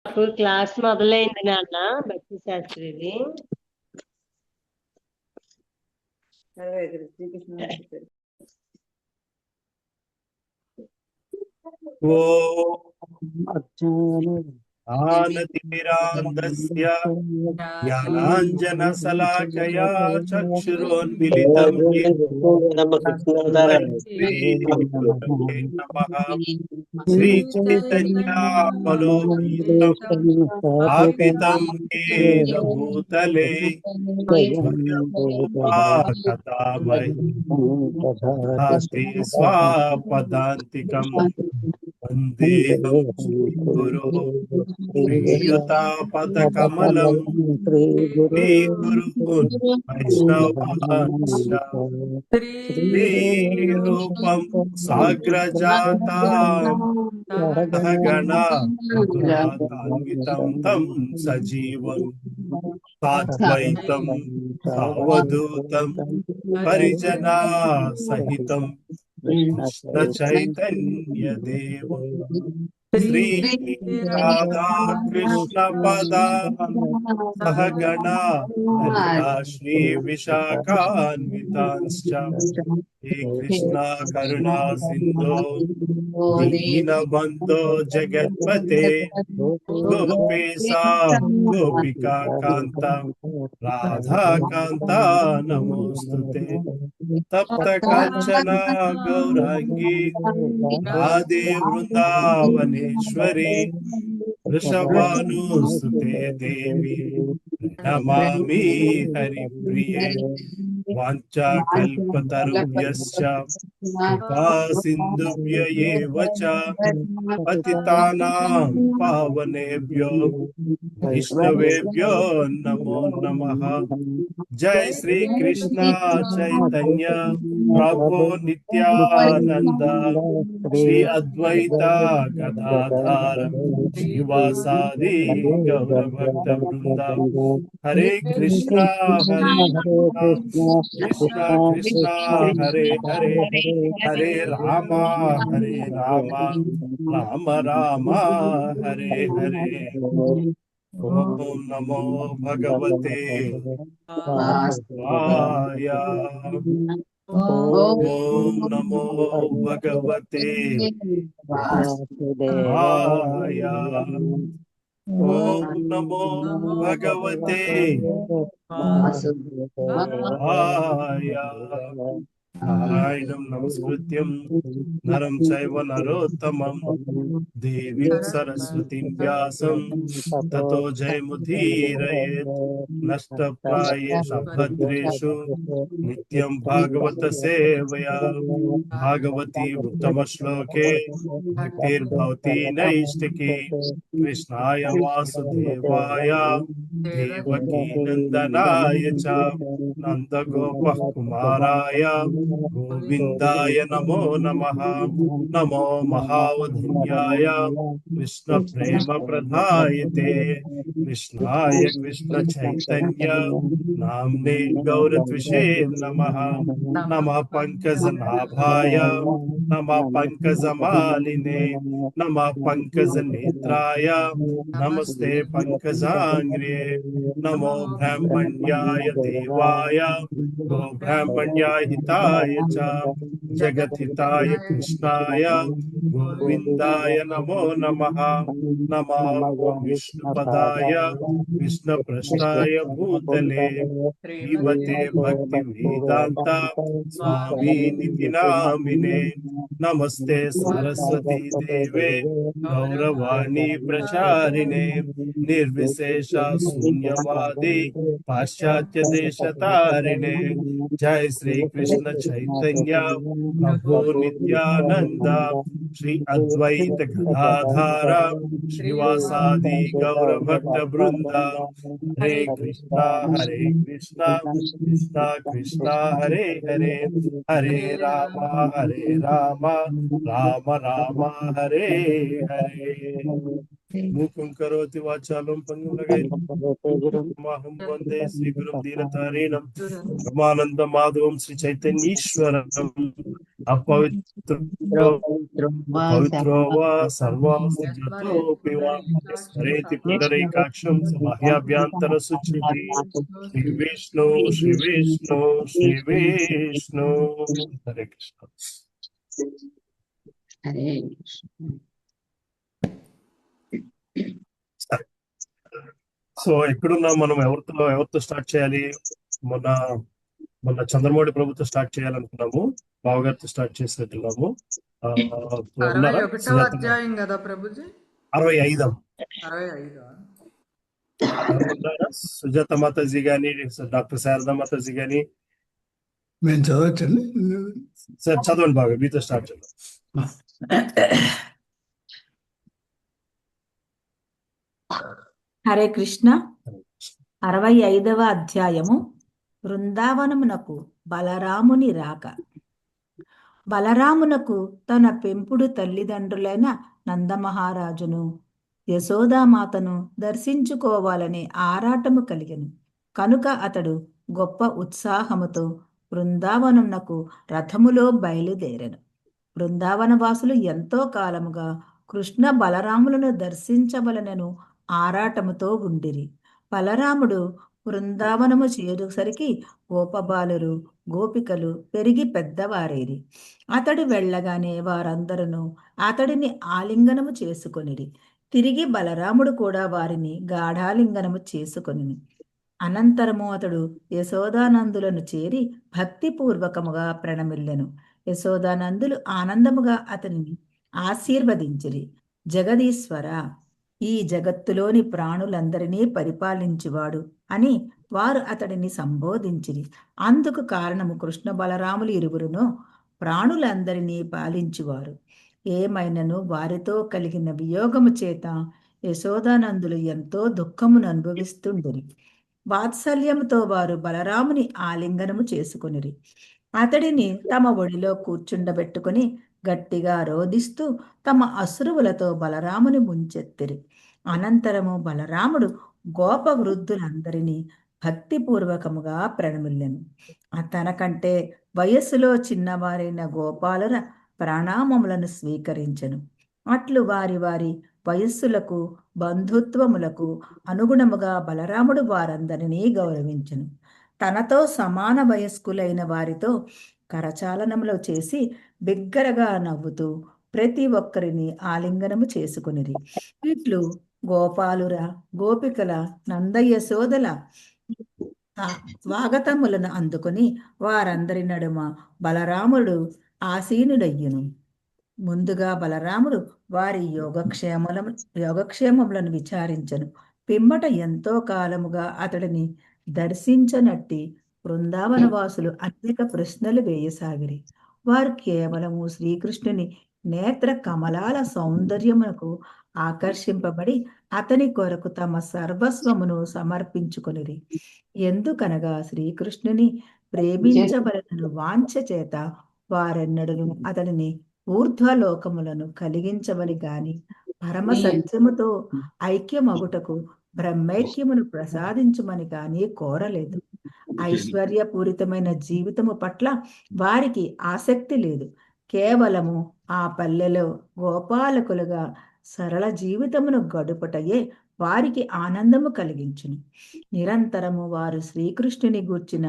ఇప్పుడు క్లాస్ మొదలైంది నాన్న. భక్తి శాస్త్రిది. శ్రీకృష్ణ ज्ञानतिमिरान्धस्य ज्ञानाञ्जनशलाकया चक्षुरोन्मिलितं येन तस्मै श्रीगुरवे नमः। श्रीचैतन्यावलोकितं स्थापितं येन भूतले स्वयं रूपा कथामहि ददाति स्वापदान्तिकम्। वन्देऽहं श्रीगुरो श्रीयुतापदकमलं श्रीगुरून् वैष्णवांश्च श्रीरूपं साग्रजातां सहगणा रघुनाथान्वितं तं सजीवं साद्वैतं सावधूतं परिजना सहितं कृष्ण चैतन्य देव श्री राधा कृष्ण पदां सहगणा ललिता श्री विशाखान्वितांश्च हे कृष्णा करुणा सिंधो दीनबन्धो जगत्पते गोपेशा गोपिका कांता राधा कांता नमोस्तुते तप्त कांचना गौरांगी राधे वृंदावनेश्वरी वृषभानुसुते देवी नमामि हरिप्रिये वाञ्छाकल्पतरुभ्यश्च कृपा सिन्धुभ्य एव च पतितानां पावनेभ्यो वैष्णवेभ्यो नमो नमः। जय श्री कृष्ण चैतन्य प्रभु नित्यानंद श्री अद्वैता गदाधर श्रीवासादि गौर भक्त वृंद हरे कृष्णा कृष्णा कृष्णा हरे हरे हरे रामा राम राम हरे हरे। ओम नमो भगवते वासुदेवाय। ओम नमो भगवते वासुदेवाय। ओम नमो भगवते वासुदेवाय। नारायणं नमस्कृत्यं नरं चैव नरोत्तमं देवीं सरस्वतीं व्यासं ततो जयमुदीरयेत्। नष्टप्रायेषु भद्रेषु नित्यं भागवत सेवया भागवती उत्तमश्लोके भक्तिर्भवती नैष्टिकी। कृष्णाय वासुदेवाय देवकी नंदनाय च नंदगोपः कुमाराय गोविंदाय नमो नमः। नमो महावधन्याय कृष्ण प्रेम प्रदायते कृष्णाय कृष्ण चैतन्य नाम्ने गौरत्विषे नमः। नमः पंकजनाभाय नमः पंकजमालिने नमः पंकजनेत्राय नमस्ते पंकजांग्र्ये। नमो ब्राह्मण्याय देवाय गो ब्राह्मण्याय हिताय च जगद्हिताय कृष्णाय गोविंदाय नमो नमः। नमः ओं विष्णुपदाय विष्णुपृष्ठाय भूतले श्रीमते भक्ति वेदांता स्वामी निधि नामिने। नमस्ते सरस्वती देवे गौरवाणी प्रचारिणे निर्विशेष शून्यवादी पाश्चात्य देश तारिणे। जय श्री कृष्ण चैतन्य प्रभु नित्यानंद श्री अद्वैत गदाधार श्रीवासादि गौर भक्त वृंद हरे कृष्णा कृष्णा कृष्णा हरे हरे हरे राम राम राम हरे हरे। మూకం కరోతి వాచాలం పంగులగైతమాహం వందే శ్రీగురుం దీనతారీణం బ్రహ్మానంద మాధవం శ్రీ చైతన్యీశ్వరం అపవిత్ర పవిత్రో వా సర్వాస్తు జతోపి వా స్మరేతి పుండరీకాక్షం బాహ్యాభ్యంతర శుచిః శ్రీ విష్ణు శ్రీ విష్ణు శ్రీ విష్ణు. హరే కృష్ణ. హరే కృష్ణ. సో ఎక్కడున్నాం మనం? ఎవరితో స్టార్ట్ చేయాలి? మొన్న చంద్రమౌళి ప్రభుత్వం స్టార్ట్ చేయాలనుకున్నాము, బావగారితో స్టార్ట్ చేసినట్టున్నాము. 61వ అధ్యాయం కదా ప్రభుజీ? 65. 65. సుజాత మాతాజీ గాని, డాక్టర్ శారదా మాతాజీ గాని మేము చదవచ్చండి. సార్ చదవండి బాగా, మీతో స్టార్ట్ చేద్దాం. హరే కృష్ణ. 65వ అధ్యాయము బృందావనమునకు బలరాముని రాక. బలరామునకు తన పెంపుడు తల్లిదండ్రులైన నందమహారాజును యశోదామాతను దర్శించుకోవాలనే ఆరాటము కలిగెను. కనుక అతడు గొప్ప ఉత్సాహముతో బృందావనమునకు రథములో బయలుదేరెను. బృందావనవాసులు ఎంతో కాలముగా కృష్ణ బలరాములను దర్శించవలనను ఆరాటముతో ఉండిరి. బలరాముడు బృందావనము చేరుసరికి గోపబాలురు గోపికలు పెరిగి పెద్దవారేరి. అతడు వెళ్ళగానే వారందరూ అతడిని ఆలింగనము చేసుకొనిరి. తిరిగి బలరాముడు కూడా వారిని గాఢాలింగనము చేసుకొనిను. అనంతరము అతడు యశోదానందులను చేరి భక్తిపూర్వకముగా ప్రణమిల్లెను. యశోదానందులు ఆనందముగా అతనిని ఆశీర్వదించిరి. జగదీశ్వర, ఈ జగత్తులోని ప్రాణులందరినీ పరిపాలించువాడు అని వారు అతడిని సంబోధించిరి. అందుకు కారణము కృష్ణ బలరాములు ఇరువురును ప్రాణులందరినీ పాలించువారు. ఏమైనను వారితో కలిగిన వియోగము చేత యశోదానందులు ఎంతో దుఃఖమును అనుభవిస్తుండిరి. వాత్సల్యముతో వారు బలరాముని ఆలింగనము చేసుకొనిరి. అతడిని తమ ఒడిలో కూర్చుండబెట్టుకుని గట్టిగా రోదిస్తూ తమ అశ్రువులతో బలరాముని ముంచెత్తిరి. అనంతరము బలరాముడు గోప వృద్ధులందరినీ భక్తిపూర్వకముగా ప్రణమిల్లెను. తనకంటే వయస్సులో చిన్నవారైన గోపాలుర ప్రణామములను స్వీకరించెను. అట్లు వారి వారి వయస్సులకు బంధుత్వములకు అనుగుణముగా బలరాముడు వారందరినీ గౌరవించెను. తనతో సమాన వయస్కులైన వారితో కరచాలనములు చేసి బిగ్గరగా నవ్వుతూ ప్రతి ఒక్కరిని ఆలింగనము చేసుకునిరి. ఇట్లు గోపాలుర గోపికల నందయశోదల స్వాగతములను అందుకుని వారందరి నడుమ బలరాముడు ఆసీనుడయ్యును. ముందుగా బలరాముడు వారి యోగక్షేమములను విచారించను. పిమ్మట ఎంతో కాలముగా అతడిని దర్శించనట్టి బృందావనవాసులు అనేక ప్రశ్నలు వేయసాగిరి. వారు కేవలము శ్రీకృష్ణుని నేత్ర కమలాల సౌందర్యమునకు ఆకర్షింపబడి అతని కొరకు తమ సర్వస్వమును సమర్పించుకొనిరి. ఎందుకనగా శ్రీకృష్ణుని ప్రేమించబడిన వాంఛ చేత వారెన్నడూ అతడిని ఊర్ధ్వలోకములను కలిగించవని గాని పరమ సత్యముతో ఐక్యమగుటకు బ్రహ్మైక్యమును ప్రసాదించమని గాని కోరలేదు. ఐశ్వర్యపూరితమైన జీవితము పట్ల వారికి ఆసక్తి లేదు. కేవలము ఆ పల్లెలో గోపాలకులుగా సరళ జీవితమును గడుపుటయే వారికి ఆనందము కలిగించును. నిరంతరము వారు శ్రీకృష్ణుని గూర్చిన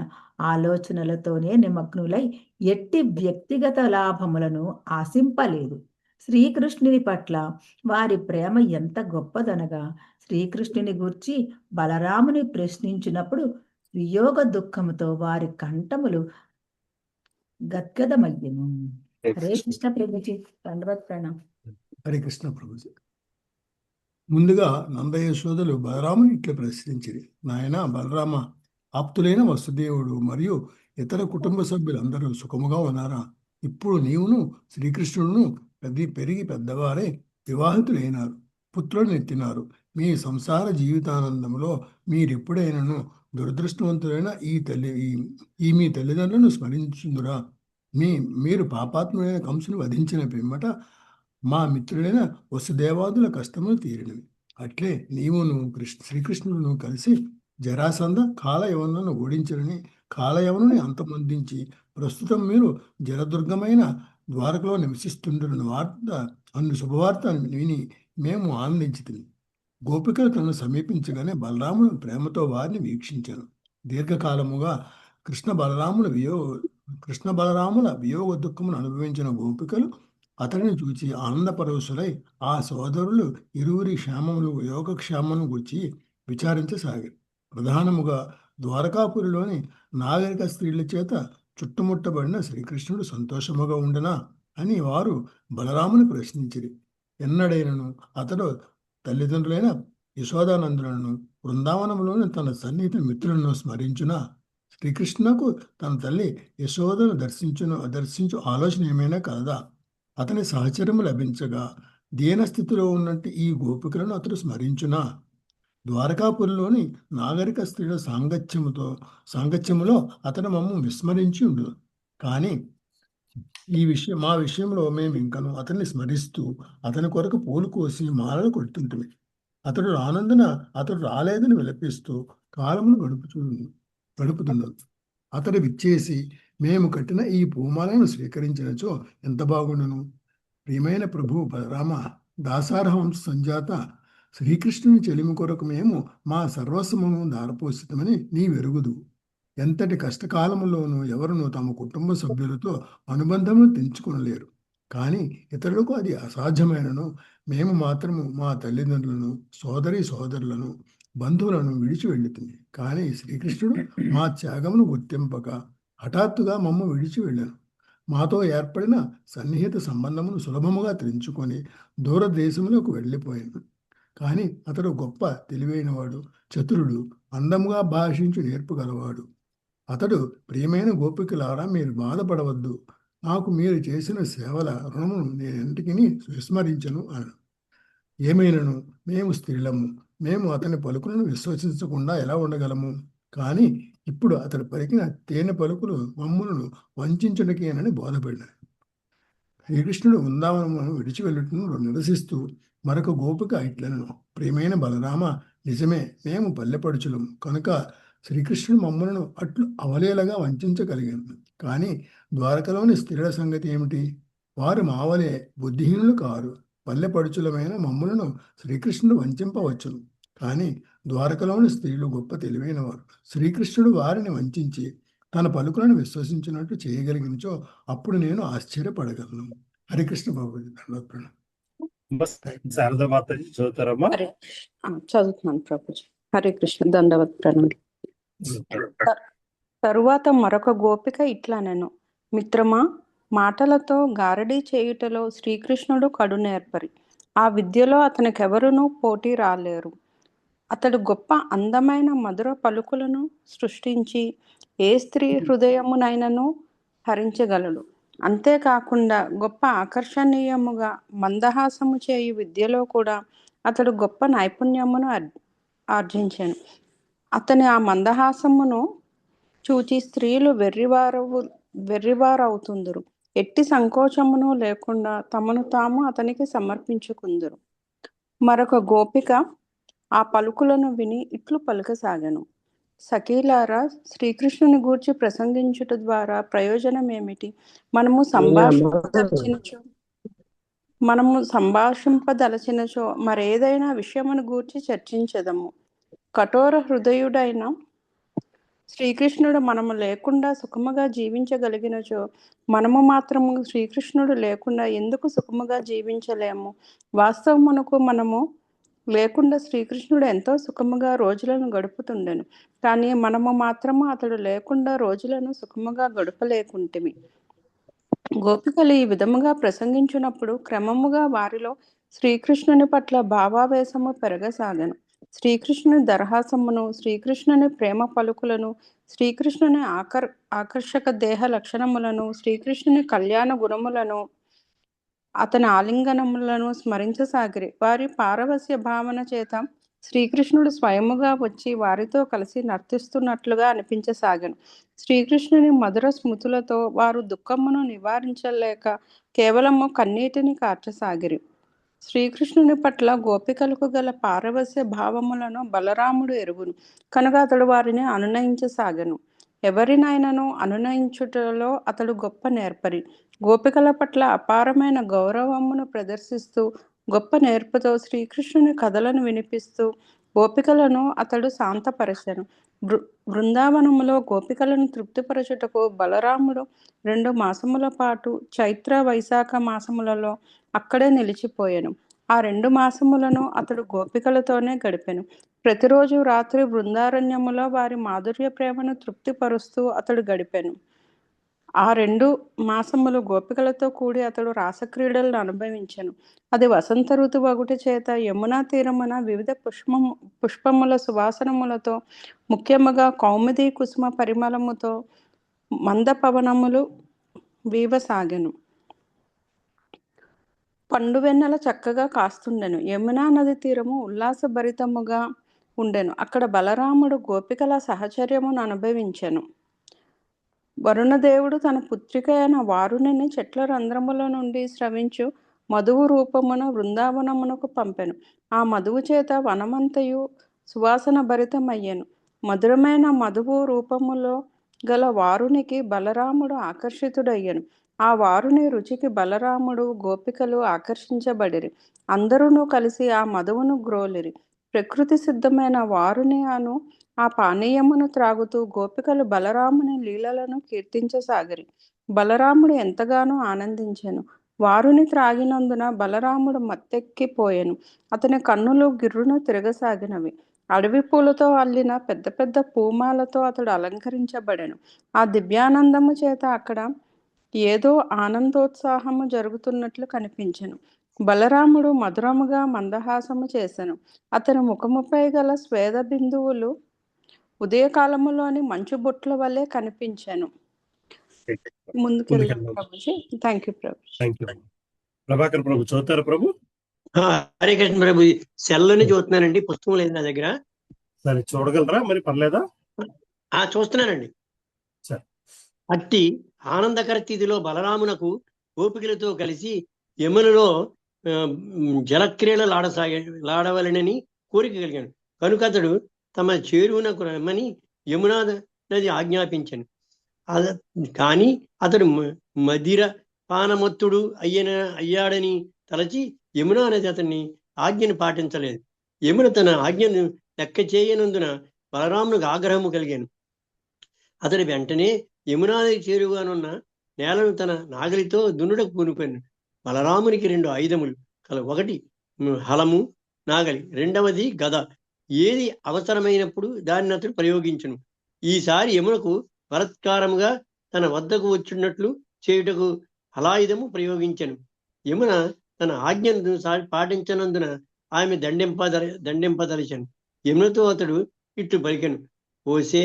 ఆలోచనలతోనే నిమగ్నులై ఎట్టి వ్యక్తిగత లాభములను ఆశింపలేదు. శ్రీకృష్ణుని పట్ల వారి ప్రేమ ఎంత గొప్పదనగా శ్రీకృష్ణుని గూర్చి బలరాముని ప్రశ్నించినప్పుడు వియోగ దుఃఖముతో వారి కంఠములు గద్గదమయ్యను. హరే కృష్ణ ప్రభుజీ. దండవత్ ప్రణామం. హరే కృష్ణ ప్రభుజీ. ముందుగా నందయశోదలు బలరాముని ఇట్లా ప్రశ్నించిరి. నాయన బలరామ, ఆప్తులైన వసుదేవుడు మరియు ఇతర కుటుంబ సభ్యులందరూ సుఖముగా ఉన్నారా? ఇప్పుడు నీవును శ్రీకృష్ణుడును పెరిగి పెద్దవారే వివాహితులైనారు, పుత్రులను ఎత్తినారు. మీ సంసార జీవితానందంలో మీరెప్పుడైనాను దురదృష్టవంతులైన మీ తల్లిదండ్రులను స్మరించుదురా? మీరు పాపాత్ముడైన కంసును వధించిన పిమ్మట మా మిత్రులైన వసుదేవాదుల కష్టములు తీరినవి. అట్లే నీవును శ్రీకృష్ణుడును కలిసి జరాసంధ కాలయవనులను ఓడించరని కాలయవనుని అంతమొందించి ప్రస్తుతం మీరు జలదుర్గమైన ద్వారకలో నివసిస్తుండని వార్త అన్ను శుభవార్త విని మేము ఆనందించితిమి. గోపికలు తనను సమీపించగానే బలరాముడు ప్రేమతో వారిని వీక్షించారు. దీర్ఘకాలముగా కృష్ణ బలరాముల వియోగ దుఃఖమును అనుభవించిన గోపికలు అతడిని చూచి ఆనందపరవశులై ఆ సోదరులు ఇరువురి యోగక్షేమమును గురించి విచారించసాగారు. ప్రధానముగా ద్వారకాపురిలోని నాగరిక స్త్రీల చేత చుట్టుముట్టబడిన శ్రీకృష్ణుడు సంతోషముగా ఉండనా అని వారు బలరాముని ప్రశ్నించిరి. ఎన్నడైనను అతడు తల్లిదండ్రులైన యశోదానందులను బృందావనంలోని తన సన్నిహిత మిత్రులను స్మరించునా? శ్రీకృష్ణకు తన తల్లి యశోదను దర్శించు ఆలోచన ఏమైనా కలదా? అతని సహచర్యము లభించగా దీనస్థితిలో ఉన్నట్టు ఈ గోపికలను అతడు స్మరించునా? ద్వారకాపురిలోని నాగరిక స్త్రీల సాంగత్యములో అతను మమ్ము విస్మరించి ఉండు. కానీ మా విషయంలో మేము ఇంకను అతన్ని స్మరిస్తూ అతని కొరకు పూలు కోసి మాలలు కొడుతుంటిమి. అతడు రానందున అతడు రాలేదని విలపిస్తూ కాలమును గడుపుతున్నాడు. అతడు విచ్చేసి మేము కట్టిన ఈ పూమాలను స్వీకరించినచో ఎంత బాగుండును. ప్రియమైన ప్రభు బలరామ, దాసారహంస సంజాత శ్రీకృష్ణుని చెలిమి కొరకు మేము మా సర్వస్వము దారపోసితమని నీ వెరుగుదు. ఎంతటి కష్టకాలములోనూ ఎవరునూ తమ కుటుంబ సభ్యులతో అనుబంధమును తెంచుకొనలేరు. కానీ ఇతరులకు అది అసాధ్యమైనను మేము మాత్రము మా తల్లిదండ్రులను సోదరులను బంధువులను విడిచి వెళ్ళుతుంది. కానీ శ్రీకృష్ణుడు మా త్యాగమును గుర్తింపక హఠాత్తుగా మమ్మ విడిచి వెళ్ళాను. మాతో ఏర్పడిన సన్నిహిత సంబంధమును సులభముగా తెంచుకొని దూరదేశములకు వెళ్ళిపోయాను. కానీ అతడు గొప్ప తెలివైనవాడు, చతురుడు, అందముగా భాషించి నేర్పు గలవాడు. అతడు ప్రియమైన గోపికలారా, మీరు బాధపడవద్దు. నాకు మీరు చేసిన సేవల రుణమును నేనెంటికి విస్మరించను అను. ఏమైనను మేము స్త్రీలము, మేము అతని పలుకులను విశ్వసించకుండా ఎలా ఉండగలము? కానీ ఇప్పుడు అతడు పలికిన తేనె పలుకులు మమ్ములను వంచడానికి బోధపడినాయి. శ్రీకృష్ణుడు వృందావనమును విడిచి వెళ్ళుటను నిరసిస్తూ మరొక గోపిక ఇట్లను, ప్రియమైన బలరామ, నిజమే, మేము పల్లెపడుచులం కనుక శ్రీకృష్ణుడు మమ్మలను అట్లు అవలేలగా వంచగలిగాను. కానీ ద్వారకలోని స్త్రీల సంగతి ఏమిటి? వారు మావలే బుద్ధిహీనులు కారు. పల్లెపడుచులమైన మమ్మలను శ్రీకృష్ణుడు వంచింపవచ్చును. కానీ ద్వారకలోని స్త్రీలు గొప్ప తెలివైనవారు. శ్రీకృష్ణుడు వారిని వంచి తన పలుకులను విశ్వసించినట్టు చేయగలిగినచో అప్పుడు నేను ఆశ్చర్యపడగలను. హరికృష్ణ బాబు దండోత్ప్రణం. శారదా మాతాజీ చదువుతారమ్మా? చదువుతున్నాను ప్రభుజీ. హరే కృష్ణ, దండవత్ ప్రణామం. తరువాత మరొక గోపిక ఇట్లనెను, మిత్రమా, మాటలతో గారడీ చేయుటలో శ్రీకృష్ణుడు కడు నేర్పరి. ఆ విద్యలో అతనికెవరునూ పోటీ రాలేరు. అతడు గొప్ప అందమైన మధుర పలుకులను సృష్టించి ఏ స్త్రీ హృదయమునైనను హరించగలడు. అంతేకాకుండా గొప్ప ఆకర్షణీయముగా మందహాసము చేయు విద్యలో కూడా అతడు గొప్ప నైపుణ్యమును ఆర్జించాను. అతని ఆ మందహాసమును చూచి స్త్రీలు వెర్రివారవుతుందురు. ఎట్టి సంకోచమును లేకుండా తమను తాము అతనికి సమర్పించుకుందురు. మరొక గోపిక ఆ పలుకులను విని ఇట్లు పలుకసాగను, సఖీలారా, శ్రీకృష్ణుని గూర్చి ప్రసంగించుట ద్వారా ప్రయోజనం ఏమిటి? మనము సంభాషింపదలచినచో మరేదైనా విషయమును గూర్చి చర్చించదము. కఠోర హృదయుడైన శ్రీకృష్ణుడు మనము లేకుండా సుఖముగా జీవించగలిగినచో మనము మాత్రము శ్రీకృష్ణుడు లేకుండా ఎందుకు సుఖముగా జీవించలేము? వాస్తవమునకు మనము లేకుండా శ్రీకృష్ణుడు ఎంతో సుఖముగా రోజులను గడుపుతుండెను. కానీ మనము మాత్రము అతడు లేకుండా రోజులను సుఖముగా గడపలేకుంటిమి. గోపికలు ఈ విధముగా ప్రసంగించినప్పుడు క్రమముగా వారిలో శ్రీకృష్ణుని పట్ల భావావేశము పెరగసాగను. శ్రీకృష్ణుని దరహాసమును, శ్రీకృష్ణుని ప్రేమ పలుకులను, శ్రీకృష్ణుని ఆకర్షక దేహ లక్షణములను, శ్రీకృష్ణుని కళ్యాణ గుణములను, అతని ఆలింగనములను స్మరించసాగిరి. వారి పారవస్య భావన చేత శ్రీకృష్ణుడు స్వయముగా వచ్చి వారితో కలిసి నర్తిస్తున్నట్లుగా అనిపించసాగను. శ్రీకృష్ణుని మధుర స్మృతులతో వారు దుఃఖమును నివారించలేక కేవలము కన్నీటిని కార్చసాగిరి. శ్రీకృష్ణుని పట్ల గోపికలకు గల పారవస్య భావములను బలరాముడు ఎరుగును కనుక అతడు వారిని అనునయించసాగను. ఎవరినైనాను అనునయించుటలో అతడు గొప్ప నేర్పరి. గోపికల పట్ల అపారమైన గౌరవమును ప్రదర్శిస్తూ గొప్ప నేర్పుతో శ్రీకృష్ణుని కథలను వినిపిస్తూ గోపికలను అతడు శాంతపరచెను. బృందావనములో గోపికలను తృప్తిపరచుటకు బలరాముడు 2 మాసముల పాటు చైత్ర వైశాఖ మాసములలో అక్కడే నిలిచిపోయాను. ఆ 2 మాసములను అతడు గోపికలతోనే గడిపెను. ప్రతిరోజు రాత్రి బృందారణ్యములో వారి మాధుర్య ప్రేమను తృప్తిపరుస్తూ అతడు గడిపెను. ఆ 2 మాసములు గోపికలతో కూడి అతడు రాసక్రీడలను అనుభవించెను. అది వసంత ఋతువు అగుట చేత యమునా తీరమున వివిధ పుష్పముల సువాసనములతో, ముఖ్యముగా కౌముది కుసుమ పరిమళముతో మంద పవనములు వీవసాగెను. పండువెన్నెల చక్కగా కాస్తుండెను. యమునా నది తీరము ఉల్లాసభరితముగా ఉండెను. అక్కడ బలరాముడు గోపికల సహచర్యమును అనుభవించెను. వరుణదేవుడు తన పుత్రిక అయిన వారుణిని చెట్ల రంధ్రముల నుండి స్రవించు మధువు రూపమున బృందావనమునకు పంపెను. ఆ మధువు చేత వనమంతయు సువాసన భరితమయ్యెను. మధురమైన మధువు రూపములో గల వారునికి బలరాముడు ఆకర్షితుడయ్యను. ఆ వారుని రుచికి బలరాముడు గోపికలు ఆకర్షించబడిరి. అందరూ కలిసి ఆ మధువును గ్రోలిరి. ప్రకృతి సిద్ధమైన వారుని అను ఆ పానీయమును త్రాగుతూ గోపికలు బలరాముని లీలలను కీర్తించసాగిరి. బలరాముడు ఎంతగానో ఆనందించెను. వారుని త్రాగినందున బలరాముడు మత్తెక్కిపోయెను. అతని కన్నులు గిర్రును తిరగసాగినవి. అడవి పూలతో అల్లిన పెద్ద పెద్ద పూమాలతో అతడు అలంకరించబడెను. ఆ దివ్యానందము చేత అక్కడ ఏదో ఆనందోత్సాహము జరుగుతున్నట్లు కనిపించెను. బలరాముడు మధురముగా మందహాసము చేసెను. అతని ముఖముపై గల స్వేద బిందువులు ఉదయకాలములోని మంచు బొట్ల వలె కనిపించెను. ముందుకెళ్దాం ప్రభుజీ. థ్యాంక్ యూ ప్రభు. ప్రభాకర్ ప్రభు చదువుతారా ప్రభు? హరే కృష్ణ ప్రభు. సెల్లోనే చూస్తున్నానండి, పుస్తకం లేదు నా దగ్గర. సరే, చూడగలరా మరి? పర్లేదా? చూస్తున్నానండి. అట్టి ఆనందకర స్థితిలో బలరామునకు గోపికలతో కలిసి యమునలో జలక్రీడలు లాడవలనని కోరిక కలిగాను. కనుక అతడు తమ చేరువునకు రమ్మని యమునా నది ఆజ్ఞాపించాను. కానీ అతడు మదిర పానమత్తుడు అయ్యాడని తలచి యమునా నది అతన్ని ఆజ్ఞను పాటించలేదు. యమున తన ఆజ్ఞను లెక్క చేయనందున బలరామునికి ఆగ్రహము కలిగాను. అతడు వెంటనే యమునా నది చేరుగానున్న నేలను తన నాగలితో దున్నుటకు పూనుకొను. బలరామునికి 2 ఆయుధములు కలవు. ఒకటి హలము నాగలి, రెండవది గద. ఏది అవసరమైనప్పుడు దాన్ని అతడు ప్రయోగించును. ఈసారి యమునకు బలత్కారముగా తన వద్దకు వచ్చినట్లు చేయుటకు హలాయుధము ప్రయోగించను. యమున తన ఆజ్ఞను పాటించనందున ఆమె దండింపదలిచెను. యమునతో అతడు ఇట్లు పలికెను: ఓసే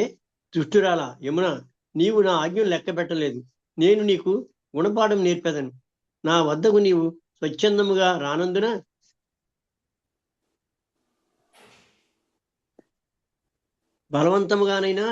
దుష్టురాల యమున, నీవు నా ఆజ్ఞను లెక్క పెట్టలేదు. నేను నీకు గుణపాఠం నేర్పెదను. నా వద్దకు నీవు స్వచ్ఛందముగా రానందున బలవంతముగానైనా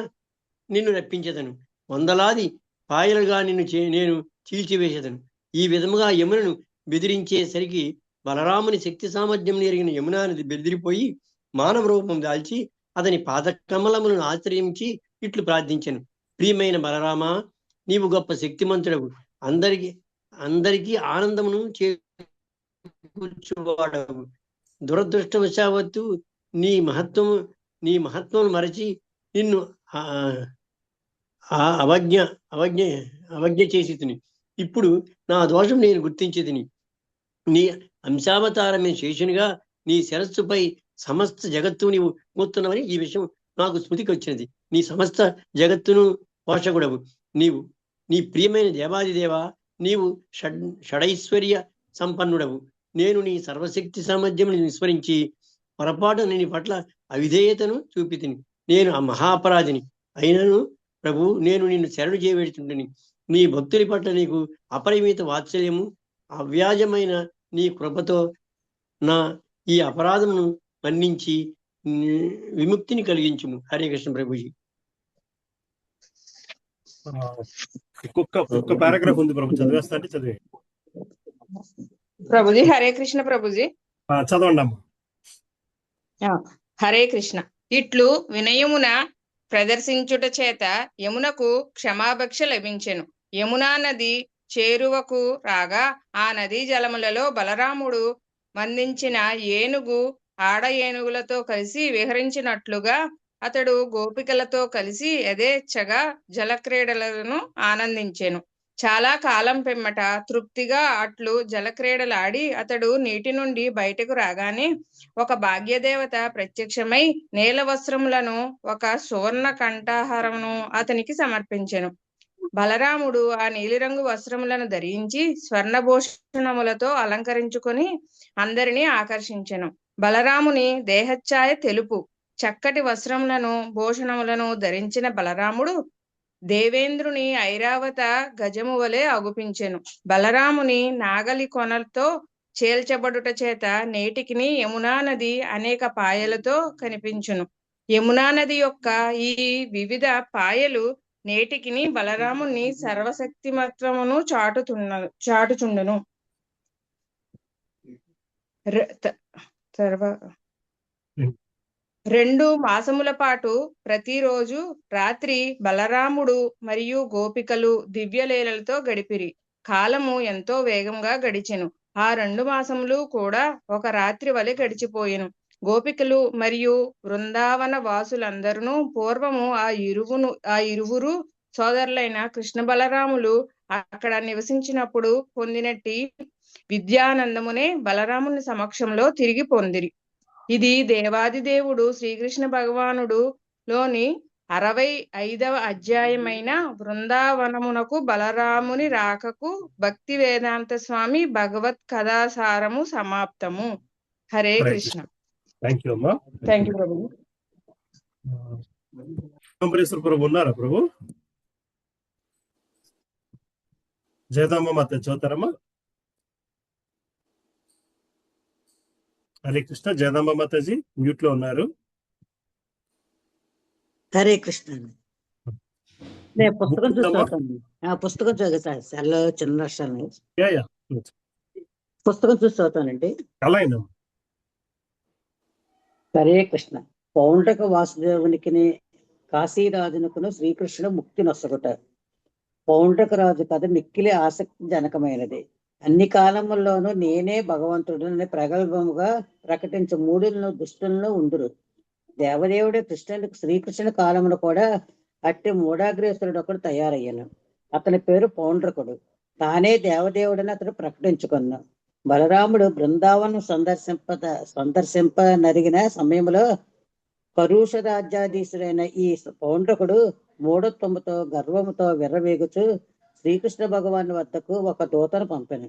నిన్ను రప్పించదను. వందలాది పాయలుగా నేను చీల్చివేసేదను. ఈ విధముగా యమునను బెదిరించేసరికి బలరాముని శక్తి సామర్థ్యం ఎరిగిన యమునా నది బెదిరిపోయి మానవ రూపం దాల్చి అతని పాదకమలములను ఆశ్రయించి ఇట్లు ప్రార్థించెను: ప్రియమైన బలరామా, నీవు గొప్ప శక్తిమంతుడవు, అందరికీ ఆనందమును చేకూర్చువాడవు. దురదృష్టవశావత్తు నీ మహత్వము మరచి నిన్ను అవజ్ఞ చేసి తిని. ఇప్పుడు నా దోషం నేను గుర్తించేదిని. నీ అంశావతారమే శేషునిగా నీ శిరస్సుపై సమస్త జగత్తు నీవు మోస్తున్నావని ఈ విషయం నాకు స్మృతికి వచ్చినది. నీ సమస్త జగత్తును పోషకుడవు నీవు. నీ ప్రియమైన దేవాదిదేవా, నీవు షడైశ్వర్య సంపన్నుడవు. నేను నీ సర్వశక్తి సామర్థ్యమును విస్మరించి పొరపాటు నీ పట్ల అవిధేయతను చూపితిని. నేను ఆ మహాపరాధిని. అయినను ప్రభు, నేను నిన్ను శరణు చేయబెడుతుంటని. నీ భక్తుని పట్ల నీకు అపరిమిత వాత్సల్యము, అవ్యాజమైన నీ కృపతో నా ఈ అపరాధమును మన్నించి విముక్తిని కలిగించుము. హరే కృష్ణ ప్రభుజీ. ఒక్క పారాగ్రాఫ్ ఉంది ప్రభు, చదివేస్తా అంటే చదివే. ప్రభుజీ హరే కృష్ణ ప్రభుజీ. చదవండి అమ్మా. హరే కృష్ణ. ఇట్లు వినయమున ప్రదర్శించుట చేత యమునకు క్షమాభిక్ష లభించెను. యమునా నది చేరువకు రాగా ఆ నదీ జలములలో బలరాముడు మందించిన ఏనుగు ఆడ ఏనుగులతో కలిసి విహరించినట్లుగా అతడు గోపికలతో కలిసి యథేచ్ఛగా జలక్రీడలను ఆనందించెను. చాలా కాలం పిమ్మట తృప్తిగా అట్లు జలక్రీడలాడి అతడు నీటి నుండి బయటకు రాగానే ఒక భాగ్యదేవత ప్రత్యక్షమై నీల వస్త్రములను ఒక సువర్ణ కంఠహారమును అతనికి సమర్పించెను. బలరాముడు ఆ నీలిరంగు వస్త్రములను ధరించి స్వర్ణభూషణములతో అలంకరించుకొని అందరినీ ఆకర్షించెను. బలరాముని దేహఛాయ తెలుపు. చక్కటి వస్త్రములను భూషణములను ధరించిన బలరాముడు దేవేంద్రుని ఐరావత గజము వలె అగుపించెను. బలరాముని నాగలి కొనలతో చేల్చబడుట చేత నేటికిని యమునా నది అనేక పాయలతో కనిపించును. యమునా నది యొక్క ఈ వివిధ పాయలు నేటికిని బలరాముని సర్వశక్తిమత్వమును చాటుచుండును. రెండు మాసముల పాటు ప్రతిరోజు రాత్రి బలరాముడు మరియు గోపికలు దివ్యలీలలతో గడిపిరి. కాలము ఎంతో వేగంగా గడిచెను. ఆ 2 మాసములు కూడా ఒక రాత్రి వలె గడిచిపోయెను. గోపికలు మరియు బృందావన వాసులందరూ పూర్వము ఆ ఇరువురు సోదరులైన కృష్ణ బలరాములు అక్కడ నివసించినప్పుడు పొందినట్టి విద్యానందమునే బలరాముని సమక్షంలో తిరిగి పొందిరి. ఇది దేవాది దేవుడు శ్రీకృష్ణ భగవానుడు లోని 65వ అధ్యాయమైన బృందావనమునకు బలరాముని రాకకు భక్తి వేదాంత స్వామి భగవత్ కథాసారము సమాప్తము. హరే కృష్ణ. థ్యాంక్ యూ అమ్మా. థ్యాంక్ యూ ప్రభు. ప్రభు ఉన్నారా ప్రభు? జయదాంబ మాత చదువుతారమ్మా. హరే కృష్ణ. జయదాంబ మాతాజీ మ్యూట్ లో ఉన్నారు. హరే కృష్ణ. నేను పుస్తకం చూస్తాను. పుస్తకం చదువుతాను. చిన్న రాష్ట్రాన్ని పుస్తకం చూసి చదువుతానండి. హరే కృష్ణ. పౌండ్రక వాసుదేవునికి కాశీరాజునకును శ్రీకృష్ణుడు ముక్తి నొసగుట. పౌండ్రక రాజు కథ మిక్కిలి ఆసక్తిజనకమైనది. అన్ని కాలముల్లోనూ నేనే భగవంతుడిని ప్రగల్భముగా ప్రకటించు మూడులను దుష్టులను ఉందురు. దేవదేవుడే శ్రీకృష్ణుని కాలమును కూడా అట్టి మూఢాగ్రేసురుడు ఒకడు తయారయ్యాను. అతని పేరు పౌండ్రకుడు. తానే దేవదేవుడని అతడు ప్రకటించుకున్నా. బలరాముడు బృందావనం సందర్శింప నరిగిన సమయంలో కరుష రాజ్యాధీశుడైన ఈ పౌండ్రకుడు మూఢత్వముతో గర్వముతో విర్రవేగుచు శ్రీకృష్ణ భగవాన్ వద్దకు ఒక దూతను పంపెను.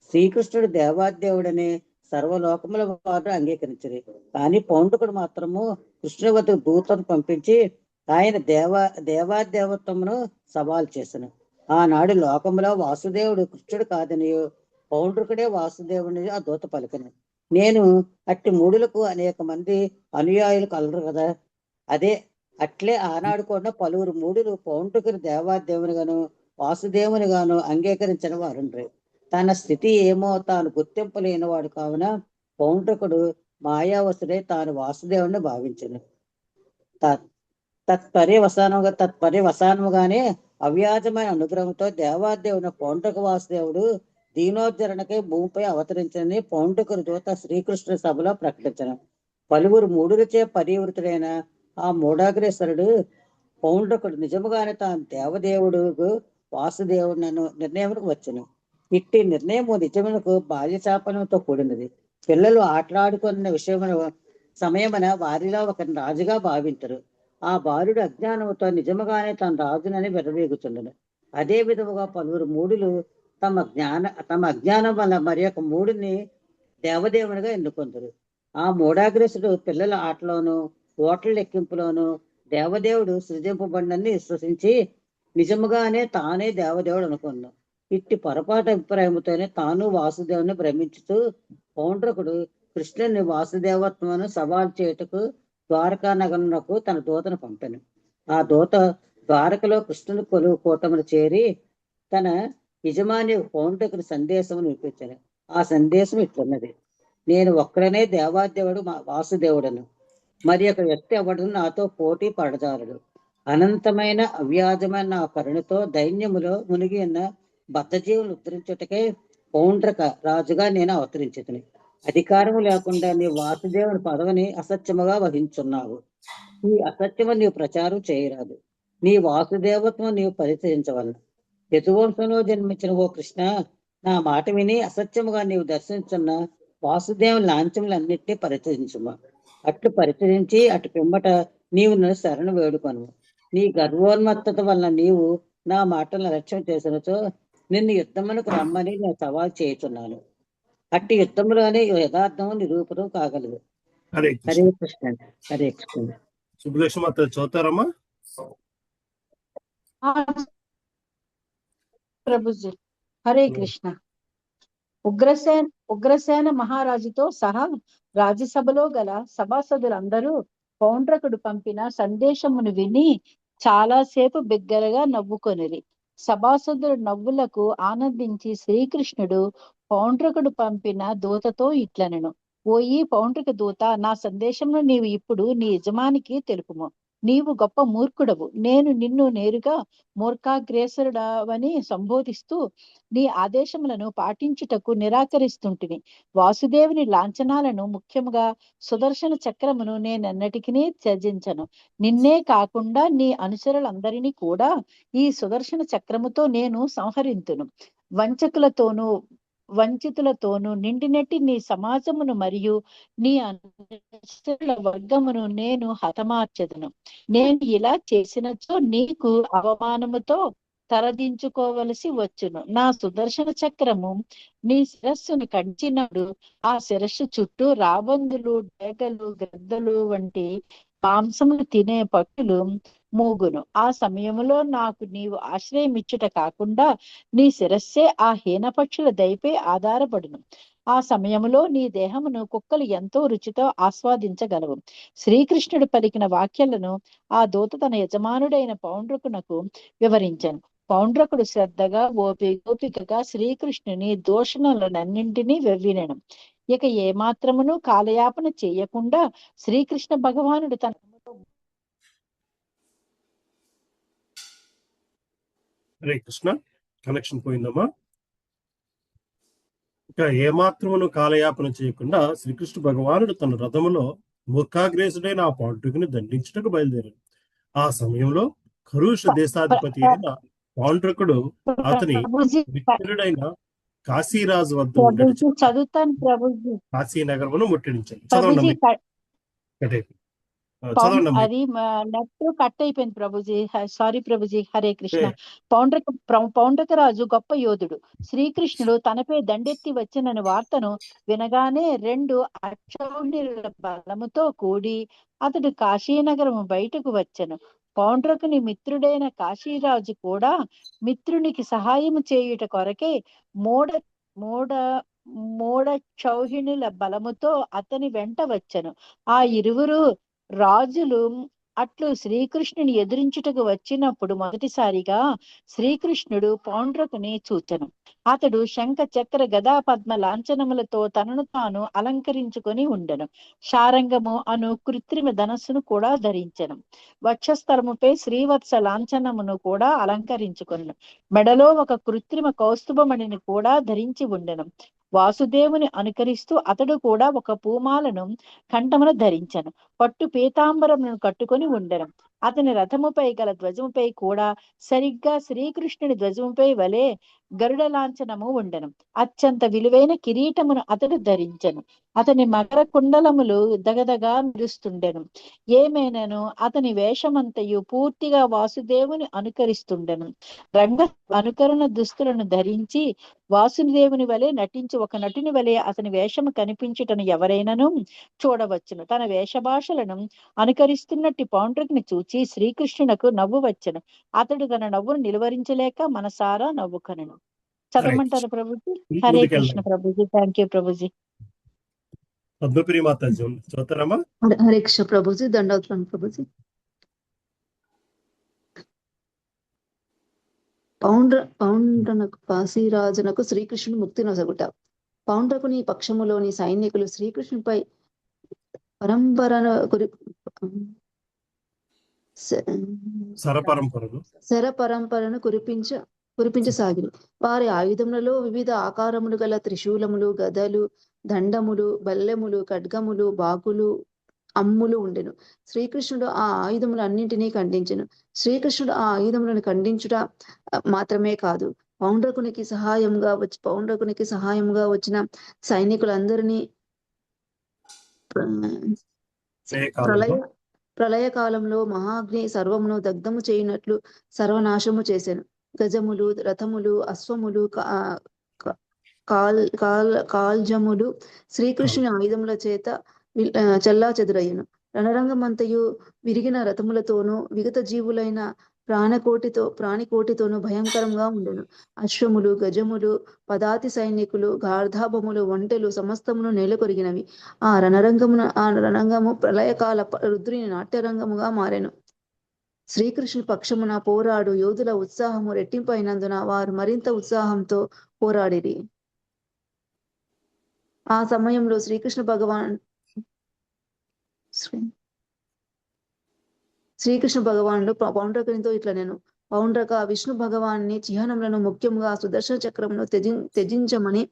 శ్రీకృష్ణుడు దేవాదేవుడని సర్వలోకముల వారు అంగీకరించరు. కానీ పౌండ్రకుడు మాత్రము కృష్ణుని వద్దకు దూతను పంపించి ఆయన దేవాదేవత్వమును సవాల్ చేసెను. ఆనాడు లోకములో వాసుదేవుడు కృష్ణుడు కాదనియో పౌండ్రకుడే వాసుదేవుని ఆ దూత పలికను. నేను అట్టి మూడులకు అనేక మంది అనుయాయులు కలరు కదా. అట్లే ఆనాడు కూడా పలువురు మూడులు పౌండ్రకుని దేవాదేవుని గాను వాసుదేవుని గాను అంగీకరించిన వారుండ్రి. తన స్థితి ఏమో తాను గుర్తింపలేనివాడు కావున పౌండ్రకుడు మాయావసుడై తాను వాసుదేవుని భావించను. తత్పర్యవసానముగానే అవ్యాజమైన అనుగ్రహంతో దేవాదేవుని పౌండ్రక వాసుదేవుడు దీనోద్ధరణకై భూమిపై అవతరించని పౌండ్రకుని దూత శ్రీకృష్ణ సభలో ప్రకటించను. పలువురు మూడులచే పరివృతుడైన ఆ మూఢాగ్రేశ్వరుడు పౌండ్రకుడు నిజముగానే తాను దేవదేవుడు వాసుదేవుడు నిర్ణయములకు వచ్చును. ఇట్టి నిర్ణయము నిజమునకు బాల్యశాపనంతో కూడినది. పిల్లలు ఆటలాడుకున్న సమయమున వారిలో ఒకరిని రాజుగా భావించరు. ఆ బాలుడు అజ్ఞానముతో నిజముగానే తన రాజునని విర్రవీగుచుండను. అదే విధముగా పలువురు మూడులు తమ అజ్ఞానం వల్ల మరి ఒక మూడుని దేవదేవునిగా ఎన్నుకొందరు. ఆ మూఢాగ్రసుడు పిల్లల ఆటలోను ఓట్ల లెక్కింపులోను దేవదేవుడు సృజింపబడినని విశ్వసించి నిజముగానే తానే దేవదేవుడు అనుకున్నాం. ఇట్టి పొరపాటు అభిప్రాయంతోనే తాను వాసుదేవుని భ్రమించుతూ పౌండ్రకుడు కృష్ణుని వాసుదేవత్వమును సవాల్ చేయుటకు ద్వారకా నగరునకు తన దూతను పంపెను. ఆ దూత ద్వారకలో కృష్ణుని కొలువు కూటమును చేరి తన యజమాని పౌండ్రకుని సందేశమును వినిపించాను. ఆ సందేశం ఇట్లున్నది: నేను ఒక్కడనే దేవాదేవుడు మా వాసుదేవుడను, మరి ఒక వ్యక్తి ఎవడు నాతో పోటీ పడజాలడు. అనంతమైన అవ్యాజమైన నా కరుణతో దైన్యములో మునిగి ఉన్న బద్ధజీవులు ఉద్ధరించుటకే పౌండ్రక రాజుగా నేను అవతరించుతుని. అధికారము లేకుండా నీ వాసుదేవుని పదవిని అసత్యముగా వహించున్నావు. ఈ అసత్యము నీవు ప్రచారం చేయరాదు. నీ వాసుదేవత్వం నీవు పరిచయించవలను. యదువంశంలో జన్మించిన ఓ కృష్ణ, నా మాట విని అసత్యముగా నీవు దర్శించున్న వాసుదేవుని లాంఛములన్నిటినీ పరిచయించుమా. అట్లు పరిచయించి అటు పిమ్మట నీవు నన్ను శరణు వేడుకొను. నీ గర్వోన్మత్తత వలన నీవు నా మాటలను లక్ష్యం చేసినచో నిన్ను యుద్ధమునకు రమ్మని నేను సవాల్ చేయుచున్నాను. అట్టి యుద్ధములోనే యథార్థము నిరూపణం కాగలదు. హరే హరే కృష్ణ. కృష్ణ. హరే కృష్ణ. సుబ్బలక్ష్మి మాత చదువుతారమ్మా? ప్రభుజీ. హరే కృష్ణ. ఉగ్రసేన మహారాజుతో సహా రాజ్యసభలో గల సభాసదులందరూ పౌండ్రకుడు పంపిన సందేశమును విని చాలాసేపు బిగ్గరగా నవ్వుకొనిరి. సభాసదుల నవ్వులకు ఆనందించి శ్రీకృష్ణుడు పౌండ్రకుడు పంపిన దూతతో ఇట్లనెను: ఓయి పౌండ్రక దూత, నా సందేశమును నీవు ఇప్పుడు నీ యజమానికి తెలుపుము. నీవు గొప్ప మూర్ఖుడవు. నేను నిన్ను నేరుగా మూర్ఖాగ్రేసరుడవని సంబోధిస్తూ నీ ఆదేశములను పాటించుటకు నిరాకరిస్తుంటిని. వాసుదేవుని లాంఛనాలను, ముఖ్యముగా సుదర్శన చక్రమును నేనెన్నటికీ త్యజించను. నిన్నే కాకుండా నీ అనుచరులందరినీ కూడా ఈ సుదర్శన చక్రముతో నేను సంహరింతును. వంచితులతోనూ నిండినట్టి నీ సమాజమును మరియు నీ అనుచరుల వర్గమును నేను హతమార్చెదను. నేను ఇలా చేసినచో నీకు అవమానముతో తలదించుకోవలసి వచ్చును. నా సుదర్శన చక్రము నీ శిరస్సును కడిచినప్పుడు ఆ శిరస్సు చుట్టూ రాబందులు, డేగలు, గ్రద్దలు వంటి మాంసములు తినే పక్షులు మూగును. ఆ సమయములో నాకు నీవు ఆశ్రయం ఇచ్చుట కాకుండా నీ శిరస్సే ఆ హీనపక్షుల దయపై ఆధారపడును. ఆ సమయములో నీ దేహమును కుక్కలు ఎంతో రుచితో ఆస్వాదించగలవు. శ్రీకృష్ణుడు పలికిన వాక్యాలను ఆ దూత తన యజమానుడైన పౌండ్రకునకు వివరించాను. పౌండ్రకుడు శ్రద్ధగా ఓపికగా శ్రీకృష్ణుని దూషణలనన్నింటినీ వినెను. ఇక ఏమాత్రమును కాలయాపన చేయకుండా శ్రీకృష్ణ భగవానుడు తన హరే కృష్ణ. కనెక్షన్ పోయిందమ్మా. ఇక ఏమాత్రమును కాలయాపన చేయకుండా శ్రీకృష్ణ భగవానుడు తన రథములో మూర్ఖాగ్రేసుడైన ఆ పౌండ్రకుని దండించుటకు బయలుదేరాడు. ఆ సమయంలో కరుష దేశాధిపతి అయిన పౌండ్రకుడు అతని మిత్రుడైన కాశీరాజు వద్ద చదువుతాను ప్రభుజీ. కాశీ నగరమును ముట్టడించాడు. చదవండి. అది నెట్ కట్ అయిపోయింది ప్రభుజీ. సారీ ప్రభుజీ. హరే కృష్ణ. పౌండ్రక రాజు గొప్ప యోధుడు. శ్రీకృష్ణుడు తనపై దండెత్తి వచ్చినని వార్తను వినగానే 2 అక్షౌహిణుల బలముతో కూడి అతడు కాశీనగరము బయటకు వచ్చెను. పౌండ్రకుని మిత్రుడైన కాశీరాజు కూడా మిత్రునికి సహాయము చేయుట కొరకే మూడ చౌహిణుల బలముతో అతని వెంట వచ్చెను. ఆ ఇరువురు రాజులు అట్లు శ్రీకృష్ణుని ఎదురించుటకు వచ్చినప్పుడు మొదటిసారిగా శ్రీకృష్ణుడు పౌండ్రకుని చూచెను. అతడు శంఖ చక్ర గదా పద్మ లాంఛనములతో తనను తాను అలంకరించుకొని ఉండెను. శారంగము అను కృత్రిమ ధనస్సును కూడా ధరించెను. వక్షస్థలముపై శ్రీవత్స లాంఛనమును కూడా అలంకరించుకొనెను. మెడలో ఒక కృత్రిమ కౌస్తుభమణిని కూడా ధరించి ఉండెను. వాసుదేవుని అనుకరిస్తూ అతడు కూడా ఒక పూమాలను కంఠమున ధరించెను. పట్టు పీతాంబరమును కట్టుకొని ఉండెను. అతని రథముపై గల ధ్వజముపై కూడా సరిగ్గా శ్రీకృష్ణుని ధ్వజముపై వలె గరుడ లాంఛనము ఉండెను. అత్యంత విలువైన కిరీటమును అతడు ధరించెను. అతని మకర కుండలములు దగదగా మెరుస్తుండెను. ఏమైనను అతని వేషమంతయు పూర్తిగా వాసుదేవుని అనుకరిస్తుండెను. రంగ అనుకరణ దుస్తులను ధరించి వాసుదేవుని వలె నటించి ఒక నటుని వలె అతని వేషము కనిపించుటను ఎవరైనను చూడవచ్చును. తన వేషభాషలను అనుకరిస్తున్నట్టు పౌండ్రకుని చూచి శ్రీకృష్ణునకు నవ్వు వచ్చెను. అతడు తన నవ్వును నిలువరించలేక మనసారా నవ్వుకొనెను. చదవమంటారు ప్రభుజీ? హరే కృష్ణ ప్రభుజీ. Thank you Prabhuji. పద్మప్రియ మాతాజీ చదువుతారమ్మా? హరే కృష్ణ ప్రభుజీ. దండోత్సవం ప్రభుజీ. పౌండ్రనకు కాశీరాజునకు శ్రీకృష్ణుడు ముక్తి నొసగుట. పౌండ్రకుని పక్షములోని సైనికులు శ్రీకృష్ణునిపై పరంపరను శరపరంపరను కురిపించసాగిరి. వారి ఆయుధములలో వివిధ ఆకారములు గల త్రిశూలములు, గదలు, దండములు, బల్లెములు, ఖడ్గములు, బాకులు, అమ్ములు ఉండెను. శ్రీకృష్ణుడు ఆ ఆయుధములు అన్నింటినీ ఖండించెను. శ్రీకృష్ణుడు ఆ ఆయుధములను ఖండించుట మాత్రమే కాదు, పౌండ్రకునికి సహాయముగా వచ్చిన సైనికులందరినీ ప్రళయ కాలంలో మహాగ్ని సర్వమును దగ్ధము చేయునట్లు సర్వనాశము చేసెను. గజములు, రథములు, అశ్వములు, కాల్జములు శ్రీకృష్ణుని ఆయుధముల చేత చెల్లా చెదురయ్యను. రణరంగమంతయు విరిగిన రథములతోనూ విగత జీవులైన ప్రాణికోటితోనూ భయంకరంగా ఉండెను. అశ్వములు, గజములు, పదాతి సైనికులు, గార్ధాభములు, ఒంటెలు సమస్తమును నేలకొరిగినవి. ఆ రణరంగము ప్రళయకాల రుద్రుని నాట్యరంగముగా మారెను. శ్రీకృష్ణుని పక్షమున పోరాడు యోధుల ఉత్సాహము రెట్టింపైనందున వారు మరింత ఉత్సాహంతో పోరాడిరి. ఆ సమయంలో శ్రీకృష్ణ భగవానుడు పౌండ్రకునితో ఇట్లా నేను పౌండ్రక, విష్ణు భగవాన్ని చిహ్నములను ముఖ్యముగా సుదర్శన చక్రమును త్యజించమని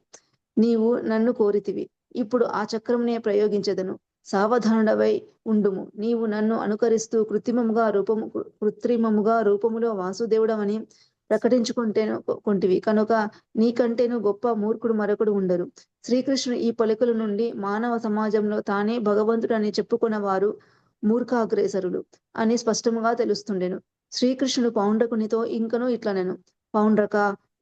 నీవు నన్ను కోరితివి. ఇప్పుడు ఆ చక్రమునే ప్రయోగించదను. సావధానుడవై ఉండుము. నీవు నన్ను అనుకరిస్తూ కృత్రిమముగా రూపములో వాసుదేవుడవని ప్రకటించుకుంటివి కనుక నీకంటేను గొప్ప మూర్ఖుడు మరొకడు ఉండరు. శ్రీకృష్ణుడు ఈ పలుకుల నుండి మానవ సమాజంలో తానే భగవంతుడని చెప్పుకున్న వారు మూర్ఖాగ్రేసరులు అని స్పష్టముగా తెలుస్తుండెను. శ్రీకృష్ణుడు పౌండ్రకునితో ఇంకనూ ఇట్లనెను, పౌండ్రక,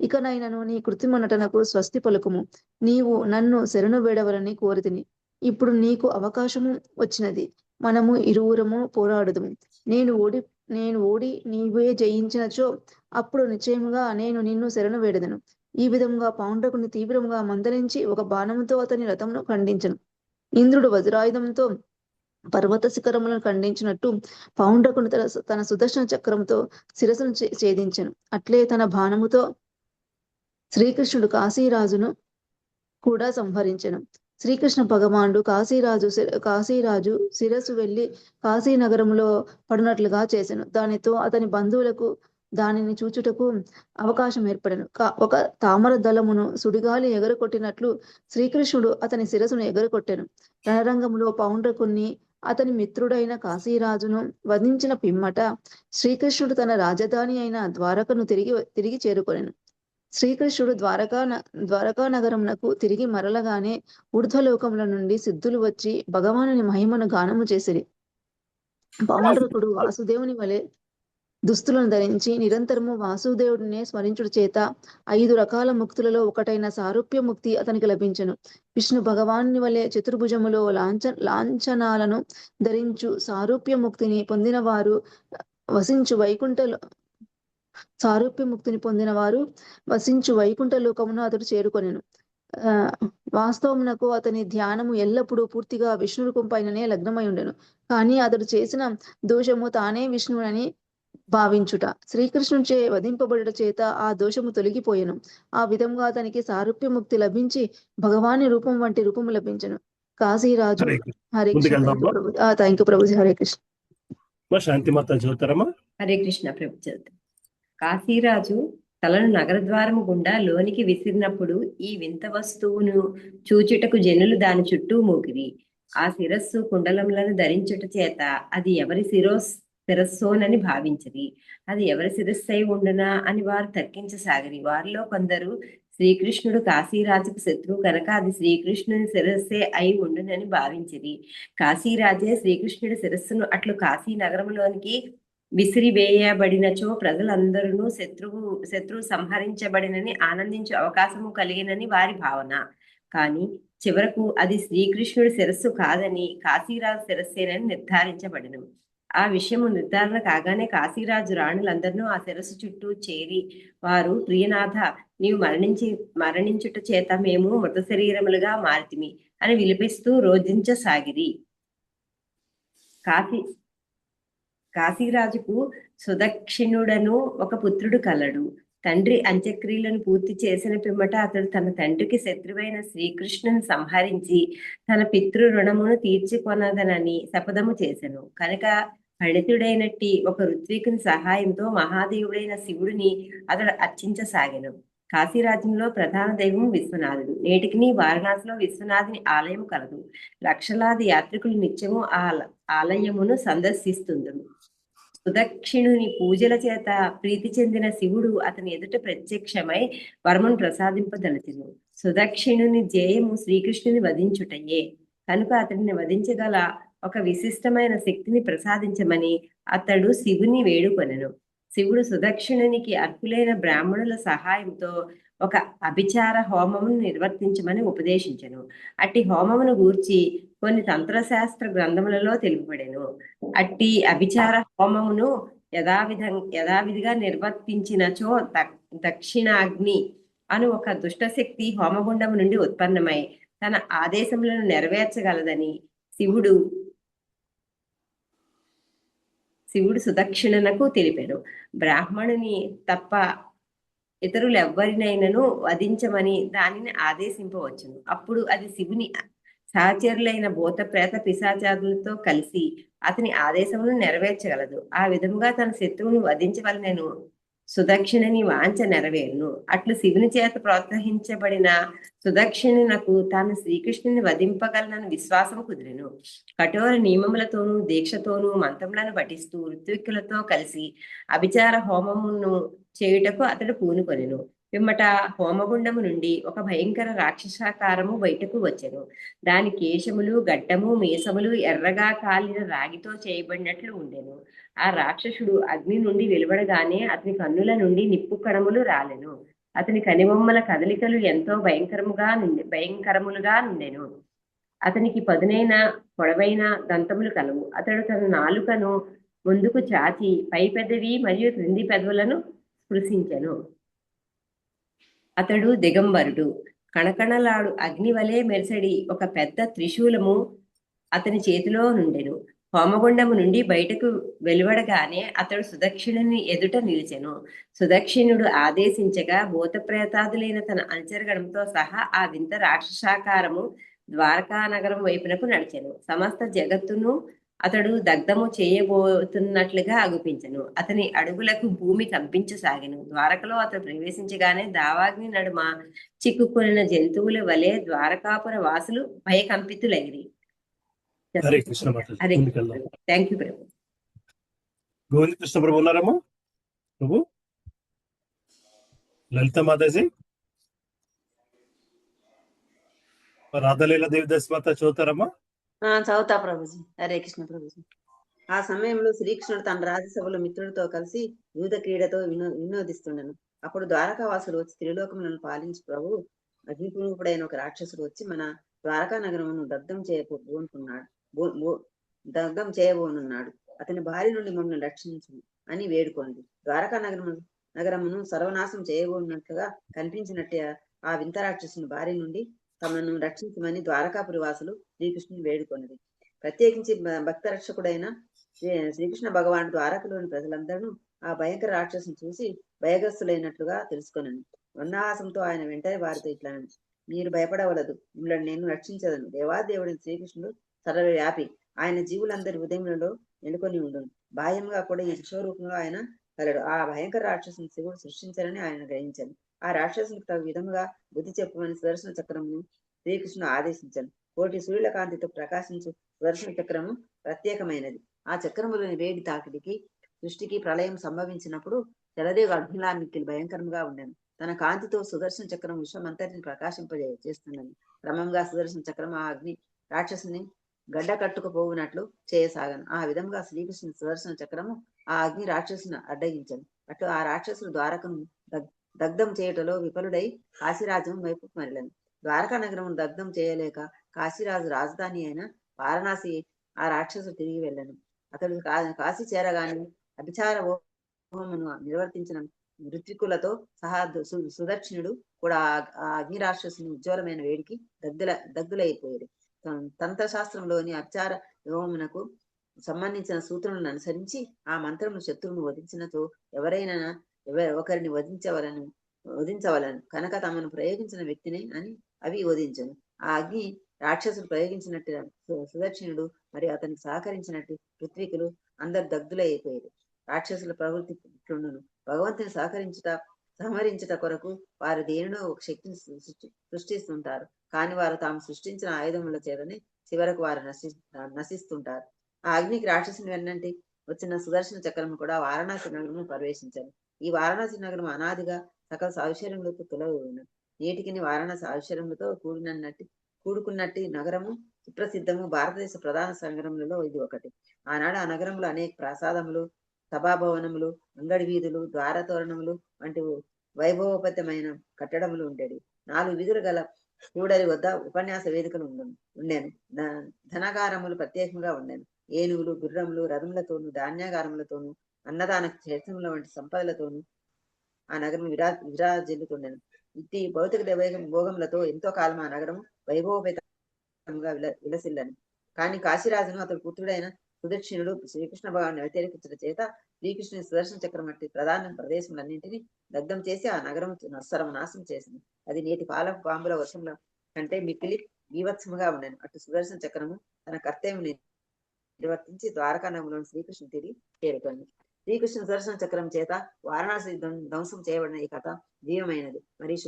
ఇకనైనను నీ కృత్రిమ నటనకు స్వస్తి పలుకుము. నీవు నన్ను శరణు వేడవలని కోరితిని. ఇప్పుడు నీకు అవకాశము వచ్చినది. మనము ఇరువురము పోరాడుదుము. నేను ఓడి నీవే జయించినచో అప్పుడు నిశ్చయముగా నేను నిన్ను శరణు వేడదను. ఈ విధముగా పౌండ్రకుని తీవ్రముగా మందలించి ఒక బాణముతో అతని రథమును ఖండించను. ఇంద్రుడు వజ్రాయుధంతో పర్వత శిఖరములను ఖండించినట్టు పౌండ్రకుని తన సుదర్శన చక్రముతో శిరస్సును ఛేదించెను. అట్లే తన బాణముతో శ్రీకృష్ణుడు కాశీరాజును కూడా సంహరించెను. శ్రీకృష్ణ భగవానుడు కాశీరాజు శిరస్సు వెళ్లి కాశీ నగరములో పడినట్లుగా చేసెను. దానితో అతని బంధువులకు దానిని చూచుటకు అవకాశం ఏర్పడెను. ఒక తామర దళమును సుడిగాలి ఎగరకొట్టినట్లు శ్రీకృష్ణుడు అతని శిరస్సును ఎగరకొట్టెను. రణరంగములో పౌండ్రకుని అతని మిత్రుడైన కాశీరాజును వధించిన పిమ్మట శ్రీకృష్ణుడు తన రాజధాని అయిన ద్వారకను తిరిగి చేరుకొనెను. శ్రీకృష్ణుడు ద్వారకా నగరమునకు తిరిగి మరలగానే ఊర్ధ్వలోకముల నుండి సిద్ధులు వచ్చి భగవానుని మహిమను గానము చేసిరి. పౌండ్రకుడు వాసుదేవుని వలె దుస్తులను ధరించి నిరంతరము వాసుదేవుడినే స్మరించుడు చేత 5 రకాల ముక్తులలో ఒకటైన సారూప్య ముక్తి అతనికి లభించెను. విష్ణు భగవానుని వలె చతుర్భుజములో లాంఛనాలను ధరించు సారూప్య ముక్తిని పొందిన వారు వసించు వైకుంఠ లోకమును అతడు చేరుకొనెను. వాస్తవమునకు అతని ధ్యానము ఎల్లప్పుడూ పూర్తిగా విష్ణు రూపం పైననే లగ్నమై ఉండెను. కానీ అతడు చేసిన దోషము తానే విష్ణువునని భావించుట శ్రీకృష్ణునిచే వధింపబడుట చేత ఆ దోషము తొలగిపోయెను. ఆ విధంగా అతనికి సారూప్య ముక్తి లభించి భగవాని రూపం వంటి రూపము లభించెను. కాశీరాజు హరే కృష్ణ. Thank you Prabhuji. హరే కృష్ణ. శాంతిమాత చదువుతారమ్మా. హరే కృష్ణ ప్రభు. కాశీరాజు తలను నగరద్వారము గుండా లోనికి విసిరినప్పుడు ఈ వింత వస్తువును చూచుటకు జనులు దాని చుట్టూ మూగిరి. ఆ శిరస్సు కుండలములను ధరించుట చేత అది ఎవరి శిరస్సోనని భావించిరి. అది ఎవరి శిరస్సై ఉండునా అని వారు తర్కించసాగిరి. వారిలో కొందరు శ్రీకృష్ణుడు కాశీరాజుకు శత్రువు కనుక అది శ్రీకృష్ణుని శిరస్సే అయి ఉండునని భావించిరి. కాశీరాజే శ్రీకృష్ణుడి శిరస్సును అట్లు కాశీ నగరంలోనికి విసిరివేయబడినచో ప్రజలందరూ శత్రువు సంహరించబడినని ఆనందించే అవకాశము కలిగినని వారి భావన. కానీ చివరకు అది శ్రీకృష్ణుడి శిరస్సు కాదని కాశీరాజు శిరస్సేనని నిర్ధారించబడిను. ఆ విషయము నిర్ధారణ కాగానే కాశీరాజు రాణులందరినూ ఆ శిరస్సు చుట్టూ చేరి వారు, ప్రియనాథ, నీవు మరణించుట చేత మేము మృత శరీరములుగా మారితిమి అని విలిపిస్తూ రోధించసాగిరి. కాశీరాజుకు సుదక్షిణుడను ఒక పుత్రుడు కలడు. తండ్రి అంత్యక్రియలను పూర్తి చేసిన పిమ్మట అతడు తన తండ్రికి శత్రువైన శ్రీకృష్ణుని సంహరించి తన పితృ రుణమును తీర్చుకొనదనని శపథము చేసెను. కనుక పండితుడైనట్టి ఒక ఋత్వికుని సహాయంతో మహాదేవుడైన శివుడిని అతడు అర్చించసాగెను. కాశీరాజ్యంలో ప్రధాన దైవం విశ్వనాథుడు. నేటికి వారణాసిలో విశ్వనాథుని ఆలయం కలదు. లక్షలాది యాత్రికులు నిత్యము ఆ ఆలయమును సందర్శిస్తుందరు. సుదక్షిణుని పూజల చేత ప్రీతి చెందిన శివుడు అతని ఎదుట ప్రత్యక్షమై వరమును ప్రసాదింపదలచెను. సుదక్షిణుని జయము శ్రీకృష్ణుని వధించుటయే. కనుక అతడిని వధించగల ఒక విశిష్టమైన శక్తిని ప్రసాదించమని అతడు శివుని వేడుకొనెను. శివుడు సుదక్షిణునికి అర్హులైన బ్రాహ్మణుల సహాయంతో ఒక అభిచార హోమమును నిర్వర్తించమని ఉపదేశించెను. అట్టి హోమమును గూర్చి కొన్ని తంత్రశాస్త్ర గ్రంథములలో తెలుపబడెను. అట్టి అభిచార హోమమును యథావిధిగా నిర్వర్తించినచో దక్షిణాగ్ని అను ఒక దుష్టశక్తి హోమగుండము నుండి ఉత్పన్నమై తన ఆదేశములను నెరవేర్చగలదని శివుడు సుదక్షిణనకు తెలిపాడు. బ్రాహ్మణుని తప్ప ఇతరులెవ్వరినైనను వధించమని దానిని ఆదేశింపవచ్చును. అప్పుడు అది శివుని సహచరులైన భూత ప్రేత పిశాచాదులతో కలిసి అతని ఆదేశమును నెరవేర్చగలదు. ఆ విధముగా తన శత్రువును వధించవలనను సుదక్షిణని వాంఛ నెరవేరును. అట్లు శివుని చేత ప్రోత్సహించబడిన సుదక్షిణకు తాను శ్రీకృష్ణుని వధింపగలనని విశ్వాసం కుదిరెను. కఠోర నియమములతోనూ దీక్షతోనూ మంత్రములను పఠిస్తూ ఋత్విక్కులతో కలిసి అభిచార హోమమును చేయుటకు అతడు పూనుకొనెను. పిమ్మట హోమగుండము నుండి ఒక భయంకర రాక్షసాకారము బయటకు వచ్చెను. దాని కేశములు, గడ్డము, మీసములు ఎర్రగా కాలిన రాగితో చేయబడినట్లు ఉండెను. ఆ రాక్షసుడు అగ్ని నుండి వెలువడగానే అతని కన్నుల నుండి నిప్పు కణములు రాలెను. అతని కనిబొమ్మల కదలికలు ఎంతో భయంకరములుగా నుండెను. అతనికి పదునైన పొడవైన దంతములు కలవు. అతడు తన నాలుకను ముందుకు చాచి పై పెదవి మరియు క్రింది పెదవులను స్పృశించెను. అతడు దిగంబరుడు. కణకణలాడు అగ్ని వలె మెరిసడి ఒక పెద్ద త్రిశూలము అతని చేతిలో నుండెను. హోమగుండము నుండి బయటకు వెలువడగానే అతడు సుదక్షిణుని ఎదుట నిలిచెను. సుదక్షిణుడు ఆదేశించగా భూత ప్రేతాదులైన తన అనుచరగణంతో సహా ఆ వింత రాక్షసాకారము ద్వారకా నగరం వైపునకు నడిచెను. సమస్త జగత్తును అతడు దగ్ధము చేయబోతున్నట్లుగా అగుపించెను. అతని అడుగులకు భూమి కంపించసాగెను. ద్వారకలో అతడు ప్రవేశించగానే దావాగ్ని నడుమ చిక్కుకొనిన జంతువుల వలె ద్వారకాపుర వాసులు భయకంపితులైరి. హరే కృష్ణ. థ్యాంక్ యూ ప్రభు. గోవింద కృష్ణ ప్రభు ఉన్నారమ్మా? ప్రభు లలిత మాతాజీ, రాధలీల దేవిదాస్ మాత చదువుతారమ్మా? చదువుతా ప్రభుజీ. హరే కృష్ణ ప్రభుజీ. ఆ సమయంలో శ్రీకృష్ణుడు తన రాజ్యసభలో మిత్రుడితో కలిసి యూద క్రీడతో వినోదిస్తుండను. అప్పుడు ద్వారకావాసులు వచ్చి త్రిలోకములను పాలించి ప్రభు అగ్నిపూర్వకుడైన ఒక రాక్షసుడు వచ్చి మన ద్వారకా నగరమును దగ్ధం చేయబోనున్నాడు. అతని భార్య నుండి మమ్మల్ని రక్షించు అని వేడుకోండి. ద్వారకా నగరమును సర్వనాశం చేయబోనున్నట్లుగా కనిపించినట్టే ఆ వింత రాక్షసుని భార్య నుండి తమను రక్షించమని ద్వారకాపురి వాసులు శ్రీకృష్ణుని వేడుకొన్నది. ప్రత్యేకించి భక్త రక్షకుడైన శ్రీకృష్ణ భగవానుడు ద్వారకలోని ప్రజలందరూ ఆ భయంకర రాక్షసుని చూసి భయగ్రస్తులైనట్లుగా తెలుసుకొనను. ఉన్నాహాసంతో ఆయన వెంటనే వారితో ఇట్లా, మీరు భయపడవలదు, మిమ్మల్ని నేను రక్షించదను. దేవాదేవుడిని శ్రీకృష్ణుడు సర్వవ్యాపి. ఆయన జీవులందరి హృదయములలో నెలకొని ఉండును. బాహ్యంగా కూడా ఈ శిశురూపంలో ఆయన కలడు. ఆ భయంకర రాక్షసుని శివుడు సృష్టించాలని ఆయన గ్రహించాను. ఆ రాక్షసునికి తగు విధముగా బుద్ధి చెప్పమని సుదర్శన చక్రమును శ్రీకృష్ణుడు ఆదేశించాను. కోటి సూర్యుల కాంతితో ప్రకాశించు సుదర్శన చక్రము ప్రత్యేకమైనది. ఆ చక్రములోని వేడి తాకిడికి సృష్టికి ప్రళయం సంభవించినప్పుడు జలదేవ అగ్నిలానికి భయంకరంగా ఉండెను. తన కాంతితో సుదర్శన చక్రం విశ్వమంతటిని చేస్తున్నది. క్రమంగా సుదర్శన చక్రం ఆ అగ్ని రాక్షసుని గడ్డ కట్టుకుపోవునట్లు చేయసాగను. ఆ విధంగా శ్రీకృష్ణుని సుదర్శన చక్రము ఆ అగ్ని రాక్షసుని అడ్డగించను. అటు ఆ రాక్షసుడు ద్వారకను దగ్ధం చేయటలో విఫలుడై కాశీరాజ్యం వైపు మరలను. ద్వారకా నగరమును దగ్ధం చేయలేక కాశీరాజు రాజధాని అయిన వారణాసి ఆ రాక్షసుడు తిరిగి వెళ్ళను. అతడు కాశీ చేరగానే అభిచార హోమమును నిర్వర్తించిన ఋత్వికులతో సహా సుదక్షిణుడు కూడా ఆ అగ్ని రాక్షసుని ఉజ్వలమైన వేడికి దగ్ధులైపోయాడు. తంత్రశాస్త్రంలోని అభిచార హోమమునకు సంబంధించిన సూత్రములను అనుసరించి ఆ మంత్రమును శత్రువును వధించినతో ఒకరిని వధించవలను కనుక తమను ప్రయోగించిన వ్యక్తిని అని అవి వధించను. ఆ అగ్ని రాక్షసులు ప్రయోగించినట్టు సుదర్శనుడు మరియు అతనికి సహకరించినట్టు పృథ్వీకులు అందరు దగ్ధులైపోయారు. రాక్షసుల ప్రవృత్తి ఇట్లుండును. భగవంతుని సంహరించుట కొరకు వారు దేనినో ఒక శక్తిని సృష్టిస్తుంటారు. కానీ వారు తాము సృష్టించిన ఆయుధముల చేతనే చివరకు వారు నశిస్తుంటారు. ఆ అగ్నికి రాక్షసుని వెన్నంటి వచ్చిన సుదర్శన చక్రం కూడా వారణాసి నగరము ప్రవేశించారు. ఈ వారణాసి నగరం అనాదిగా సకల సావిశ్వర్యములకు తొలగిన నేటికి వారణాసి ఆవిశ్వర్యములతో కూడుకున్నట్టి నగరము సుప్రసిద్ధము. భారతదేశ ప్రధాన సంగరములలో ఇది ఒకటి. ఆనాడు ఆ నగరంలో అనేక ప్రాసాదములు, సభాభవనములు, అంగడి వీధులు, ద్వారతోరణములు వంటి వైభవోపేతమైన కట్టడములు ఉండేవి. 4 వీధులు గల కూడలి వద్ద ఉపన్యాస వేదికలు ఉండేను. ధనగారములు ప్రత్యేకంగా ఉండేను. ఏనుగులు, గుర్రములు, రథములతోనూ, ధాన్యాగారములతోనూ, అన్నదాన క్షేత్రముల వంటి సంపదలతోనూ ఆ నగరం విరాజిల్లుతుండెను. ఇట్టి భౌతిక భోగములతో ఎంతో కాలం ఆ నగరం వైభవోపేతంగా విలసిల్లను. కానీ కాశీరాజును అతడు పుత్రుడైన సుదక్షిణుడు శ్రీకృష్ణ భగవాన్ని వ్యతిరేకించడం చేత శ్రీకృష్ణుని సుదర్శన చక్రం వంటి ప్రధాన ప్రదేశములన్నింటినీ దగ్ధం చేసి ఆ నగరం సర్వనాశం చేసింది. అది నేటి పాలకు పాంబుల వర్షంలో కంటే మిక్కిలి బీభత్సముగా ఉండను. అటు సుదర్శన చక్రము తన కర్తవ్యం నిర్వర్తించి ద్వారకా నగరంలోని శ్రీకృష్ణుని తిరిగి చేరుకుంది. శ్రీకృష్ణ సుదర్శన చక్రం చేత వారణాసి ధ్వంసం చేయబడిన ఈ కథ జీవమైనది మరియు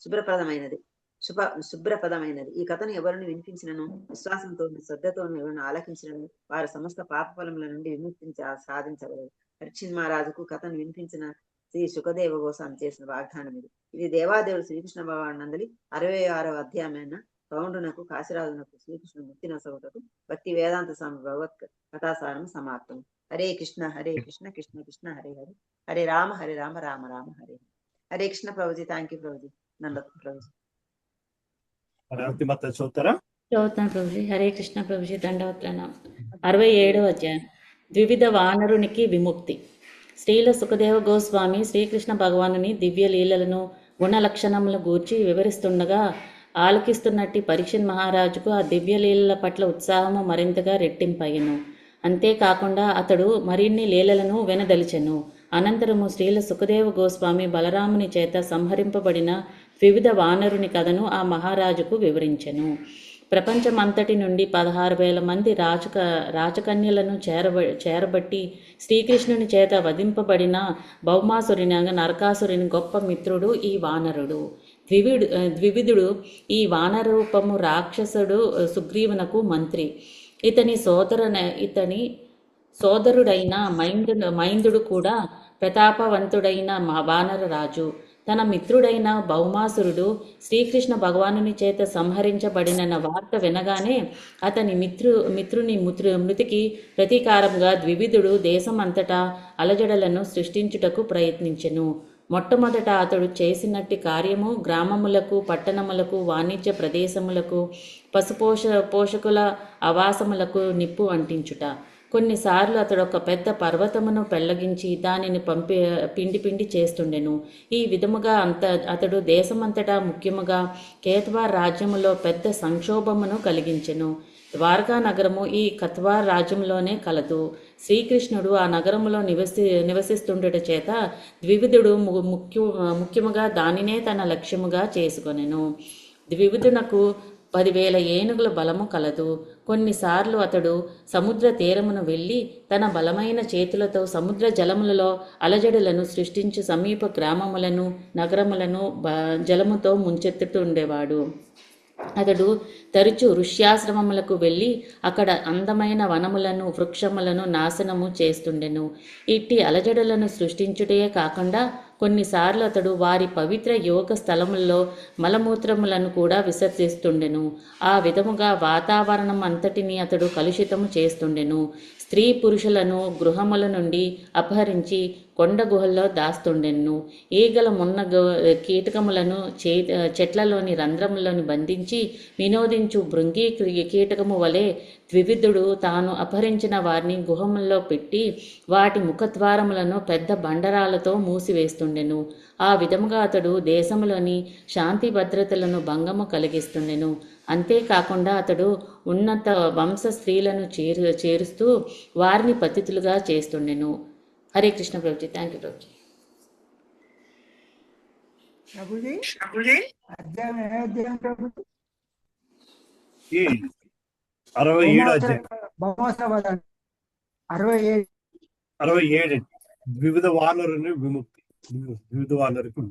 శుభ్రపదమైనది. ఈ కథను ఎవరిని వినిపించినను విశ్వాసంతో శ్రద్ధతోను ఎవరిని ఆలకించినను వారి సమస్త పాప ఫలముల నుండి విముక్తిని సాధించగలరు. పరీక్షిత్ మహారాజుకు కథను వినిపించిన శ్రీ సుఖదేవ గోస్వామి చేసిన వాగ్దానం ఇది. ఇది దేవాదేవుడు శ్రీకృష్ణ భగవాన్ నందలి 66వ అధ్యాయమైన పౌండునకు కాశీరాజునకు శ్రీకృష్ణ ముక్తి నొసగుటకు భక్తి వేదాంత స్వామి భగవత్ కథాసారం సమాప్తం. హరే కృష్ణ కృష్ణ కృష్ణ హరే హరే, హరే రామ రామ రామ హరే. హరే కృష్ణ ప్రభుజీ. Thank you Prabhuji. నందకు ప్రభుజీ. చదువుతాను ప్రభుజీ. హరే కృష్ణ ప్రభుజీ. దండవత్నం. 67వ అధ్యాయం. ద్వివిధ వానరునికి విముక్తి. శ్రీల సుఖదేవ గోస్వామి శ్రీకృష్ణ భగవానుని దివ్య లీలలను గుణ లక్షణములను గూర్చి వివరిస్తుండగా ఆలకిస్తున్నట్టి పరీక్షిత్ మహారాజుకు ఆ దివ్య లీలల పట్ల ఉత్సాహము మరింతగా రెట్టింపయ్యను. అంతేకాకుండా అతడు మరిన్ని లీలలను వెనదలిచెను. అనంతరము శ్రీల సుఖదేవ గోస్వామి బలరాముని చేత సంహరింపబడిన వివిధ వానరుని కథను ఆ మహారాజుకు వివరించెను. ప్రపంచమంతటి నుండి 16,000 మంది రాజకన్యలను చేరబట్టి శ్రీకృష్ణుని చేత వధింపబడిన భౌమాసురుని నరకాసురుని గొప్ప మిత్రుడు ఈ వానరుడు. ద్వివిధుడు ఈ వానరూపము రాక్షసుడు సుగ్రీవునకు మంత్రి. ఇతని సోదరుడైన మైందుడు కూడా ప్రతాపవంతుడైన వానర రాజు. తన మిత్రుడైన భౌమాసురుడు శ్రీకృష్ణ భగవానుని చేత సంహరించబడిన వార్త వినగానే అతని మిత్రుని మృతికి ప్రతీకారంగా ద్వివిధుడు దేశమంతటా అలజడలను సృష్టించుటకు ప్రయత్నించెను. మొట్టమొదట అతడు చేసినట్టి కార్యము గ్రామములకు, పట్టణములకు, వాణిజ్య ప్రదేశములకు, పోషకుల ఆవాసములకు నిప్పు అంటించుట. కొన్నిసార్లు అతడు ఒక పెద్ద పర్వతమును పెళ్లగించి దానిని పిండి చేస్తుండెను. ఈ విధముగా అతడు దేశమంతటా ముఖ్యముగా కేత్వార్ రాజ్యములో పెద్ద సంక్షోభమును కలిగించెను. ద్వారకా నగరము ఈ కత్వార్ రాజ్యంలోనే కలదు. శ్రీకృష్ణుడు ఆ నగరములో నివసిస్తుండట చేత ద్వివిధుడు ముఖ్యముగా దానినే తన లక్ష్యముగా చేసుకొనెను. ద్వివిధునకు 10,000 ఏనుగుల బలము కలదు. కొన్నిసార్లు అతడు సముద్ర తీరమును వెళ్ళి తన బలమైన చేతులతో సముద్ర జలములలో అలజడులను సృష్టించి సమీప గ్రామములను, నగరములను జలముతో ముంచెత్తుతుండేవాడు. అతడు తరచూ ఋష్యాశ్రమములకు వెళ్ళి అక్కడ అందమైన వనములను, వృక్షములను నాశనము చేస్తుండెను. ఇట్టి అలజడులను సృష్టించుటే కాకుండా కొన్నిసార్లు అతడు వారి పవిత్ర యోగ స్థలముల్లో మలమూత్రములను కూడా విసర్జిస్తుండెను. ఆ విధముగా వాతావరణం అంతటిని అతడు కలుషితము చేస్తుండెను. స్త్రీ పురుషులను గృహముల నుండి అపహరించి కొండ గుహల్లో దాస్తుండెను. ఈగల కీటకములను చెట్లలోని రంధ్రములను బంధించి వినోదించు భృంగి కీటకము వలె ద్వివిధుడు తాను అపహరించిన వారిని గుహముల్లో పెట్టి వాటి ముఖద్వారములను పెద్ద బండరాలతో మూసివేస్తుండెను. ఆ విధముగా అతడు దేశములోని శాంతి భద్రతలను భంగము కలిగిస్తుండెను. అంతేకాకుండా అతడు ఉన్నత వంశ స్త్రీలను చేరుస్తూ వారిని పతితులుగా చేస్తుండెను. హరే కృష్ణ ప్రభుజీ. Thank you Prabhuji. ప్రభుజీ అధ్యాయం ఏ అధ్యాయం ప్రభుజీ? ఈ 67 అధ్యాయం భౌమోత్సవాలు 67. 67 వివిధ వానరుని విముక్తి. వివిధ వానరుకు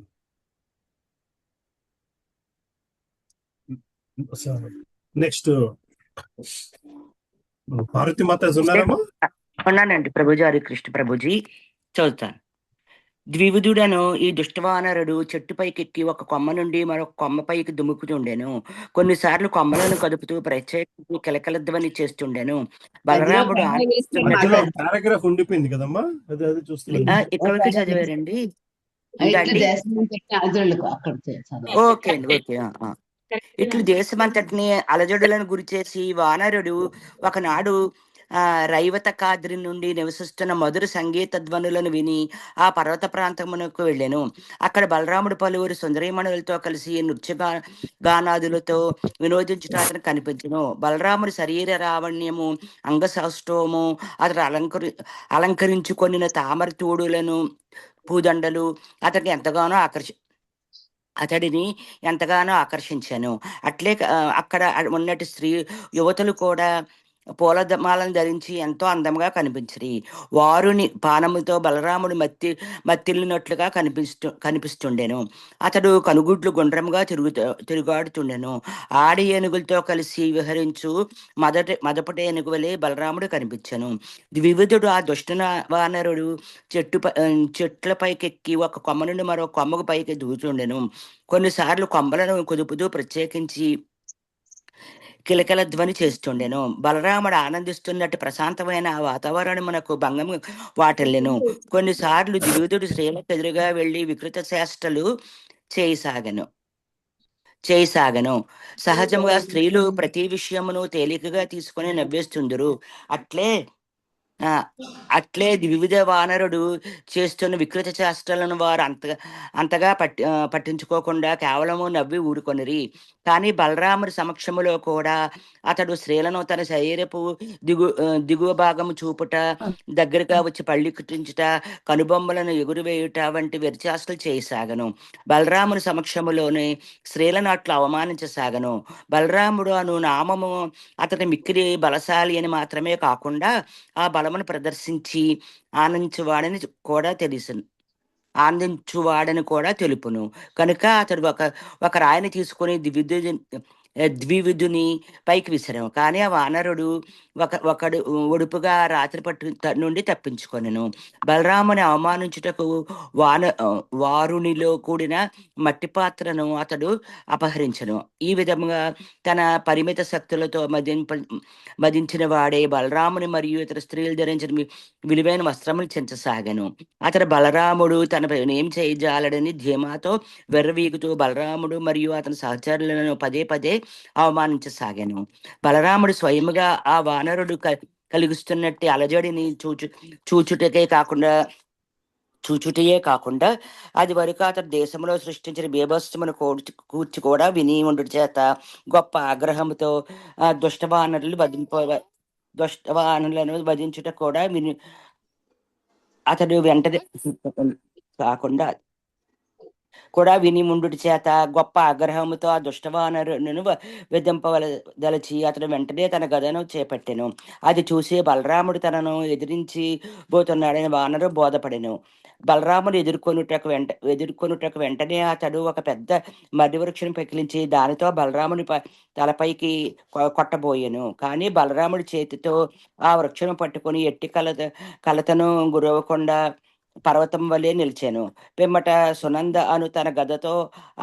నెక్స్ట్ పార్వతి మాత ఉన్నారమ్మా? ఉన్నానండి ప్రభుజీ. హరి కృష్ణ ప్రభుజీ చదువుతాను. ద్వివిధుడను ఈ దుష్టవానరుడు చెట్టుపైకెక్కి ఒక కొమ్మ నుండి మరొక కొమ్మపైకి దుముకుతుండెను. కొన్నిసార్లు కొమ్మలను కదుపుతూ ప్రత్యేకించి కిలకలధ్వని చేస్తుండెను. బలరాముడు పారాగ్రాఫ్ ఉండిపోయింది కదమ్మా, అది చూస్తున్నా. ఎక్కడి వరకు చదివారండి? ఓకే అండి, ఓకే. ఇట్లు దేశమంతటిని అలజడులను గురి చేసి వానరుడు ఒకనాడు రైవత కాద్రి నుండి నివసిస్తున్న మధుర సంగీత ధ్వనులను విని ఆ పర్వత ప్రాంతమునకు వెళ్ళాను. అక్కడ బలరాముడు పలువురు సుందరీమణులతో కలిసి నృత్య గానాదులతో వినోదించుట అతను కనిపించను. బలరాముడి శరీర రావణ్యము, అంగసౌష్ఠవము, అతడు అలంకరించుకొనిన తామర తూడులను, పూదండలు అతడిని ఎంతగానో ఆకర్షించాను. అట్లే అక్కడ ఉన్నటి స్త్రీ యువతులు కూడా పూలమాలను ధరించి ఎంతో అందంగా కనిపించిరి. వారుని పానముతో బలరాముడు మత్తిల్లినట్లుగా కనిపిస్తుండెను. అతడు కనుగుడ్లు గుండ్రముగా తిరుగాడుతుండెను. ఆడి ఏనుగులతో కలిసి విహరించు మదపటి ఏనుగువలే బలరాముడు కనిపించెను. ద్వివిధుడు ఆ దుష్ట వానరుడు చెట్లపైకెక్కి ఒక కొమ్మ నుండి మరో కొమ్మకు పైకి దూచుండెను. కొన్నిసార్లు కొమ్మలను కుదుపుతూ ప్రత్యేకించి కిలకిల ధ్వని చేస్తుండెను. బలరాముడు ఆనందిస్తున్నట్టు ప్రశాంతమైన వాతావరణమునకు భంగం వాటిల్లెను. కొన్నిసార్లు ద్వివిధుడు స్త్రీలకు ఎదురుగా వెళ్లి వికృత చేష్టలు చేయసాగను. సహజంగా స్త్రీలు ప్రతి విషయమును తేలికగా తీసుకుని నవ్వేస్తుందరు. అట్లే వివిధ వానరుడు చేస్తున్న వికృత చేష్టలను వారు అంతగా పట్టించుకోకుండా కేవలము నవ్వి ఊరుకొనిరి. కానీ బలరాముడి సమక్షములో కూడా అతడు స్త్రీలను తన శరీరపు దిగువ భాగము చూపుట, దగ్గరగా వచ్చి పళ్ళి కుట్టించుట, కనుబొమ్మలను ఎగురువేయుట వంటి వెరిచేష్టలు చేయసాగను. బలరాముని సమక్షములోనే స్త్రీలను అట్లు అవమానించసాగను. బలరాముడు అను నామము అతని మిక్కిరి బలశాలి అని మాత్రమే కాకుండా ఆ బలమును ప్రదర్శించి ఆనందించువాడని కూడా తెలుపును. కనుక అతడు ఒక రాయిని తీసుకుని ద్వివిధుని పైకి విసిరాము. కానీ ఆ వానరుడు ఒకడు ఒడుపుగా రాత్రి పట్టు నుండి తప్పించుకొనెను. బలరాముని అవమానించుటకు వారునిలో కూడిన మట్టి పాత్రను అతడు అపహరించను. ఈ విధముగా తన పరిమిత శక్తులతో మదించిన వాడే బలరాముని మరియు ఇతర స్త్రీలు ధరించిన విలువైన వస్త్రములు చెంచసాగాను. అతడు బలరాముడు తనపై ఏం చేయజాలడని ధీమాతో వెర్రవీగుతూ బలరాముడు మరియు అతని సహచరులను పదే పదే అవమానించసాగాను. బలరాముడు స్వయముగా ఆ వానరుడు కలిగిస్తున్నట్టు అలజడిని చూచుటయే కాకుండా అది వరకు అతడు దేశంలో సృష్టించిన బీభత్సమును కూర్చి కూడా విని ఉండు చేత గొప్ప ఆగ్రహంతో దుష్టవానులను వధించుట కూడా అతడు వెంటనే విని ముందుటి చేత గొప్ప ఆగ్రహముతో ఆ దుష్టవానరును విధింపదలచి అతడు వెంటనే తన గదను చేపట్టెను. అది చూసి బలరాముడు తనను ఎదిరించి పోతున్నాడని వానరు బోధపడెను. బలరాముడు ఎదుర్కొనుటకు వెంటనే అతడు ఒక పెద్ద మర్రి వృక్షం పెకిలించి దానితో బలరాముని తలపైకి కొట్టబోయెను. కానీ బలరాముడి చేతితో ఆ వృక్షను పట్టుకుని ఎట్టి కలతను గురవకుండా పర్వతం వలె నిలిచాను. పిమ్మట సునంద అను తన గదతో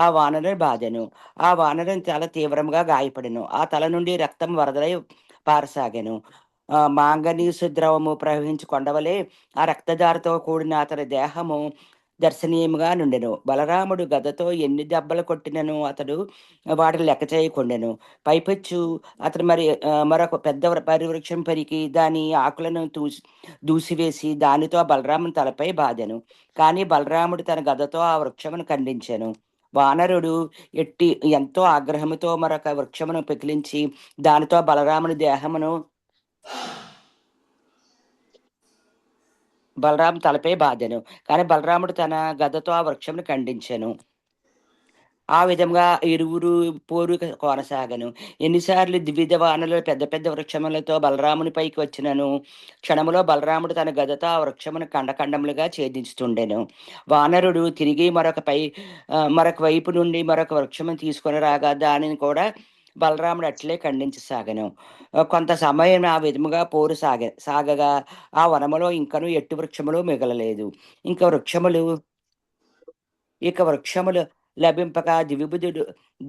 ఆ వానరుని బాధెను. ఆ వానరుని తల తీవ్రంగా గాయపడెను. ఆ తల నుండి రక్తం వరదలై పారసాగాను. మాంగనీసు ద్రవము ప్రవహించి కొండవలే ఆ రక్తధారతో కూడిన అతని దేహము దర్శనీయముగా నుండెను. బలరాముడు గదతో ఎన్ని దెబ్బలు కొట్టినను అతడు వాటిని లెక్క చేయకుండెను. పైపెచ్చు అతడు మరొక పెద్ద పరివృక్షం పెరిగి దాని ఆకులను దూసివేసి దానితో బలరాముని తలపై బాధెను. కానీ బలరాముడు తన గదతో ఆ వృక్షమును ఖండించెను. వానరుడు ఎంతో ఆగ్రహముతో మరొక వృక్షమును పెకిలించి దానితో బలరాముని దేహమును బలరాము తలపై బాధెను. కానీ బలరాముడు తన గదతో ఆ వృక్షమును ఖండించెను. ఆ విధంగా ఇరువురు పోరు కొనసాగను. ఎన్నిసార్లు ద్విధ వానలు పెద్ద పెద్ద వృక్షములతో బలరాముని పైకి వచ్చినను క్షణములో బలరాముడు తన గదతో ఆ వృక్షమును ఖండఖండములుగా ఛేదిస్తుండెను. వానరుడు తిరిగి మరొక వైపు నుండి మరొక వృక్షమును తీసుకొని రాగా దానిని కూడా బలరాముడు అట్లే ఖండించసాగను. కొంత సమయం ఆ విధముగా పోరు సాగగా ఆ వనములో ఇంకను ఎట్టు వృక్షములు మిగలలేదు. ఇక వృక్షములు లభింపక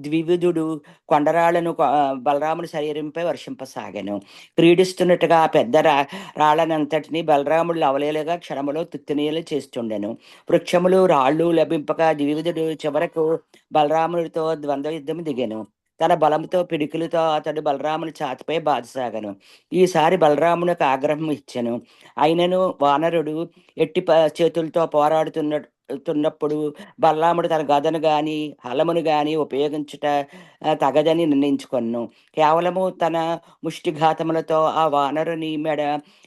ద్వివిధుడు కొండరాళ్లను బలరాముని శరీరంపై వర్షింపసాగాను. క్రీడిస్తున్నట్టుగా ఆ పెద్ద రాళ్లనంతటినీ బలరాముడు అవలేలుగా క్షణములో తుత్తినీయలు చేస్తుండెను. వృక్షములు రాళ్ళు లభింపక ద్వివిధుడు చివరకు బలరాముడితో ద్వంద్వ యుద్ధం దిగాను. తన బలంతో పిడికిలతో అతడు బలరాముని ఛాతిపై బాధసాగను. ఈసారి బలరామునికి ఆగ్రహం ఇచ్చెను. అయినను వానరుడు ఎట్టి చేతులతో పోరాడుతున్నప్పుడు బలరాముడు తన గదను గాని హలమును గాని ఉపయోగించుట తగదని నిర్ణయించుకొను. కేవలము తన ముష్టిఘాతములతో ఆ వానరుని మెడ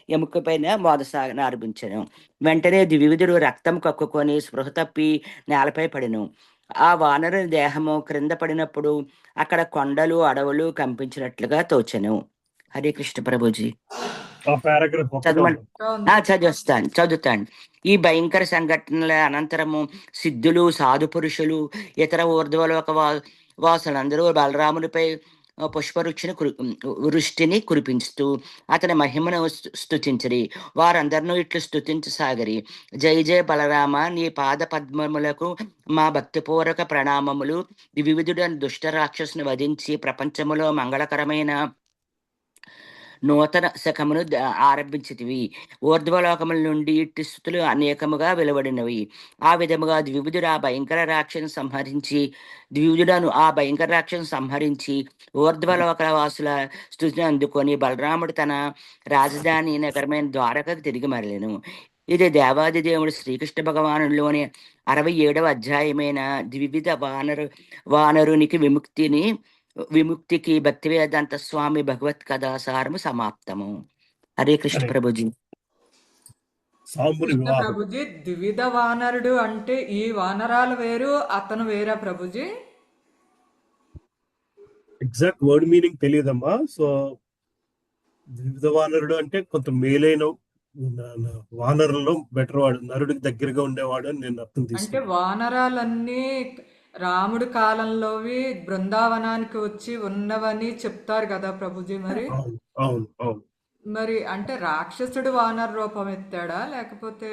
ఎముకపైన మోదసాగనారంభించెను. వెంటనే ద్వివిధుడు రక్తం కక్కుకొని స్పృహ తప్పి నేలపై పడెను. ఆ వానరుని దేహము క్రింద పడినప్పుడు అక్కడ కొండలు అడవులు కంపించినట్లుగా తోచెను. హరే కృష్ణ ప్రభుజీ. చదువుతాను. ఈ భయంకర సంఘటనల అనంతరము సిద్ధులు, సాధు పురుషులు, ఇతర ఊర్ధ్వలోక వాసులందరూ బలరామునిపై వృష్టిని కురిపించుతూ అతని మహిమను స్తుతించిరి. వారందరినూ ఇట్లు స్తుతించసాగిరి. జయ జయ బలరామ, నీ పాద పద్మములకు మా భక్తిపూర్వక ప్రణామములు. వివిధుడైన దుష్ట రాక్షసుని వధించి ప్రపంచములో మంగళకరమైన నూతన శకమును ఆరంభించితివి. ఊర్ధ్వలోకముల నుండి ఇట్టి స్థుతులు అనేకముగా వెలువడినవి. ఆ విధముగా ద్వివిధుడు ఆ భయంకర రాక్షను సంహరించి ఊర్ధ్వలోక వాసుల స్థుతిని అందుకొని బలరాముడు తన రాజధాని నగరమైన ద్వారకకు తిరిగి మరలెను. ఇది దేవాది దేవుడు శ్రీకృష్ణ భగవానులోని 67వ అధ్యాయమైన ద్వివిధ వానరునికి విముక్తికి భక్తి వేదాంత స్వామి భగవత్ కథాసారము సమాప్తము. హరే కృష్ణ ప్రభుజీ. ప్రభుజీ, ద్విధ వానరుడు అంటే ఈ వానరాలు వేరు, అతను వేరా ప్రభుజీ? ఎగ్జాక్ట్ వర్డ్ మీనింగ్ తెలియదమ్మా. సో ద్విధ వానరుడు అంటే కొంత మేలైన వానరుల్లో బెటర్ వాడు, నరుడికి దగ్గరగా ఉండేవాడు అని నేను అర్థం తీసుకున్నాను. అంటే వానరాలన్నీ రాముడి కాలంలోవి బృందావనానికి వచ్చి ఉన్నవని చెప్తారు కదా ప్రభుజీ. మరి అవును. మరి అంటే రాక్షసుడు వానర రూపం ఎత్తాడా, లేకపోతే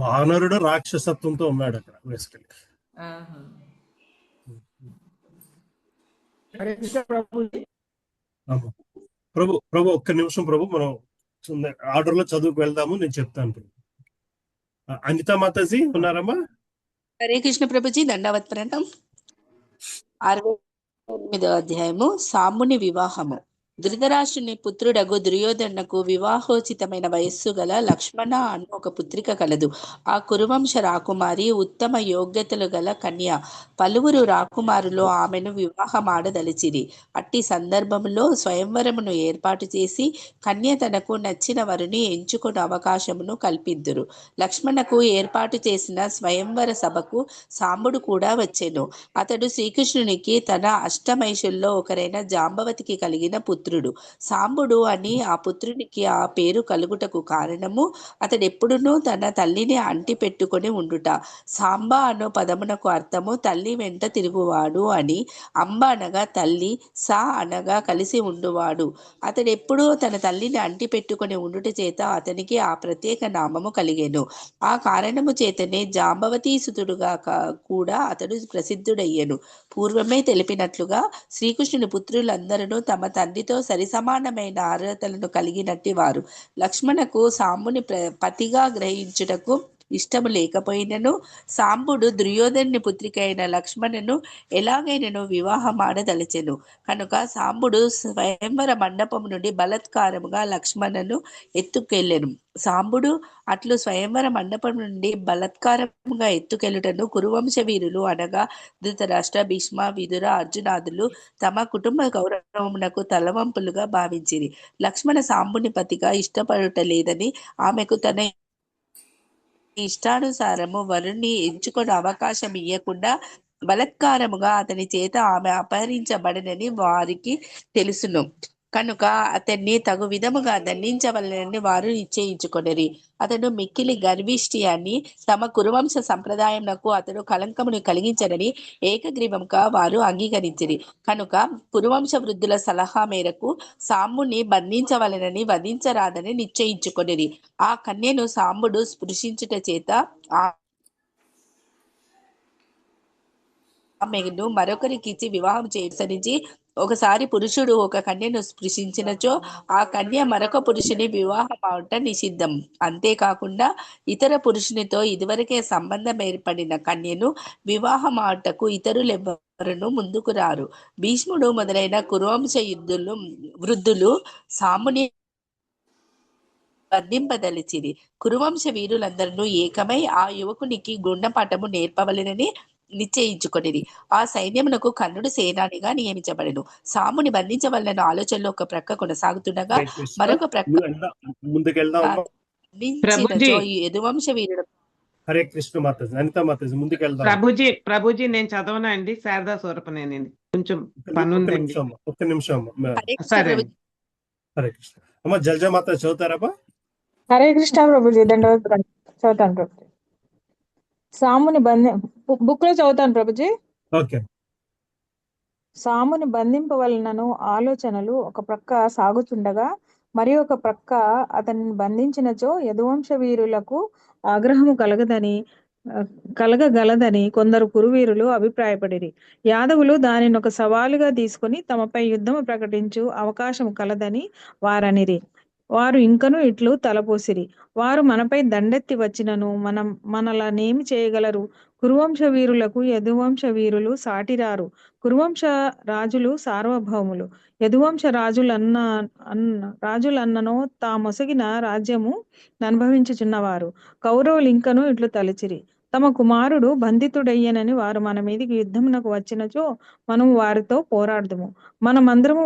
వానరుడు రాక్షసత్వంతో ఉన్నాడు అక్కడ బేసికలీ. ప్రభు ఒక్క నిమిషం ప్రభు, మనం ఆర్డర్ లో చదువుకు వెళ్దాము, నేను చెప్తాను ప్రభు. అనితా మాతాజీ ఉన్నారమ్మా? హరే కృష్ణ ప్రభుజీ, దండవత్ ప్రణామం. 68వ అధ్యాయము, సాంబుని వివాహము. ధృతరాష్ట్రుని పుత్రుడగు దుర్యోధనకు వివాహోచితమైన వయస్సు గల లక్ష్మణ అను ఒక పుత్రిక కలదు. ఆ కురువంశ రాకుమారి ఉత్తమ యోగ్యతలు గల కన్య. పలువురు రాకుమారులు ఆమెను వివాహమాడదలిచిరి. అట్టి సందర్భంలో స్వయంవరమును ఏర్పాటు చేసి కన్య తనకు నచ్చిన వారిని ఎంచుకునే అవకాశమును కల్పింతురు. లక్ష్మణకు ఏర్పాటు చేసిన స్వయంవర సభకు సాంబుడు కూడా వచ్చెను. అతడు శ్రీకృష్ణునికి తన అష్టమైషుల్లో ఒకరైన జాంబవతికి కలిగిన పుత్రుడు. సాంబుడు అని ఆ పుత్రునికి ఆ పేరు కలుగుటకు కారణము అతడెప్పుడునూ తన తల్లిని అంటి పెట్టుకొని ఉండుట. సాంబ అను పదమునకు అర్థము తల్లి వెంట తిరుగువాడు అని. అంబ అనగా తల్లి, సా అనగా కలిసి ఉండువాడు. అతడెప్పుడూ తన తల్లిని అంటి పెట్టుకొని ఉండుట చేత అతనికి ఆ ప్రత్యేక నామము కలిగెను. ఆ కారణము చేతనే జాంబవతీసుతుడుగా కూడా అతడు ప్రసిద్ధుడయ్యెను. పూర్వమే తెలిపినట్లుగా శ్రీకృష్ణుని పుత్రులందరూ తమ తండ్రితో సరిసమానమైన అర్హతలను కలిగినట్టి వారు. లక్ష్మణకు సాంబుని పతిగా గ్రహించుటకు ఇష్టము లేకపోయినను సాంబుడు దుర్యోధనుని పుత్రిక అయిన లక్ష్మణను ఎలాగైనను వివాహమాడదలచెను. కనుక సాంబుడు స్వయంవర మండపం నుండి బలత్కారముగా లక్ష్మణను ఎత్తుకెళ్ళెను. సాంబుడు అట్లు స్వయంవర మండపం నుండి బలత్కారముగా ఎత్తుకెళ్ళుటను కురువంశ వీరులు అనగా ధృతరాష్ట్ర, భీష్మ, విదుర, అర్జునాదులు తమ కుటుంబ గౌరవమునకు తలవంపులుగా భావించిరి. లక్ష్మణ సాంబుని పతిగా ఇష్టపడటలేదని ఆమెకు తన ఇష్టానుసారము వరుణ్ణి ఎంచుకొని అవకాశం ఇవ్వకుండా బలత్కారముగా అతని చేత ఆమె అపహరించబడినని వారికి తెలుసును కనుక అతన్ని తగు విధముగా దండించవలనని వారు నిశ్చయించుకొనిరి. అతడు మిక్కిలి గర్విష్టి అని తమ కురువంశ సంప్రదాయమునకు అతడు కలంకమును కలిగించనని ఏకగ్రీవంగా వారు అంగీకరించిరి. కనుక కురువంశ వృద్ధుల సలహా మేరకు సాంబుని బంధించవలనని వధించరాదని నిశ్చయించుకొనిరి. ఆ కన్యను సాంబుడు స్పృశించుట చేత ఆమెను మరొకరికిచ్చి వివాహం చేసరించి ఒకసారి పురుషుడు ఒక కన్యను స్పృశించినచో ఆ కన్య మరొక పురుషుని వివాహం అవట నిషిద్ధం. అంతేకాకుండా ఇతర పురుషునితో ఇదివరకే సంబంధం ఏర్పడిన కన్యను వివాహం ఆటకు ఇతరులెవ్వరును ముందుకు రారు. భీష్ముడు మొదలైన కురువంశ వృద్ధులు సాముని బంధింపదలిచిరి. కురువంశ వీరులందరూ ఏకమై ఆ యువకునికి గుండపాఠము నేర్పవలెనని నిశ్చయించుకొనిరి. ఆ సైన్యమునకు కర్ణుడు సేనానిగా నియమించబడెను. సాముని బంధించవలన ఆలోచనలో ఒక ప్రక్క కొనసాగుతుండగా మరొక ప్రక్క ముందుకెళ్దాం. ఈ యదువంశ వీరుడు హరే కృష్ణ మాతాజీ, అనిత మాతాజీ ముందుకెళ్దాం. ప్రభుజీ నేను చదవనా అండి? శారదా సూరపనేనండి, కొంచెం పని ఉందండి. ఒక్క నిమిషం. సరే హరే కృష్ణ. అమ్మ జల్జా మాత చదువుతారా? హరే కృష్ణ ప్రభుజీ, దండవత్ చదువుతాను ప్రభుజీ. సాముని బుక్ లో చదువుతాను ప్రభుజీ. ఓకే. సాముని బంధింపవలనను ఆలోచనలు ఒక ప్రక్క సాగుతుండగా మరి ఒక ప్రక్క అతనిని బంధించినచో యదువంశ వీరులకు ఆగ్రహము కలగగలదని కొందరు కురువీరులు అభిప్రాయపడిరి. యాదవులు దానిని ఒక సవాలుగా తీసుకుని తమపై యుద్ధము ప్రకటించు అవకాశం కలదని వారనిరి. వారు ఇంకను ఇట్లు తలపోసిరి, వారు మనపై దండెత్తి వచ్చినను మనలనేమి చేయగలరు? కురువంశ వీరులకు యదువంశ వీరులు సాటిరారు. కురువంశ రాజులు సార్వభౌములు. యదువంశ రాజులన్ననో తామొసగిన రాజ్యము అనుభవించుచున్నవారు. కౌరవులు ఇంకను ఇట్లు తలచిరి, తమ కుమారుడు బంధితుడయ్యనని వారు మన మీదికి యుద్ధమునకు వచ్చినచో మనము వారితో పోరాడదుము. మనమందరము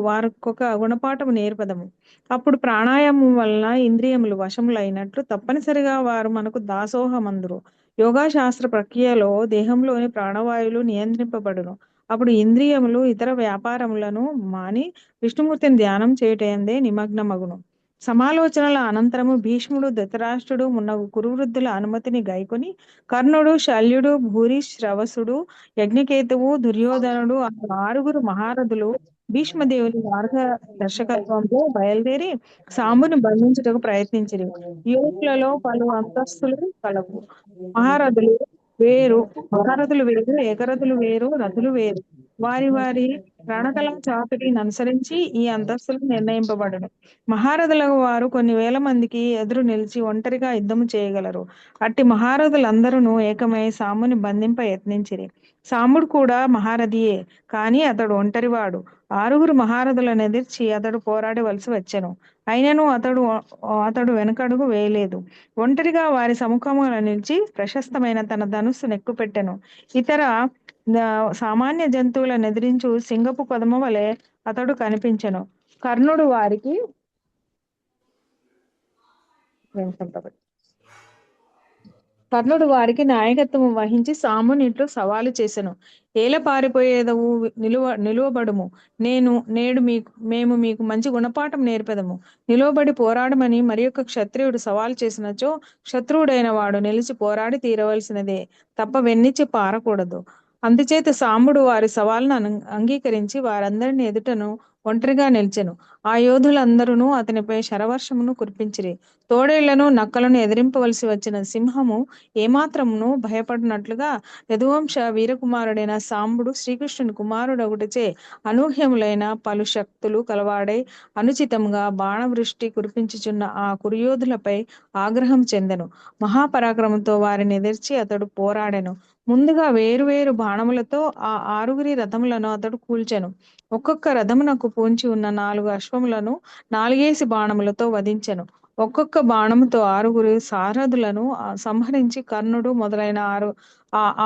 వారికొక గుణపాఠము నేర్పదము. అప్పుడు ప్రాణాయామం వలన ఇంద్రియములు వశములైనట్లు తప్పనిసరిగా వారు మనకు దాసోహమందురు. యోగాశాస్త్ర ప్రక్రియలో దేహంలోని ప్రాణవాయువులు నియంత్రింపబడును. అప్పుడు ఇంద్రియములు ఇతర వ్యాపారములను మాని విష్ణుమూర్తిని ధ్యానం చేయుటయందే నిమగ్నమగును. సమాలోచనల అనంతరము భీష్ముడు, ధృతరాష్ట్రుడు మున్నగు కురువృద్ధుల అనుమతిని గైకొని కర్ణుడు, శల్యుడు, భూరి, శ్రవసుడు, యజ్ఞకేతువు, దుర్యోధనుడు ఆరుగురు మహారథులు భీష్మదేవుని మార్గదర్శకత్వంలో బయలుదేరి సాంబుని బంధించుటకు ప్రయత్నించిరి. యువకులలో పలు అంతస్తులు కలవు. మహారథులు వేరు, ఏకరథులు వేరు, రథులు వేరు. వారి వారి రణకళా చాతురిని అనుసరించి ఈ అంతస్తులు నిర్ణయింపబడను. మహారథులకు వారు కొన్ని వేల మందికి ఎదురు నిలిచి ఒంటరిగా యుద్ధము చేయగలరు. అట్టి మహారథులందరూ ఏకమై సాంబుని బంధింప యత్నించిరి. సాంబుడు కూడా మహారథియే, కాని అతడు ఒంటరివాడు. ఆరుగురు మహారథులను ఎదిర్చి అతడు పోరాడవలసి వచ్చెను. అయినను అతడు వెనకడుగు వేయలేదు. ఒంటరిగా వారి సముఖములో నిలిచి ప్రశస్తమైన తన ధనుస్సు నెక్కుపెట్టెను. ఇతర సామాన్య జంతువులను ఎదిరించు సింగపు పదము వలె అతడు కనిపించెను. కర్ణుడు వారికి నాయకత్వము వహించి సాంబుని ఇట్లు సవాలు చేసెను. ఏల పారిపోయేదవు, నిలువబడుము. మేము మీకు మంచి గుణపాఠం నేర్పెదము. నిలువబడి పోరాడమని మరి ఒక క్షత్రియుడు సవాలు చేసినచో శత్రువుడైన వాడు నిలిచి పోరాడి తీరవలసినదే తప్ప వెన్నిచ్చి పారకూడదు. అందుచేత సాంబుడు వారి సవాలును అంగీకరించి వారందరిని ఎదుటను ఒంటరిగా నిలిచెను. ఆ యోధులందరూ అతనిపై శరవర్షమును కురిపించిరి. తోడేళ్లను, నక్కలను ఎదిరింపవలసి వచ్చిన సింహము ఏమాత్రమును భయపడినట్లుగా యదువంశ వీరకుమారుడైన సాంబుడు శ్రీకృష్ణుని కుమారుడొకటిచే అనూహ్యములైన పలు శక్తులు కలవాడై అనుచితంగా బాణవృష్టి కురిపించుచున్న ఆ కురుయోధులపై ఆగ్రహం చెందెను. మహాపరాక్రమంతో వారిని ఎదిర్చి అతడు పోరాడెను. ముందుగా వేరువేరు బాణములతో ఆ ఆరుగురి రథములను అతడు కూల్చెను. ఒక్కొక్క రథమునకు పూంచి ఉన్న 4 అశ్వములను 4 బాణములతో వధించెను. ఒక్కొక్క బాణముతో 6 సారథులను సంహరించి కర్ణుడు మొదలైన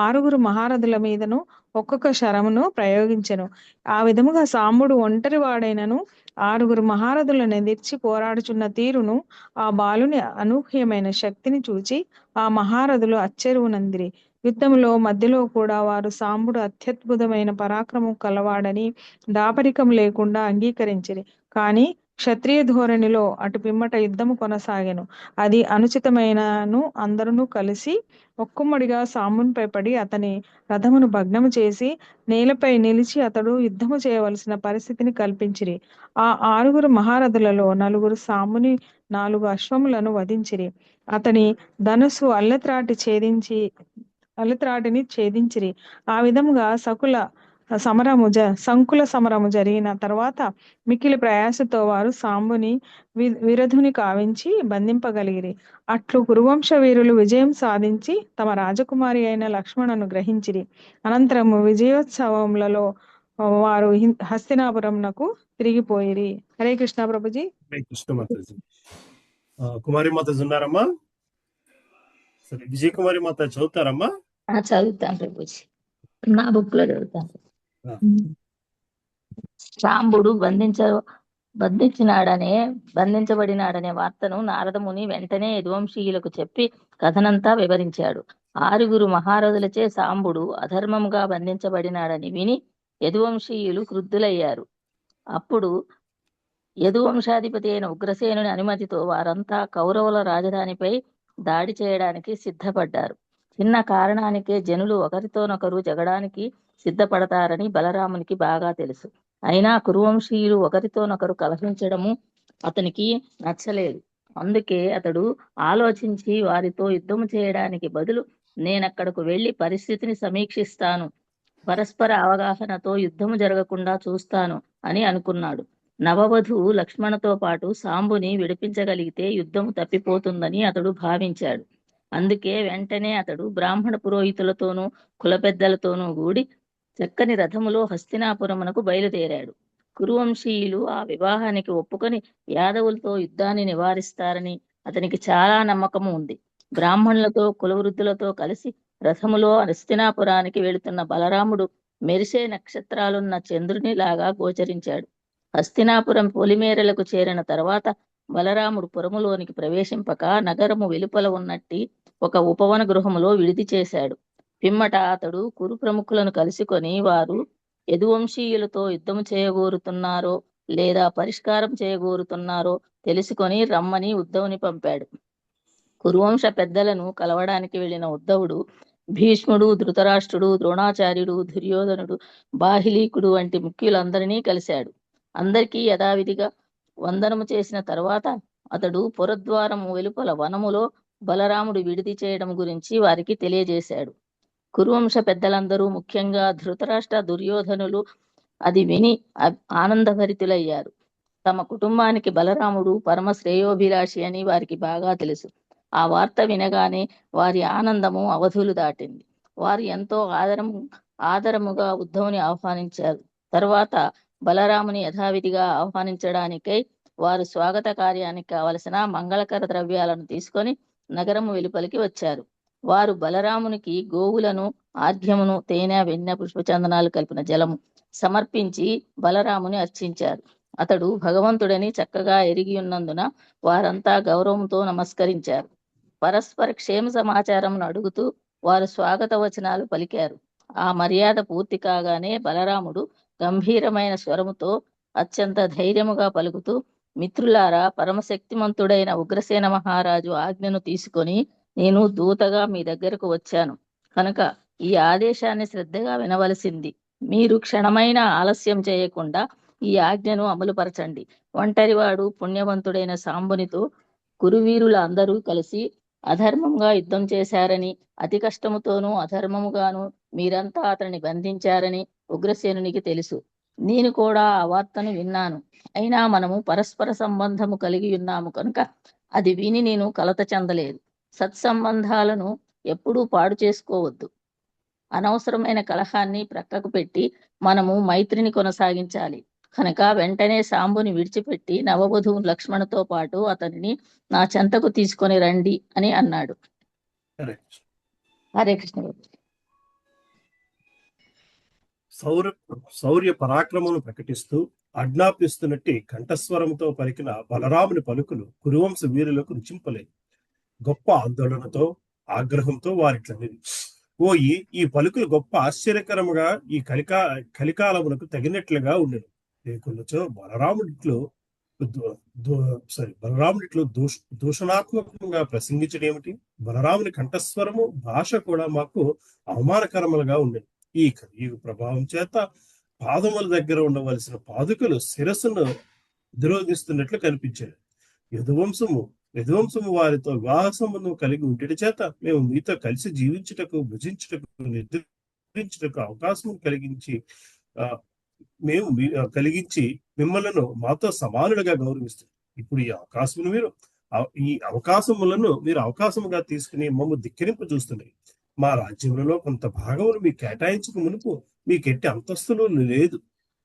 ఆరుగురు మహారథుల మీదను ఒక్కొక్క శరమును ప్రయోగించెను. ఆ విధముగా సాంబుడు ఒంటరి వాడైనను 6 మహారథులను ఎదిర్చి పోరాడుచున్న తీరును, ఆ బాలుని అనూహ్యమైన శక్తిని చూచి ఆ మహారథులు అచ్చెరువునందిరి. యుద్ధంలో మధ్యలో కూడా వారు సాంబుడు అత్యద్భుతమైన పరాక్రమం కలవాడని దాపరికం లేకుండా అంగీకరించిరి. కాని క్షత్రియ ధోరణిలో అటు పిమ్మట యుద్ధము కొనసాగెను. అది అనుచితమైనను అందరూ కలిసి ఒక్కుమ్మడిగా సాంబునిపై పడి అతని రథమును భగ్నము చేసి నేలపై నిలిచి అతడు యుద్ధము చేయవలసిన పరిస్థితిని కల్పించిరి. ఆ 6 మహారథులలో 4 సాంబుని 4 అశ్వములను వధించిరి. అతని ధనుసు అల్లత్రాటిని ఛేదించిరి. ఆ విధముగా సంకుల సమరము జరిగిన తర్వాత మిక్కిలి ప్రయాసతో వారు సాంబుని విరధుని కావించి బంధింపగలిగిరి. అట్లు కురువంశ వీరులు విజయం సాధించి తమ రాజకుమారి అయిన లక్ష్మణను గ్రహించిరి. అనంతరము విజయోత్సవములలో వారు హస్తినాపురంనకు తిరిగిపోయిరి. హరే కృష్ణ ప్రభుజీ. హరే కృష్ణ మాతాజీ. కుమారి మాతాజీ ఉన్నారమ్మా? సరే, విజయ కుమారి మాత చదువుతారమ్మా? చదువుతాను ప్రభుజీ, నా బుక్ లో చదువుతాను. సాంబుడు బంధించబడినాడనే వార్తను నారదముని వెంటనే యదువంశీయులకు చెప్పి కథనంతా వివరించాడు. 6 మహారథులచే సాంబుడు అధర్మంగా బంధించబడినాడని విని యదువంశీయులు క్రుద్ధులయ్యారు. అప్పుడు యదువంశాధిపతి అయిన ఉగ్రసేనుని అనుమతితో వారంతా కౌరవుల రాజధానిపై దాడి చేయడానికి సిద్ధపడ్డారు. చిన్న కారణానికే జనులు ఒకరితోనొకరు జగడానికి సిద్ధపడతారని బలరామునికి బాగా తెలుసు. అయినా కురువంశీయులు ఒకరితోనొకరు కలహించడము అతనికి నచ్చలేదు. అందుకే అతడు ఆలోచించి వారితో యుద్ధము చేయడానికి బదులు నేనక్కడకు వెళ్లి పరిస్థితిని సమీక్షిస్తాను, పరస్పర అవగాహనతో యుద్ధము జరగకుండా చూస్తాను అని అనుకున్నాడు. నవవధువు లక్ష్మణతో పాటు సాంబుని విడిపించగలిగితే యుద్ధము తప్పిపోతుందని అతడు భావించాడు. అందుకే వెంటనే అతడు బ్రాహ్మణ పురోహితులతోనూ కుల పెద్దలతోనూ కూడి చక్కని రథములో హస్తినాపురమునకు బయలుదేరాడు. కురువంశీయులు ఆ వివాహానికి ఒప్పుకొని యాదవులతో యుద్ధాన్ని నివారిస్తారని అతనికి చాలా నమ్మకము ఉంది. బ్రాహ్మణులతో కులవృద్ధులతో కలిసి రథములో హస్తినాపురానికి వెళుతున్న బలరాముడు మెరిసే నక్షత్రాలున్న చంద్రుని లాగా గోచరించాడు. హస్తినాపురం పొలిమేరలకు చేరిన తర్వాత బలరాముడు పురములోనికి ప్రవేశింపక నగరము వెలుపల ఉన్నట్టి ఒక ఉపవన గృహములో విడిది చేశాడు. పిమ్మట అతడు కురు ప్రముఖులను కలుసుకొని వారు యదువంశీయులతో యుద్ధము చేయగోరుతున్నారో లేదా పరిష్కారం చేయగోరుతున్నారో తెలుసుకొని రమ్మని ఉద్ధవుని పంపాడు. కురువంశ పెద్దలను కలవడానికి వెళ్లిన ఉద్ధవుడు భీష్ముడు, ధృతరాష్ట్రుడు, ద్రోణాచార్యుడు, దుర్యోధనుడు, బాహిలీకుడు వంటి ముఖ్యులందరినీ కలిశాడు. అందరికీ యథావిధిగా వందనము చేసిన తర్వాత అతడు పురద్వారము వెలుపల వనములో బలరాముడు విడిది చేయడం గురించి వారికి తెలియజేశాడు. కురువంశ పెద్దలందరూ, ముఖ్యంగా ధృతరాష్ట్ర, దుర్యోధనులు అది విని ఆనందభరితులయ్యారు. తమ కుటుంబానికి బలరాముడు పరమ శ్రేయోభిలాషి అని వారికి బాగా తెలుసు. ఆ వార్త వినగానే వారి ఆనందము అవధులు దాటింది. వారు ఎంతో ఆదరముగా ఉద్ధవుని ఆహ్వానించారు. తర్వాత బలరాముని యథావిధిగా ఆహ్వానించడానికై వారు స్వాగత కార్యానికి కావలసిన మంగళకర ద్రవ్యాలను తీసుకొని నగరము వెలుపలికి వచ్చారు. వారు బలరామునికి గోవులను, ఆర్ఘ్యమును, తేనె, వెన్నె, పుష్పచందనాలు కలిపిన జలము సమర్పించి బలరాముని అర్చించారు. అతడు భగవంతుడని చక్కగా ఎరిగి ఉన్నందున వారంతా గౌరవంతో నమస్కరించారు. పరస్పర క్షేమ సమాచారమును అడుగుతూ వారు స్వాగత వచనాలు పలికారు. ఆ మర్యాద పూర్తి కాగానే బలరాముడు గంభీరమైన స్వరముతో అత్యంత ధైర్యముగా పలుకుతూ, మిత్రులారా, పరమశక్తిమంతుడైన ఉగ్రసేన మహారాజు ఆజ్ఞను తీసుకొని నేను దూతగా మీ దగ్గరకు వచ్చాను కనుక ఈ ఆదేశాన్ని శ్రద్ధగా వినవలసింది. మీరు క్షణమైన ఆలస్యం చేయకుండా ఈ ఆజ్ఞను అమలుపరచండి. ఒంటరివాడు పుణ్యవంతుడైన సాంబునితో కురువీరుల అందరూ కలిసి అధర్మంగా యుద్ధం చేశారని, అతి కష్టముతోనూ అధర్మముగాను మీరంతా అతనిని బంధించారని ఉగ్రసేనునికి తెలుసు. నేను కూడా ఆ వార్తను విన్నాను. అయినా మనము పరస్పర సంబంధము కలిగి ఉన్నాము కనుక అది విని నేను కలత చెందలేదు. సత్సంబంధాలను ఎప్పుడూ పాడు చేసుకోవద్దు. అనవసరమైన కలహాన్ని ప్రక్కకు పెట్టి మనము మైత్రిని కొనసాగించాలి. కనుక వెంటనే సాంబుని విడిచిపెట్టి నవవధువు లక్ష్మణతో పాటు అతనిని నా చెంతకు తీసుకొని రండి అని అన్నాడు. హరే కృష్ణ. శౌర్య పరాక్రమను ప్రకటిస్తూ ఆజ్ఞాపిస్తున్నట్టు కంఠస్వరంతో పలికిన బలరాముని పలుకులు కురువంశ వీరులకు రుచింపలేదు. గొప్ప ఆందోళనతో ఆగ్రహంతో వారిట్లనేది, ఓ ఈ పలుకులు గొప్ప ఆశ్చర్యకరముగా ఈ కలికాలమునకు తగినట్లుగా ఉండేది. లేకున్నచో బలరాముడిట్లో దూషణాత్మకంగా ప్రసంగించడం ఏమిటి? బలరాముని కంఠస్వరము భాష కూడా మాకు అవమానకరములుగా ఉండేది. ఈ కలియుగ ప్రభావం చేత పాదముల దగ్గర ఉండవలసిన పాదుకలు శిరస్సును దిరోధిస్తున్నట్లు కనిపించాడు. యదువంశము వారితో వివాహ సంబంధం కలిగి ఉండేటి చేత మేము మీతో కలిసి జీవించుటకు, భుజించుటకు, నిద్రించుటకు అవకాశం కలిగించి మిమ్మల్ని మాతో సమానులుగా గౌరవిస్తుంది. ఇప్పుడు ఈ అవకాశములను మీరు అవకాశముగా తీసుకుని మమ్మ ధిక్కరింపు చూస్తున్నారు. మా రాజ్యములలో కొంత భాగమును మీకు కేటాయించక మునుపు మీకెట్టి అంతస్తులు లేదు.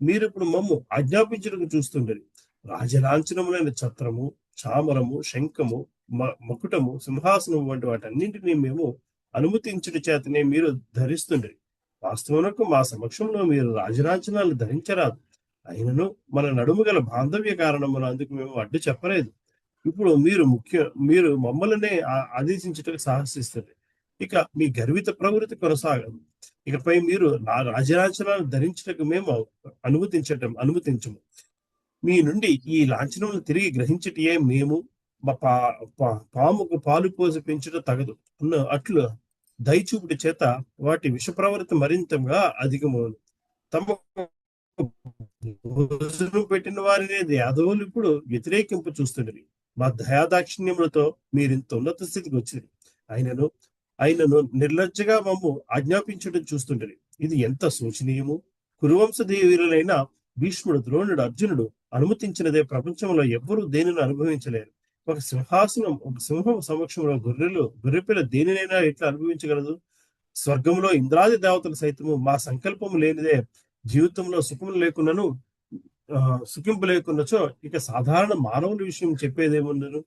మీరు ఇప్పుడు మమ్ము ఆజ్ఞాపించడానికి చూస్తుండరు. రాజలాంఛనములైన ఛత్రము, చామరము, శంఖము, మకుటము, సింహాసనము వంటి వాటన్నింటినీ మేము అనుమతించుట చేతనే మీరు ధరిస్తుండరు. వాస్తవమునకు మా సమక్షంలో మీరు రాజలాంఛనాలు ధరించరాదు. అయినను మన నడుము గల బాంధవ్య కారణమున అందుకు మేము అడ్డు చెప్పలేదు. ఇప్పుడు మీరు మమ్మల్నే ఆదేశించుటకు సాహసిస్తుంది. ఇక మీ గర్విత ప్రవృత్తి కొనసాగదు. ఇకపై మీరు రాజలాంఛనాలు ధరించుటకు మేము అనుమతించము. మీ నుండి ఈ లాంఛనములు తిరిగి గ్రహించటే మేము పాముకు పాలు పోసి పెంచుట తగదు అట్లు దయచూపుటి చేత వాటి విష ప్రవృత్తి మరింతగా అధికమవును. తమ పెట్టిన వారిని యాదవులు ఇప్పుడు వ్యతిరేకింపు చూస్తున్నది. మా దయాదాక్షిణ్యములతో మీరింత ఉన్నత స్థితికి వచ్చింది. ఆయనను నిర్లజ్జగా మమ్ము ఆజ్ఞాపించడం చూస్తుంటది. ఇది ఎంత శోచనీయము! కురువంశదేవీరులైన భీష్ముడు, ద్రోణుడు, అర్జునుడు అనుమతించినదే ప్రపంచంలో ఎవ్వరూ దేనిని అనుభవించలేరు. ఒక సింహం సమక్షంలో గొర్రెపిల్ల దేనినైనా ఎట్లా అనుభవించగలదు? స్వర్గంలో ఇంద్రాది దేవతలు సైతము మా సంకల్పము లేనిదే జీవితంలో సుఖింపు లేకున్నచో ఇక సాధారణ మానవుల విషయం చెప్పేదేముండను?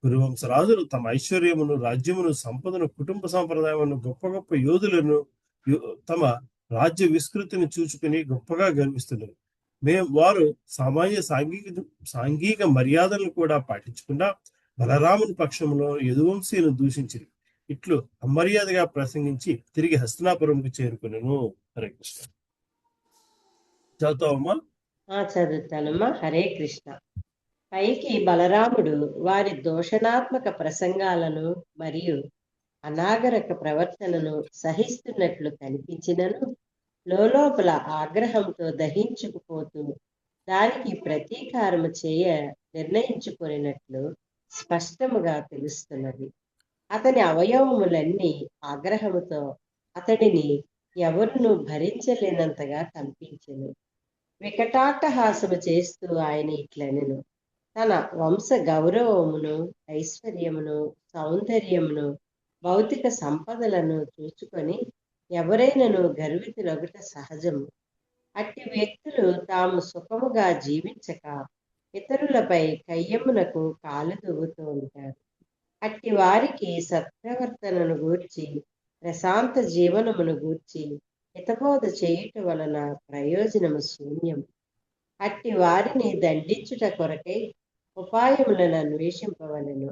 కురువంశరాజులు తమ ఐశ్వర్యమును, రాజ్యమును, సంపదను, కుటుంబ సంప్రదాయమును, గొప్ప గొప్ప యోధులను, తమ రాజ్య విస్తృతిని చూచుకుని గొప్పగా గర్విస్తున్నారు. వారు సాంఘిక మర్యాదలను కూడా పాటించకుండా బలరాముని పక్షంలో యదువంశీయులను దూషించింది. ఇట్లు అమర్యాదగా ప్రసంగించి తిరిగి హస్తినాపురంకు చేరుకున్నాను. హరే కృష్ణ. చదువుతావమ్మా? చదువుతానమ్మా. హరే కృష్ణ. పైకి బలరాముడు వారి దోషణాత్మక ప్రసంగాలను మరియు అనాగరిక ప్రవర్తనను సహిస్తున్నట్లు కనిపించినను లోపల ఆగ్రహంతో దహించుకుపోతూ దానికి ప్రతీకారము చేయ నిర్ణయించుకున్నట్లు స్పష్టముగా తెలుస్తున్నది. అతని అవయవములన్నీ ఆగ్రహముతో అతడిని ఎవరును భరించలేనంతగా కంపించెను. వికటాట్టహాసము చేస్తూ ఆయన ఇట్లనెను, తన వంశ గౌరవమును, ఐశ్వర్యమును, సౌందర్యమును, భౌతిక సంపదలను చూచుకొని ఎవరైనాను గర్వితులగుట సహజము. అట్టి వ్యక్తులు తాము సుఖముగా జీవించక ఇతరులపై కయ్యమునకు కాలు దువ్వుతూ ఉంటారు. అట్టి వారికి సత్ప్రవర్తనను గూర్చి, ప్రశాంత జీవనమును గూర్చి హితబోధ చేయుట వలన ప్రయోజనము శూన్యం. అట్టి వారిని దండించుట కొరకై ఉపాయములను అన్వేషింపవలెను.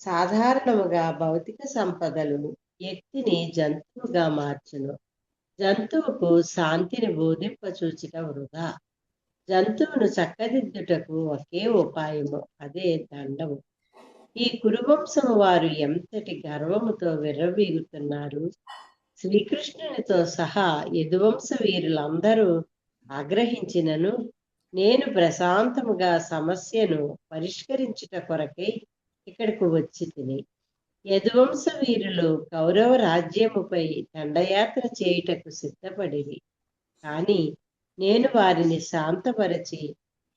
సాధారణముగా భౌతిక సంపదలు వ్యక్తిని జంతువుగా మార్చును. జంతువుకు శాంతిని బోధింపచూచుట వృధా. జంతువును చక్కదిద్దుటకు ఒకే ఉపాయము, అదే దండము. ఈ కురువంశము వారు ఎంతటి గర్వముతో విర్రవీగుతున్నారు! శ్రీకృష్ణునితో సహా యదువంశ వీరులందరూ ఆగ్రహించినను నేను ప్రశాంతముగా సమస్యను పరిష్కరించుట కొరకై ఇక్కడకు వచ్చి తిని. యదువంశ వీరులు కౌరవ రాజ్యముపై దండయాత్ర చేయుటకు సిద్ధపడిరి. కానీ నేను వారిని శాంతపరచి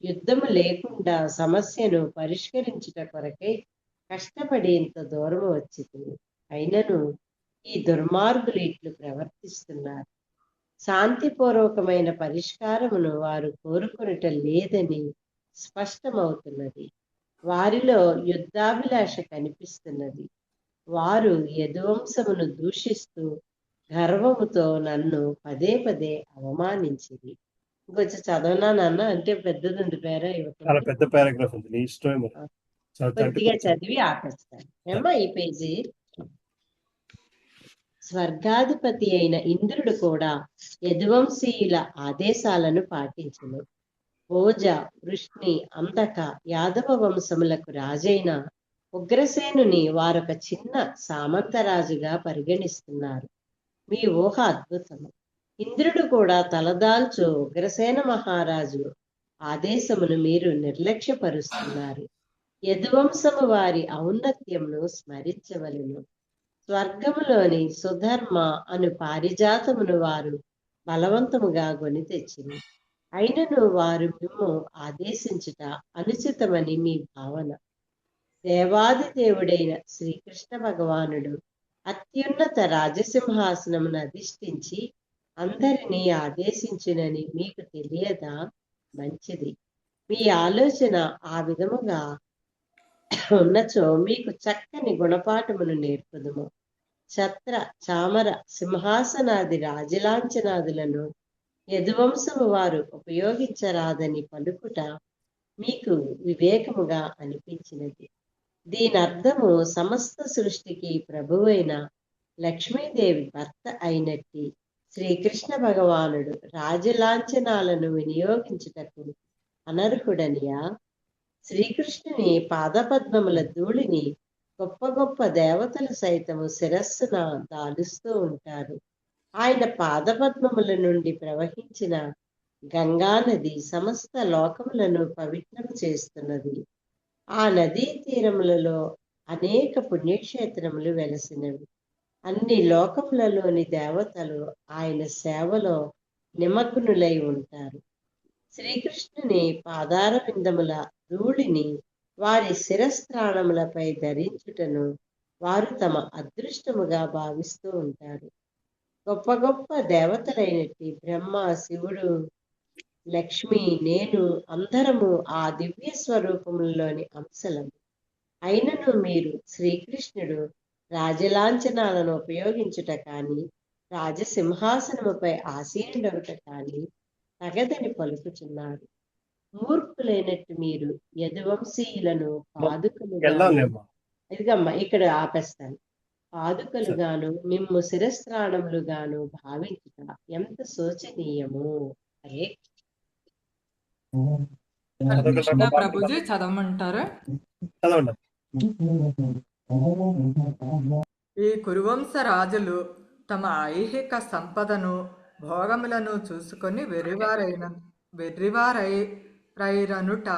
యుద్ధము లేకుండా సమస్యను పరిష్కరించుట కొరకై కష్టపడి ఇంత దూరం వచ్చి తిని. అయినను ఈ దుర్మార్గులు ఇట్లు ప్రవర్తిస్తున్నారు. శాంతిపూర్వకమైన పరిష్కారమును వారు కోరుకొనుట లేదని స్పష్టమవుతున్నది. వారిలో యుద్ధాభిలాష కనిపిస్తున్నది. వారు యదువంశమును దూషిస్తూ గర్వముతో నన్ను పదే పదే అవమానించింది. ఇంకొంచెం చదవనా నాన్న? అంటే పెద్దది ఉంది పేరా చాలా ఇవ్వకుండా. పెద్ద పారాగ్రాఫ్ ఉంది, నీ ఇష్టమే మరి. చదువుతా అంటే కొద్దిగా కొంచెం చదివి ఆపేస్తాను ఏమ్మా ఈ పేజీ. స్వర్గాధిపతి అయిన ఇంద్రుడు కూడా యదువంశీయుల ఆదేశాలను పాటించును. భోజ, వృష్ణి, అంధక, యాదవ వంశములకు రాజైన ఉగ్రసేనుని వారొక చిన్న సామంతరాజుగా పరిగణిస్తున్నారు. మీ ఊహ అద్భుతము. ఇంద్రుడు కూడా తలదాల్చు ఉగ్రసేన మహారాజు ఆదేశమును మీరు నిర్లక్ష్యపరుస్తున్నారు. యదువంశము వారి ఔన్నత్యమును స్మరించవలెను. స్వర్గములోని సుధర్మ అను పారిజాతమును వారు బలవంతముగా కొని తెచ్చింది. అయినను వారు మిమ్ము ఆదేశించుట అనుచితమని మీ భావన. దేవాది దేవుడైన శ్రీకృష్ణ భగవానుడు అత్యున్నత రాజసింహాసనమును అధిష్ఠించి అందరినీ ఆదేశించునని మీకు తెలియదా? మంచిది. మీ ఆలోచన ఆ విధముగా ఉన్నచో మీకు చక్కని గుణపాఠమును నేర్పుదుము. ఛత్ర, చామర, సింహాసనాది రాజలాంఛనాదులను యదువంశము వారు ఉపయోగించరాదని పలుకుట మీకు వివేకముగా అనిపించినది. దీని అర్థము సమస్త సృష్టికి ప్రభువైన లక్ష్మీదేవి భర్త అయినట్టి శ్రీకృష్ణ భగవానుడు రాజలాంఛనాలను వినియోగించుటకు అనర్హుడనియా? శ్రీకృష్ణుని పాదపద్మముల ధూళిని గొప్ప గొప్ప దేవతలు సైతము శిరస్సున దాలుస్తూ ఉంటారు. ఆయన పాదపద్మముల నుండి ప్రవహించిన గంగా నది సమస్త లోకములను పవిత్రం చేస్తున్నది. ఆ నదీ తీరములలో అనేక పుణ్యక్షేత్రములు వెలసినవి. అన్ని లోకములలోని దేవతలు ఆయన సేవలో నిమగ్నులై ఉంటారు. శ్రీకృష్ణుని పాదార విందముల ధూళిని వారి శిరస్త్రాణములపై ధరించుటను వారు తమ అదృష్టముగా భావిస్తూ ఉంటారు. గొప్ప గొప్ప దేవతలైనట్టి బ్రహ్మ, శివుడు, లక్ష్మి, నేను అందరము ఆ దివ్య స్వరూపములలోని అంశలము. అయినను మీరు శ్రీకృష్ణుడు రాజలాంఛనాలను ఉపయోగించుట కానీ రాజసింహాసనముపై ఆసీనుడవుట కానీ తగదని పలుకుచున్నారు. మూర్ఖులైనట్టు మీరు యదువంశీయులను పాదుకలుగాను, ఇదిగమ్మా ఇక్కడ ఆపేస్తాను, పాదుకలుగాను మిమ్ము శిరస్త్రాణములుగాను భావించుట ఎంత శోచనీయము. అరే కృష్ణ ప్రభుజీ చదవమంటారా? ఈ కురువంశ రాజులు తమ ఐహిక సంపదను భోగములను చూసుకొని వెర్రివారైరనుట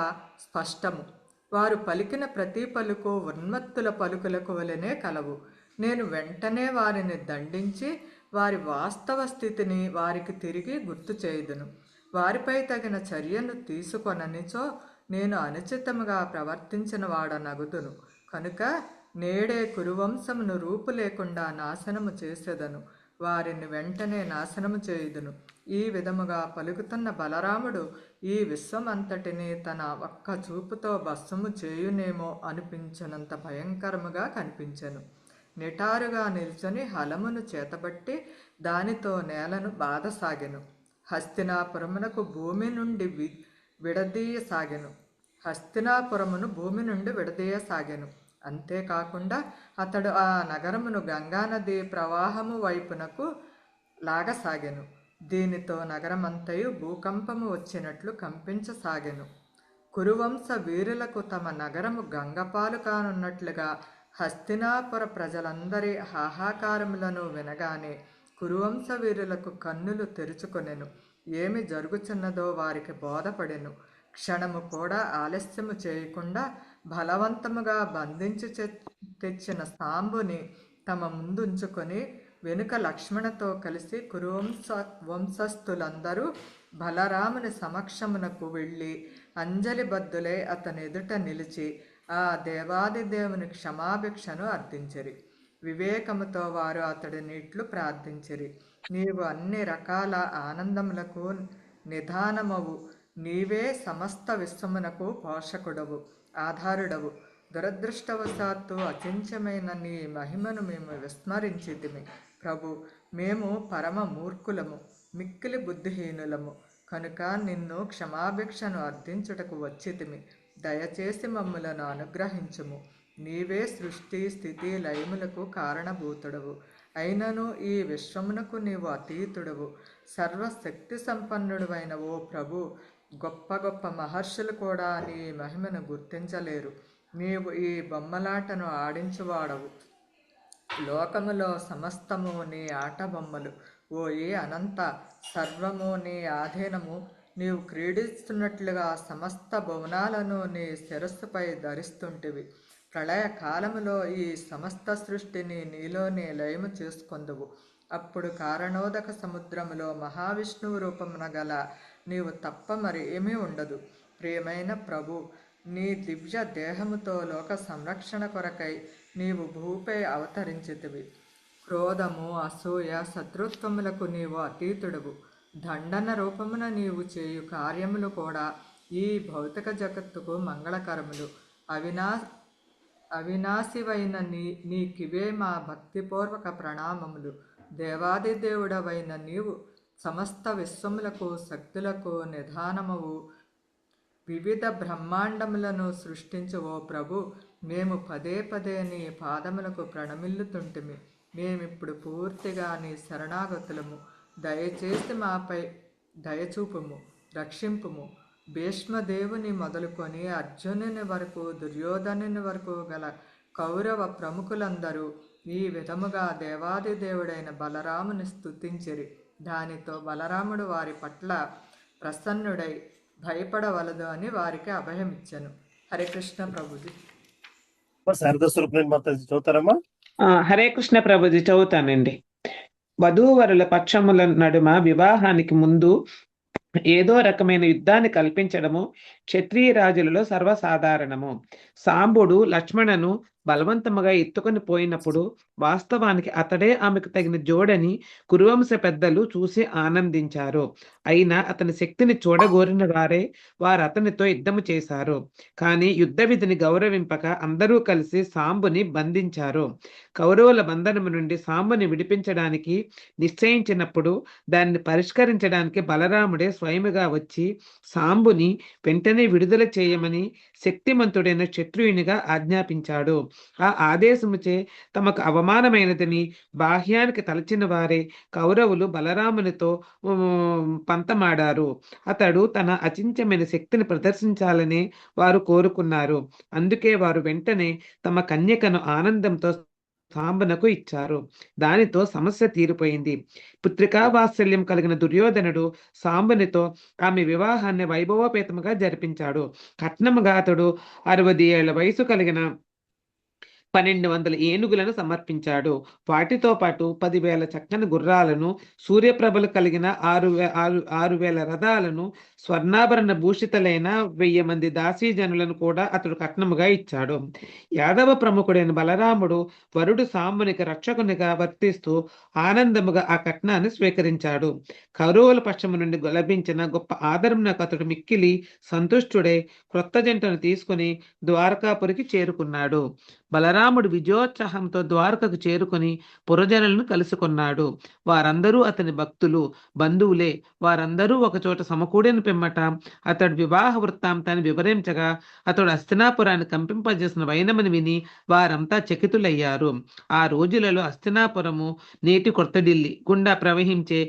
స్పష్టము. వారు పలికిన ప్రతి పలుకు ఉన్మత్తుల పలుకులకు వలనే కలవు. నేను వెంటనే వారిని దండించి వారి వాస్తవ స్థితిని వారికి తిరిగి గుర్తు చేయుదును. వారిపై తగిన చర్యను తీసుకొననిచో నేను అనుచితముగా ప్రవర్తించిన వాడనగుదును. కనుక నేడే కురువంశమును రూపు లేకుండా నాశనము చేసేదను. వారిని వెంటనే నాశనము చేయుదును. ఈ విధముగా పలుకుతున్న బలరాముడు ఈ విశ్వమంతటిని తన ఒక్క చూపుతో భస్మము చేయునేమో అనిపించినంత భయంకరముగా కనిపించెను. నిటారుగా నిల్చొని హలమును చేతబట్టి దానితో నేలను బాధసాగెను. హస్తినాపురమునకు భూమి నుండి విడదీయసాగెను. అంతేకాకుండా అతడు ఆ నగరమును గంగానది ప్రవాహము వైపునకు లాగసాగెను. దీనితో నగరమంతయు భూకంపము వచ్చినట్లు కంపించసాగెను. కురువంశ వీరులకు తమ నగరము గంగపాలు కానున్నట్లుగా హస్తినాపుర ప్రజలందరి హాహాకారములను వినగానే కురువంశ వీరులకు కన్నులు తెరుచుకొనెను. ఏమి జరుగుచున్నదో వారికి బోధపడెను. క్షణము కూడా ఆలస్యము చేయకుండా బలవంతముగా బంధించి తెచ్చిన సాంబుని తమ ముందుంచుకొని వెనుక లక్ష్మణతో కలిసి వంశస్థులందరూ బలరాముని సమక్షమునకు వెళ్ళి అంజలిబద్ధులై అతని ఎదుట నిలిచి ఆ దేవాదిదేవుని క్షమాభిక్షను అర్థించిరి. వివేకముతో వారు అతడిని ఇట్లు ప్రార్థించిరి: నీవు అన్ని రకాల ఆనందములకు నిధానమవు. నీవే సమస్త విశ్వమునకు పోషకుడవు, ఆధారుడవు. దురదృష్టవశాత్తు అచించమైన నీ మహిమను మేము విస్మరించితిమి. ప్రభు, మేము పరమ మూర్ఖులము, మిక్కిలి బుద్ధిహీనులము కనుక నిన్ను క్షమాభిక్షను అర్థించుటకు వచ్చితిమి. దయచేసి మమ్ములను అనుగ్రహించుము. నీవే సృష్టి స్థితి లయములకు కారణభూతుడవు. అయినను ఈ విశ్వమునకు నీవు అతీతుడవు. సర్వశక్తి సంపన్నుడువైన ఓ ప్రభు, గొప్ప గొప్ప మహర్షులు కూడా నీ మహిమను గుర్తించలేరు. నీవు ఈ బొమ్మలాటను ఆడించువాడవు. లోకములో సమస్తము నీ ఆట బొమ్మలు. ఓ ఏ అనంత, సర్వము నీ ఆధీనము. నీవు క్రీడిస్తున్నట్లుగా సమస్త భువనాలను నీ శిరస్సుపై ధరిస్తుంటివి. ప్రళయ కాలములో ఈ సమస్త సృష్టిని నీలోనే లయము చేసుకొందువు. అప్పుడు కారణోదక సముద్రములో మహావిష్ణువు రూపమున గల నీవు తప్ప మరి ఏమీ ఉండదు. ప్రియమైన ప్రభు, నీ దివ్య దేహముతో లోక సంరక్షణ కొరకై నీవు భూపై అవతరించితివి. క్రోధము, అసూయ, శత్రుత్వములకు నీవు అతీతుడవు. దండన రూపమున నీవు చేయు కార్యములు కూడా ఈ భౌతిక జగత్తుకు మంగళకరములు. అవినాశివైన నీకివే మా భక్తిపూర్వక ప్రణామములు. దేవాది దేవుడవైన నీవు సమస్త విశ్వములకు శక్తులకు నిధానమవు. వివిధ బ్రహ్మాండములను సృష్టించు ఓ ప్రభు, మేము పదే పదే నీ పాదములకు ప్రణమిల్లుతుంటిమి. మేమిప్పుడు పూర్తిగా నీ శరణాగతులము. దయచేసి మాపై దయచూపుము, రక్షింపుము. భీష్మదేవుని మొదలుకొని అర్జునుని వరకు, దుర్యోధనుని వరకు గల కౌరవ ప్రముఖులందరూ ఈ విధముగా దేవాది దేవుడైన బలరాముని స్తుతించిరి. దానితో బలరాముడు వారి పట్ల ప్రసన్నుడై భయపడవలదు అని వారికి అభయమిచ్చెను. హరే కృష్ణ ప్రభుజీ. శారదా స్వరూపిణి మాతాజీ చదువుతారమ్మా? హరే కృష్ణ ప్రభుజీ, చదువుతానండి. వధూవరుల పక్షముల నడుమ వివాహానికి ముందు ఏదో రకమైన యుద్ధాన్ని కల్పించడము క్షత్రియ రాజులలో సర్వసాధారణము. సాంబుడు లక్ష్మణను బలవంతముగా ఎత్తుకొని పోయినప్పుడు వాస్తవానికి అతడే ఆమెకు తగిన జోడని కురువంశ పెద్దలు చూసి ఆనందించారు. అయినా అతని శక్తిని చూడగోరిన వారు అతనితో యుద్ధము చేశారు. కానీ యుద్ధ విధిని గౌరవింపక అందరూ కలిసి సాంబుని బంధించారు. కౌరవుల బంధనము నుండి సాంబుని విడిపించడానికి నిశ్చయించినప్పుడు దాన్ని పరిష్కరించడానికి బలరాముడే స్వయముగా వచ్చి సాంబుని వెంటనే విడుదల చేయమని శక్తిమంతుడైన క్షత్రియునిగా ఆజ్ఞాపించాడు. ఆ ఆదేశముచే తమకు అవమానమైనదని బాహ్యానికి తలచిన వారే కౌరవులు బలరామునితో పంతమాడారు. అతడు తన అచించమైన శక్తిని ప్రదర్శించాలని వారు కోరుకున్నారు. అందుకే వారు వెంటనే తమ కన్యకను ఆనందంతో సాంబనకు ఇచ్చారు. దానితో సమస్య తీరిపోయింది. పుత్రికా వాత్సల్యం కలిగిన దుర్యోధనుడు సాంబనితో ఆమె వివాహాన్ని వైభవోపేతముగా జరిపించాడు. కట్నముగా అతడు 60 ఏళ్ల వయసు కలిగిన 1200 ఏనుగులను సమర్పించాడు. వాటితో పాటు 10,000 చక్కని గుర్రాలను, సూర్యప్రభలు కలిగిన 6,000 రథాలను, స్వర్ణాభరణ భూషితులైన 1000 మంది దాసీజనులను కూడా అతడు కట్నముగా ఇచ్చాడు. యాదవ ప్రముఖుడైన బలరాముడు వరుడు సాంబునికి రక్షకునిగా వర్తిస్తూ ఆనందముగా ఆ కట్నాన్ని స్వీకరించాడు. కౌరవుల పక్షము నుండి లభించిన గొప్ప ఆదరణకు అతడు మిక్కిలి సంతుష్టుడై క్రొత్త జంటను తీసుకుని ద్వారకాపురికి చేరుకున్నాడు. బలరాముడు విజయోత్సాహంతో ద్వారకకు చేరుకుని పురజనులను కలుసుకున్నాడు. వారందరూ అతని భక్తులు, బంధువులే. వారందరూ ఒకచోట సమకూడిన పిమ్మట అతడు వివాహ వృత్తాంతాన్ని వివరించగా అతడు హస్తినాపురాన్ని కంపింపజేసిన వైనమని విని వారంతా చకితులయ్యారు. ఆ రోజులలో హస్తినాపురము నేటి కొత్త ఢిల్లీ గుండా ప్రవహించే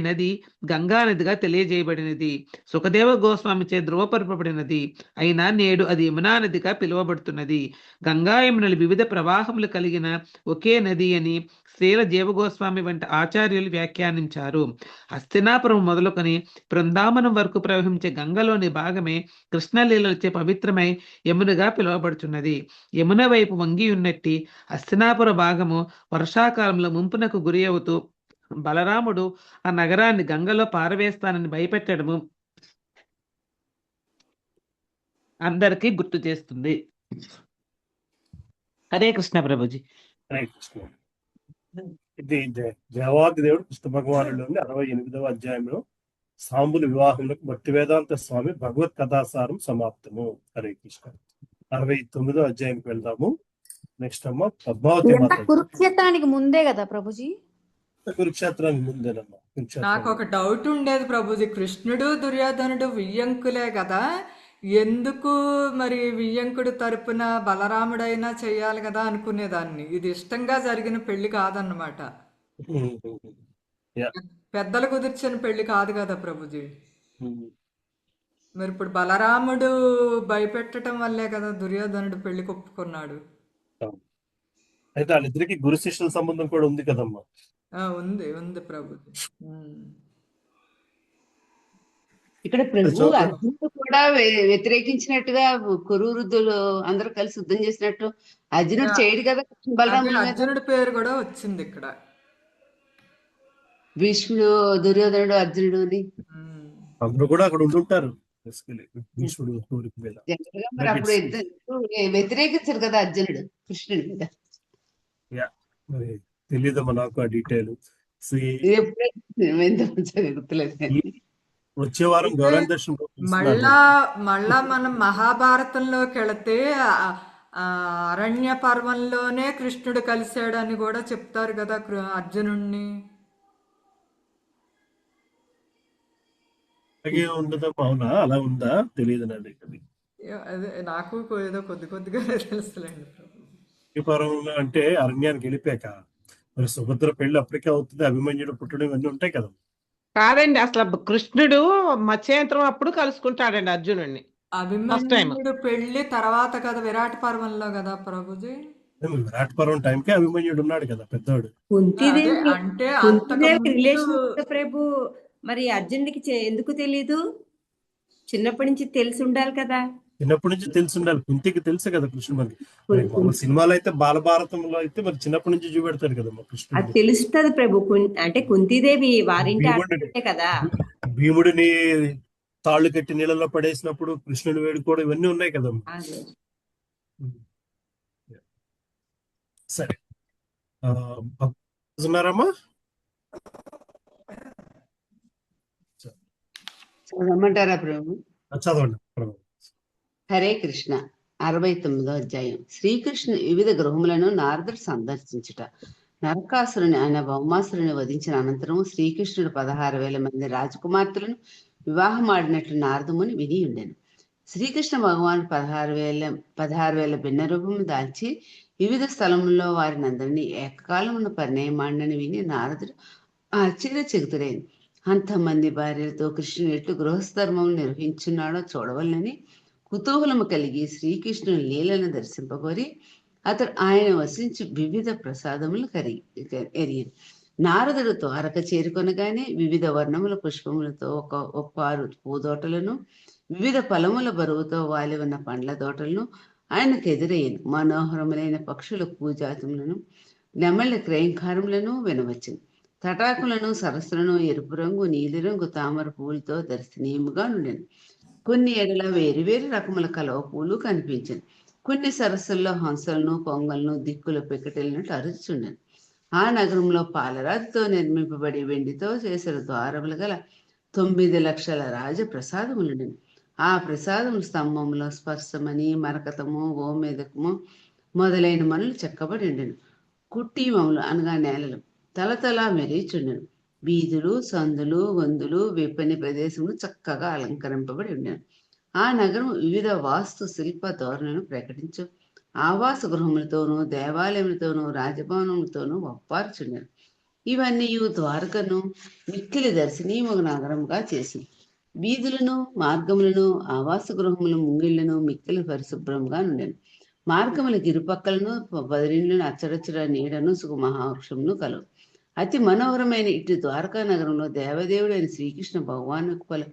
నది గంగానదిగా తెలియజేయబడినది. సుఖదేవ గోస్వామిచే ధృవపరపబడినది. అయినా నేడు అది యమునా నదిగా పిలువబడుతున్నది. గంగా యమునలు వివిధ ప్రవాహములు కలిగిన ఒకే నది అని శ్రీల జీవగోస్వామి వంటి ఆచార్యులు వ్యాఖ్యానించారు. హస్తినాపురం మొదలుకొని బృందావనం వరకు ప్రవహించే గంగలోని భాగమే కృష్ణలీలలచే పవిత్రమై యమునగా పిలువబడుతున్నది. యమున వైపు వంగి ఉన్నట్టి హస్తినాపుర భాగము వర్షాకాలంలో ముంపునకు గురి అవుతూ బలరాముడు ఆ నగరాన్ని గంగలో పారవేస్తానని భయపెట్టడము అందరికీ గుర్తు చేస్తుంది. హరే కృష్ణ ప్రభుజీ. హరే కృష్ణ. ఇది దేవాది దేవుడు కృష్ణ భగవానులోని 68వ అధ్యాయంలో సాంబుని వివాహంలోకి భక్తి వేదాంత స్వామి భగవత్ కథాసారం సమాప్తము. హరే కృష్ణ. 69వ అధ్యాయానికి వెళ్దాము. నెక్స్ట్ అమ్మ పద్మావతి మాత. కురుక్షేత్రానికి ముందే కదా ప్రభుజీ? కురుక్షేత్రానికి ముందేనమ్మా. నాకు కురుక్షేత్రం ఒక డౌట్ ఉండేది ప్రభుజీ, కృష్ణుడు దుర్యోధనుడు వియ్యంకులే కదా, ఎందుకు మరి వియ్యంకుడు తరపున బలరాముడైనా చెయ్యాలి కదా అనుకునేదాన్ని. ఇది ఇష్టంగా జరిగిన పెళ్లి కాదన్నమాట, యా. పెద్దలు కుదిర్చిన పెళ్లి కాదు కదా ప్రభుజీ. ఉమ్. మరి ఇప్పుడు బలరాముడు భయపెట్టడం వల్లే కదా దుర్యోధనుడు పెళ్లి ఒప్పుకున్నాడు. అవును. అయితే వాళ్ళిద్దరికి గురు శిష్యుల సంబంధం కూడా ఉంది కదమ్మా. ఉంది ఉంది ప్రభుజీ. ఇక్కడ ప్రభు చదువుతా. అర్జునుడు కూడా వ్యతిరేకించినట్టుగా కురువృద్ధులు అందరూ కలిసి యుద్ధం చేసినట్టు అర్జునుడు చేయడు కదా కృష్ణ అదే బలరాముల మీద. అర్జునుడి పేరు కూడా వచ్చింది ఇక్కడ. భీష్ముడు, దుర్యోధనుడు, అర్జునుడు అని అందరూ కూడా అక్కడ ఉంటుంటారు basically, భీష్ముడు కోరిక మీద. జనరల్ గా మరి అప్పుడు Nuggets. ఇద్దరు వ్యతిరేకించారు కదా అర్జునుడు కృష్ణుడి మీద. యా, మరి తెలియదమ్మా నాకు ఆ డీటెయిల్. ఇది ఎప్పుడే ఎంత మంచిగా గుర్తులేదు కానీ. వచ్చే వారం అయితే గౌరవ దర్శనం ఇస్తున్నారు. మళ్ళా మనం మహాభారతంలోకి వెళితే అరణ్య పర్వంలోనే కృష్ణుడు కలిశాడని కూడా చెప్తారు కదా అర్జునుడిని. అలాగే ఉండదమ్మా, అవునా? అలా ఉందా? తెలియదు నాది. అదే నాకు ఏదో కొద్దిగా తెలుసులేండి ప్రభు. ఈ పర్వంలో అంటే అరణ్యానికి వెళ్ళిపోయాక మరి సుభద్ర పెళ్లి అప్పటికే అవుతుంది, అభిమన్యుడు పుట్టడం ఇవన్నీ ఉంటాయి కదా. కాదండి, అసలు కృష్ణుడు మత్స్యంత్రం అప్పుడు కలుసుకుంటాడండి అర్జునుడిని ఫస్ట్ టైం. అభిమన్యుడు పెళ్లి తర్వాత కదా విరాట్ పర్వంలో కదా ప్రభుజీ. విరాట్ పర్వం టైంకే అభిమన్యుడు ఉన్నాడు కదా పెద్దవాడు. అదే కుంతిదేవి అంటే అంతకు కుంతిదేవి ముందు రిలేషన్ ఉంది ప్రభు. మరి అర్జునుడికి ఎందుకు తెలీదు? చిన్నప్పటి నుంచి తెలిసి ఉండాలి కదా. చిన్నప్పటి నుంచి తెలిసి ఉండాలి, కుంతికి తెలుసు కదా కృష్ణుడు. మరి మామూలు సినిమాలో అయితే బాలభారతంలో అయితే మరి చిన్నప్పటి నుంచి చూపెడతారు కదా అది కృష్ణుడు. తెలుస్తుంది ప్రభు. అంటే కుంతిదేవి వారింటి భీముడిని ఆడపిల్లే కదా. భీముడిని తాళ్ళు కట్టి నీళ్ళలో పడేసినప్పుడు కృష్ణుడు వేడుకోవడం ఇవన్నీ ఉన్నాయి కదా. అదే సరే, ఉన్నారమ్మా? చదవమంటారా ప్రభు? చదవండి. హరే కృష్ణ. 69వ అధ్యాయం. శ్రీకృష్ణుని వివిధ గృహములను నారదుడు సందర్శించుట. నరకాసురుని ఆయన భౌమాసురుని వధించిన అనంతరము శ్రీకృష్ణుడు 16,000 మంది రాజకుమార్తెలను వివాహమాడినట్లు నారదముని విని ఉండెను. శ్రీకృష్ణ భగవాన్ 16,000 భిన్న రూపము దాల్చి వివిధ స్థలముల్లో వారిని అందరినీ ఏకకాలమున పరిణయమాడినని విని నారదుడు ఆశ్చర్యచకితుడైన. అంతమంది భార్యలతో కృష్ణుడు ఎట్లు గృహస్థర్మం నిర్వహించున్నాడో చూడవలనని కుతూహలము కలిగి శ్రీకృష్ణుని లీలను దర్శింపగోరి అతడు ఆయన వసించి వివిధ ప్రసాదములు ఎరిగి. నారదుడు ద్వారక చేరుకొనగానే వివిధ వర్ణముల పుష్పములతో ఒప్పారు పూదోటలను, వివిధ ఫలముల బరువుతో వాలి ఉన్న పండ్ల తోటలను ఆయనకు ఎదురయ్యను. మనోహరములైన పక్షుల పూజాతములను, నెమళ్ళ క్రయంకారములను వినవచ్చును. తటాకులను, సరస్సులను ఎరుపు రంగు, నీలిరంగు తామర పువ్వులతో దర్శనీయముగా నుండెను. కొన్ని ఎడల వేరువేరు రకముల కలవ పూలు కనిపించను. కొన్ని సరస్సుల్లో హంసలను, కొంగలను, దిక్కుల పెకటెలను అరుచుచుండెను. ఆ నగరంలో పాలరాతితో నిర్మింపబడి వెండితో చేసిన ద్వారములు గల 9 లక్షల రాజప్రసాదములుండెను. ఆ ప్రసాదము స్తంభములో స్పర్శమని, మరకతము, గోమేదకము మొదలైన మనులు చెక్కబడి ఉండెను. కుట్టీమములు అనగా నేలలు తలతల మెరీచుండెను. వీధులు, సందులు, గొంతులు, విప్పని ప్రదేశములు చక్కగా అలంకరింపబడి ఉండెను. ఆ నగరం వివిధ వాస్తు శిల్ప ధోరణులను ప్రకటించు ఆవాస గృహములతోనూ, దేవాలయములతోనూ, రాజభవనములతోనూ ఒప్పారుచుండెను. ఇవన్నీ ద్వారకను మిక్కిలి దర్శనీయము నగరముగా చేసి వీధులను, మార్గములను, ఆవాస గృహములు, ముంగిళ్లను మిక్కిలి పరిశుభ్రముగా నుండెను. మార్గములకు ఇరుపక్కలను బదిరీలను, అచ్చరచ్చర నీడను, సుఖమహావృక్షమును కలవు. అతి మనోహరమైన ఇటు ద్వారకా నగరంలో దేవదేవుడైన శ్రీకృష్ణ భగవానుకు పలు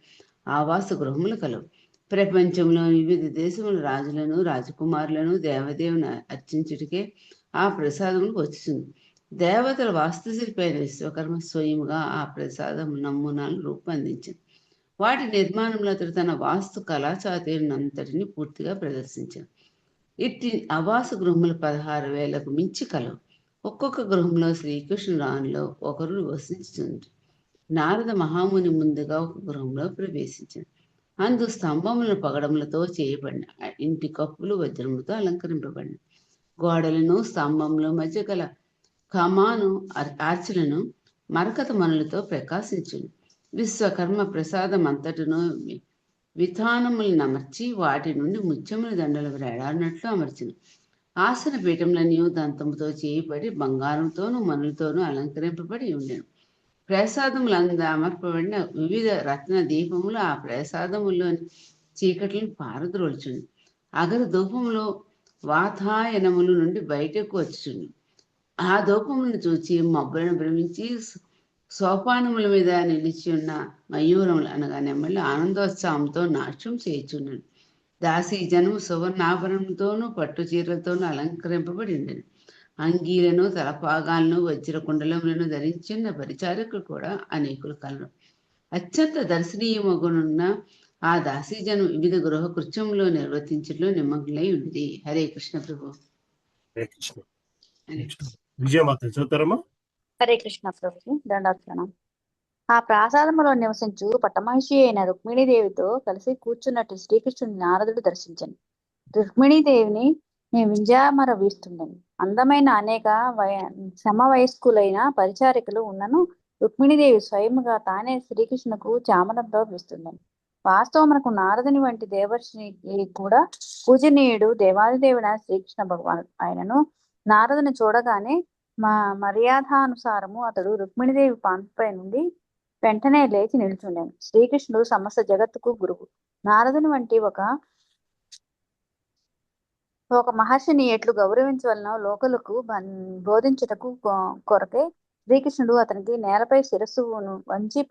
ఆవాస గృహములు కలవు. ప్రపంచంలో వివిధ దేశముల రాజులను, రాజకుమారులను దేవదేవుని అర్చించుటకే ఆ ప్రసాదములకు వచ్చింది. దేవతల వాస్తుశిల్పి అయిన విశ్వకర్మ స్వయముగా ఆ ప్రసాదం నమూనాలను రూపొందించింది. వాటి నిర్మాణంలో అతడు తన వాస్తు కళాచాతుర్యంతటిని పూర్తిగా ప్రదర్శించాడు. ఇట్టి ఆవాస గృహములు 16,000కు మించి కలవు. ఒక్కొక్క గృహంలో శ్రీకృష్ణుడు రాణిలో ఒకరు వసించుంది. నారద మహాముని ముందుగా ఒక గృహంలో ప్రవేశించాడు. అందు స్తంభములను పగడములతో చేయబడిన ఇంటి కప్పులు వజ్రములతో అలంకరింపబడిన గోడలను, స్తంభముల మధ్య గల కమాను ఆర్చులను మరకత మనులతో ప్రకాశించును. విశ్వకర్మ ప్రసాదం అంతటను విధానములను అమర్చి వాటి నుండి ముత్యముల దండలు వేలాడినట్లు అమర్చును. ఆసన పీఠములన్నీ దంతముతో చేయబడి బంగారంతోనూ మనులతోనూ అలంకరింపబడి ఉండెను. ప్రసాదములంద అమర్పబడిన వివిధ రత్న దీపములు ఆ ప్రసాదములోని చీకట్లను పారద్రోల్చును. అగరు ధూపములో వాతాయనముల నుండి బయటకు వచ్చును. ఆ ధూపములను చూచి మబ్బులను భ్రమించి సోపానముల మీద నిలిచి ఉన్న మయూరములు అనగా నెమ్మళ్ళు ఆనందోత్సాహంతో నాట్యం చేయుచున్నాను. దాసి జనము సువర్ణాభరణంతోనూ పట్టు చీరలతోనూ అలంకరింపబడి ఉండేది. అంగీలను తలపాగాలను వజ్రకుండలములను ధరించిన పరిచారకులు కూడా అనేకులు కలరు. అత్యంత దర్శనీయమగునున్న ఆ దాసీజనం వివిధ గృహ కృత్యములో నిర్వర్తించడంలో నిమగ్నై ఉంది. హరే కృష్ణ ప్రభు. హరే కృష్ణ. విజయమాత చదువుతారమ్మా. హరే కృష్ణ ప్రభు. దండాత్మనం. ఆ ప్రాసాదములో నివసించు పట్టమహిషి అయిన రుక్మిణీదేవితో కలిసి కూర్చున్నట్టు శ్రీకృష్ణుని నారదుడు దర్శించను. రుక్మిణీదేవిని వింజామర వీస్తుండను. అందమైన అనేక సమవయస్కులైన పరిచారికలు ఉన్నను రుక్మిణీదేవి స్వయముగా తానే శ్రీకృష్ణుకు చామరంతో వీస్తుండను. వాస్తవమునకు నారదుని వంటి దేవర్షికి కూడా పూజనీయుడు దేవాదిదేవుడైన శ్రీకృష్ణ భగవానుడు. ఆయనను నారదుని చూడగానే మర్యాదానుసారము అతడు రుక్మిణీదేవి పాంపై నుండి వెంటనే లేచి నిల్చుండెను. శ్రీకృష్ణుడు సమస్త జగత్తుకు గురువు. నారదుని వంటి ఒక మహర్షిని ఎట్లు గౌరవించవలనో లోకులకు బోధించుటకు కొరకే శ్రీకృష్ణుడు అతనికి నేలపై శిరస్సును వంచి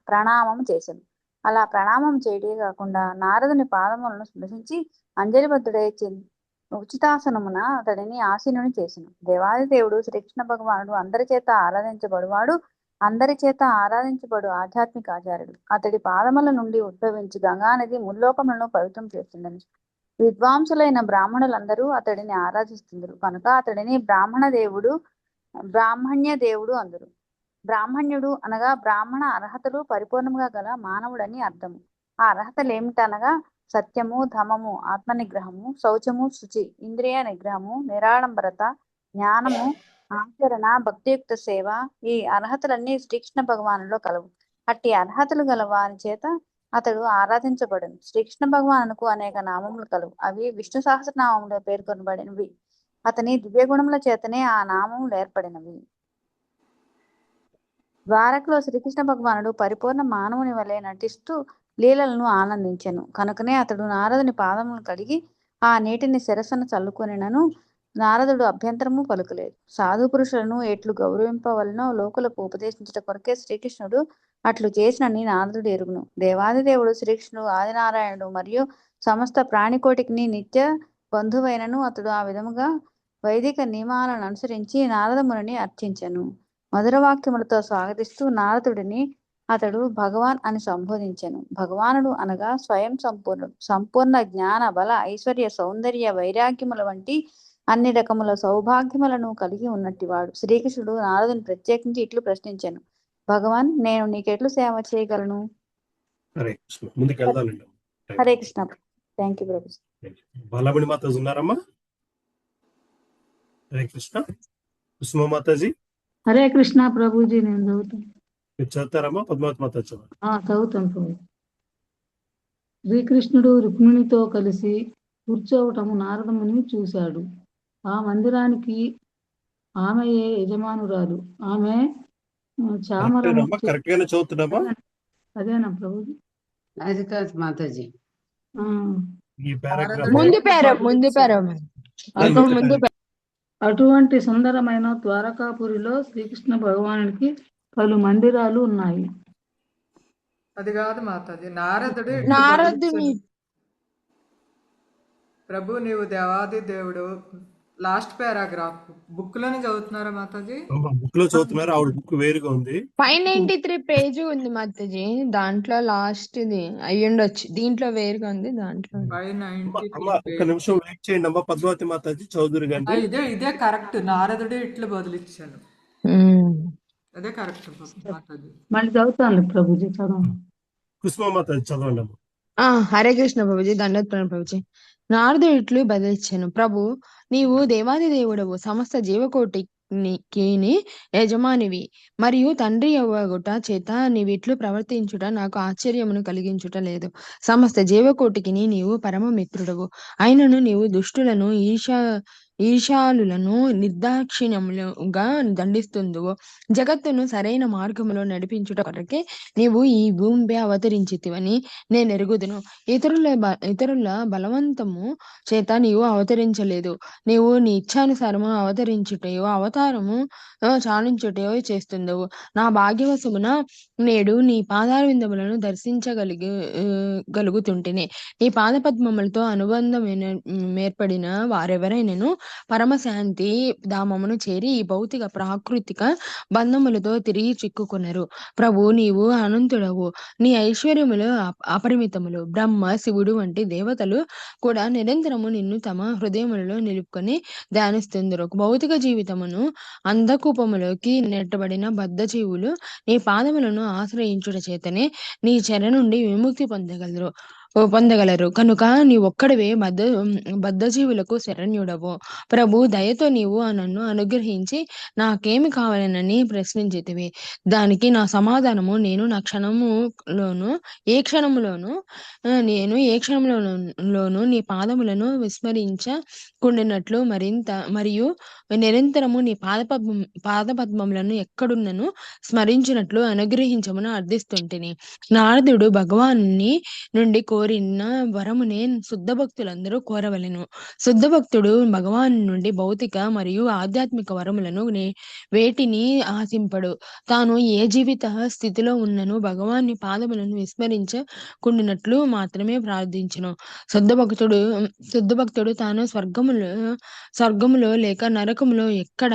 ప్రణామం చేశాను. అలా ప్రణామం చేయడే కాకుండా నారదుని పాదములను స్పృశించి అంజలిబద్ధుడై ఉచితాసనమున అతడిని ఆసీనుని చేసెను. దేవాదిదేవుడు శ్రీకృష్ణ భగవానుడు అందరి చేత ఆరాధించబడు ఆధ్యాత్మిక ఆచార్యుడు. అతడి పాదముల నుండి ఉద్భవించి గంగానది ముల్లోకములను పవిత్రం చేస్తుండను. విద్వాంసులైన బ్రాహ్మణులందరూ అతడిని ఆరాధిస్తుందరు కనుక అతడిని బ్రాహ్మణ్య దేవుడు అందరు. బ్రాహ్మణ్యుడు అనగా బ్రాహ్మణ అర్హతలు పరిపూర్ణంగా గల మానవుడని అర్థము. ఆ అర్హతలు ఏమిటనగా సత్యము, ధమము, ఆత్మనిగ్రహము, శౌచము, శుచి, ఇంద్రియ నిగ్రహము, నిరాడంబరత, జ్ఞానము, ఆచరణ, భక్తియుక్త సేవ. ఈ అర్హతలన్నీ శ్రీకృష్ణ భగవానులో కలవు. అట్టి అర్హతలు గల వారి చేత అతడు ఆరాధించబడును. శ్రీకృష్ణ భగవానుకు అనేక నామములు కలవు. అవి విష్ణు సహస్రనామములో పేర్కొనబడినవి. అతని దివ్యగుణముల చేతనే ఆ నామములు ఏర్పడినవి. ద్వారకలో శ్రీకృష్ణ భగవానుడు పరిపూర్ణ మానవుని వలె నటిస్తూ లీలలను ఆనందించెను. కనుకనే అతడు నారదుని పాదములను కడిగి ఆ నీటిని శిరస్సును చల్లుకొనినను నారదుడు అభ్యంతరము పలుకలేదు. సాధు పురుషులను ఎట్లు గౌరవింపవలనో లోకులకు ఉపదేశించట కొరకే శ్రీకృష్ణుడు అట్లు చేసినని నారదుడు ఎరుగును. దేవాదిదేవుడు శ్రీకృష్ణుడు ఆదినారాయణుడు మరియు సమస్త ప్రాణికోటికి నిత్య బంధువైనను అతడు ఆ విధముగా వైదిక నియమాలను అనుసరించి నారదముని అర్చించెను. మధురవాక్యములతో స్వాగతిస్తూ నారదుడిని అతడు భగవాన్ అని సంబోధించెను. భగవానుడు అనగా స్వయం సంపూర్ణుడు. సంపూర్ణ జ్ఞాన, బల, ఐశ్వర్య, సౌందర్య, వైరాగ్యముల వంటి అన్ని రకముల సౌభాగ్యములను కలిగి ఉన్నట్టివాడు. శ్రీకృష్ణుడు నారదుని ప్రత్యేకించి ఇట్లు ప్రశ్నించెను. భగవాన్, నేను నీకెట్లు సేవ చేయగలను? హరే కృష్ణ. ముందుకు వెళ్దానండి. హరే కృష్ణ. థ్యాంక్ యూ ప్రభు. బాలమణి మాతాజీ ఉన్నారమ్మా? హరే కృష్ణ. కుసుమ మాతాజీ. హరే కృష్ణ ప్రభుజీ. నేను చదువుతాను. మీరు చదువుతారమ్మా? పద్మావతి మాత చదువు. చదువుతాను ప్రభు. శ్రీకృష్ణుడు రుక్మిణితో కలిసి కూర్చోవటము నారదముని చూశాడు. ఆ మందిరానికి ఆమెయే యజమానురాలు. ఆమె చామరము. కరెక్ట్ గానే చదువుతున్నామా? అదేనా ప్రభుజీ? అది కాదు మాతాజీ. ఈ పారాగ్రాఫ్ అటువంటి సుందరమైన ద్వారకాపురిలో శ్రీకృష్ణ భగవానుడికి పలు మందిరాలు ఉన్నాయి. అది కాదు మాతాజీ. నారదుడు ప్రభు నీవు దేవాది దేవుడు. లాస్ట్ పారాగ్రాఫ్ బుక్ లోనే చదువుతున్నారా మాతాజీ? బుక్ లో చదువుతున్నారు. ఆవిడ బుక్ వేరుగా ఉంది. 593 పేజ్ ఉంది మాతాజీ. దాంట్లో లాస్ట్ ఇది అయ్యుండొచ్చు. దీంట్లో వేరుగా ఉంది. దాంట్లో ఒక్క నిమిషం వెయిట్ చేయండి అమ్మా. పద్మావతి మాతాజీ చౌదరి గారి ఇదే కరెక్ట్. నారదుడే ఇట్లా బదులిచ్చాను. అదే కరెక్ట్ మాతాజీ. మళ్ళీ చదువుతాను ప్రభుజీ. చదవండి. కుసుమ మాతాజీ చదవండి అమ్మా. హరే కృష్ణ ప్రభుజీ. దండోత్పన్న ప్రభుజీ. నారదుడు ఇట్లు బదిలిచ్చాను. ప్రభు, నీవు దేవాది దేవుడవు. సమస్త కీని యజమానివి మరియు తండ్రి యవ్వగుట చేత నీవిట్లు ప్రవర్తించుట నాకు ఆశ్చర్యమును కలిగించుట లేదు. సమస్త జీవకోటికి నీవు పరమ మిత్రుడవు. అయినను నీవు దుష్టులను ఈశాలులను నిర్దాక్షిణ్యముగా దండిస్తుందువు. జగత్తును సరైన మార్గములో నడిపించుట కొరకే నీవు ఈ భూమిపై అవతరించితివని నేను ఎరుగుదును. ఇతరుల బలవంతము చేత నీవు అవతరించలేదు. నీవు నీ ఇచ్ఛానుసారము అవతరించుటయో అవతారము చాలించుటయో చేస్తుండవు. నా భాగ్యవశమున నేడు నీ పాదారవిందములను గలుగుతుంటిని. నీ పాదపద్మములతో అనుబంధమైన ఏర్పడిన వారెవరైనను పరమశాంతి ధామమును చేరి ఈ భౌతిక ప్రాకృతిక బంధములతో తిరిగి చిక్కుకున్నారు. ప్రభు, నీవు అనంతుడవు. నీ ఐశ్వర్యములు అపరిమితములు. బ్రహ్మ, శివుడు వంటి దేవతలు కూడా నిరంతరము నిన్ను తమ హృదయములలో నిలుపుకొని ధ్యానిస్తుందరు. భౌతిక జీవితమును అంధకూపములోకి నెట్టబడిన బద్ధజీవులు నీ పాదములను ఆశ్రయించుట చేతనే నీ చెర నుండి విముక్తి పొందగలరు. కనుక నీ ఒక్కడివే బద్ధజీవులకు శరణ్యుడవు. ప్రభు, దయతో నీవు నన్ను అనుగ్రహించి నాకేమి కావాలనని ప్రశ్నించితివి. దానికి నా సమాధానము నేను ఏ క్షణములోను నీ పాదములను విస్మరించకుండినట్లు మరియు నిరంతరము నీ పాదపద్మములను ఎక్కడున్నను స్మరించినట్లు అనుగ్రహించమని అర్థిస్తుంటిని. నారదుడు భగవానుని నుండి కోరిన వరమునే శుద్ధ భక్తులందరూ కోరవలెను. శుద్ధ భక్తుడు భగవాను నుండి భౌతిక మరియు ఆధ్యాత్మిక వరములను వేటిని ఆశింపడు. తాను ఏ జీవిత స్థితిలో ఉన్నను భగవాన్ని పాదములను విస్మరించకుండినట్లు మాత్రమే ప్రార్థించును. శుద్ధ భక్తుడు తాను స్వర్గములో లేక నరకములో ఎక్కడ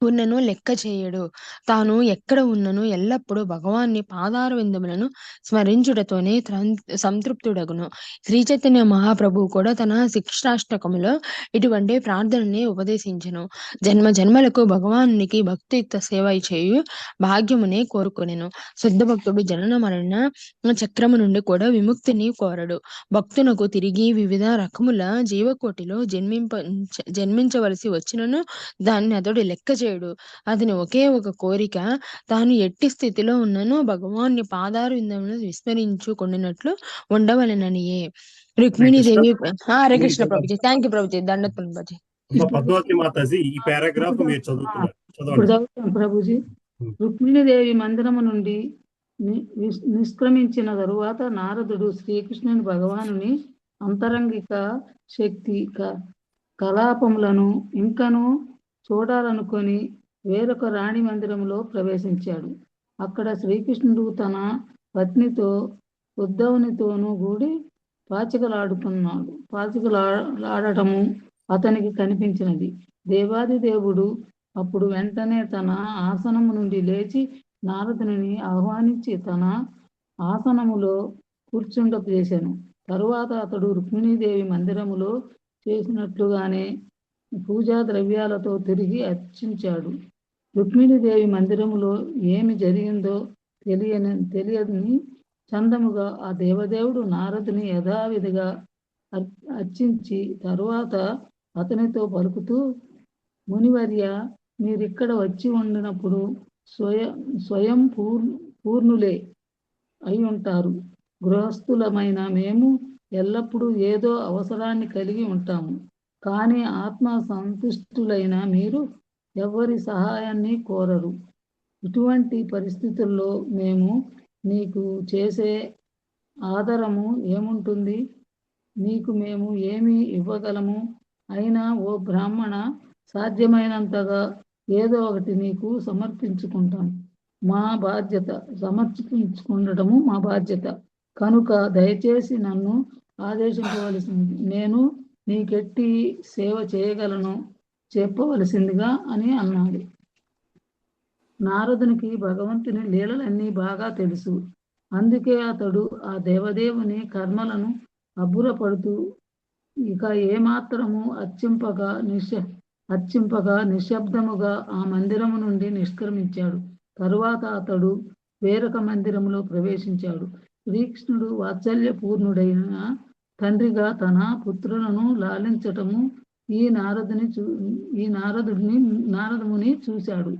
ఉన్నను లెక్క చేయడు. తాను ఎక్కడ ఉన్నను ఎల్లప్పుడూ భగవాన్ని పాదారవిందములను స్మరించుటతోనే సంతృప్తుడగును. శ్రీ చైతన్య మహాప్రభువు కూడా తన శిక్షాష్టకములో ఇటువంటి ప్రార్థనని ఉపదేశించెను. జన్మ జన్మలకు భగవానునికి భక్తియుక్త సేవ చేయు భాగ్యమునే కోరుకొనెను. శుద్ధ భక్తుడు జనన మరణ చక్రము నుండి కూడా విముక్తిని కోరడు. భక్తునకు తిరిగి వివిధ రకముల జీవకోటిలో జన్మించవలసి వచ్చినను దాన్ని అతడు లెక్క చేయడు. అతని ఒకే ఒక కోరిక, తాను ఎట్టి స్థితిలో ఉన్నను భగవాన్ని పాదారవిందములను విస్మరించుకొనినట్లు ఉండవలెననియే. రుక్మిణీదేవి. హరే కృష్ణ ప్రభుజీ. Thank you Prabhuji. దండత్ ప్రభుజీ. పద్మావతి మాతాజీ, ఈ పారాగ్రాఫ్ మీరు చదువుతున్నారు. చదవండి ప్రభుజీ. రుక్మిణీదేవి మందిరము నుండి నిష్క్రమించిన తరువాత నారదుడు శ్రీకృష్ణుని భగవానుని అంతరంగిక శక్తి కలాపములను ఇంకను చూడాలనుకొని వేరొక రాణి మందిరంలో ప్రవేశించాడు. అక్కడ శ్రీకృష్ణుడు తన పత్నితో ఉద్ధవునితోనూ కూడి పాచికలాడటము అతనికి కనిపించినది. దేవాదిదేవుడు అప్పుడు వెంటనే తన ఆసనము నుండి లేచి నారదుని ఆహ్వానించి తన ఆసనములో కూర్చుండజేశాను. తరువాత అతడు రుక్మిణీదేవి మందిరములో చేసినట్లుగానే పూజా ద్రవ్యాలతో తిరిగి అర్చించాడు. రుక్మిణీదేవి మందిరములో ఏమి జరిగిందో తెలియని చందముగా ఆ దేవదేవుడు నారదుని యథావిధిగా అర్చించి తరువాత అతనితో పలుకుతూ, మునివర్య, మీరిక్కడ వచ్చి ఉండినప్పుడు స్వయం పూర్ణులే అయి ఉంటారు. గృహస్థులమైన మేము ఎల్లప్పుడూ ఏదో అవసరాన్ని కలిగి ఉంటాము. కానీ ఆత్మ సంతుష్టులైన మీరు ఎవరి సహాయాన్ని కోరరు. ఇటువంటి పరిస్థితుల్లో మేము నీకు చేసే ఆదరము ఏముంటుంది? నీకు మేము ఏమి ఇవ్వగలము? అయినా ఓ బ్రాహ్మణ, సాధ్యమైనంతగా ఏదో ఒకటి నీకు సమర్పించుకుండటము మా బాధ్యత. కనుక దయచేసి నన్ను ఆదేశించవలసింది. నేను నీకెట్టి సేవ చేయగలను చెప్పవలసిందిగా అని అన్నాడు. నారదునికి భగవంతుని లీలలన్నీ బాగా తెలుసు. అందుకే అతడు ఆ దేవదేవుని కర్మలను అబ్బురపడుతూ ఇక ఏమాత్రము అర్చింపగా నిశ్శబ్దముగా ఆ మందిరము నుండి నిష్క్రమించాడు. తరువాత అతడు వేరొక మందిరములో ప్రవేశించాడు. శ్రీకృష్ణుడు వాత్సల్యపూర్ణుడైన తండ్రిగా తన పుత్రులను లాలించటము ఈ నారదుని చూశాడు.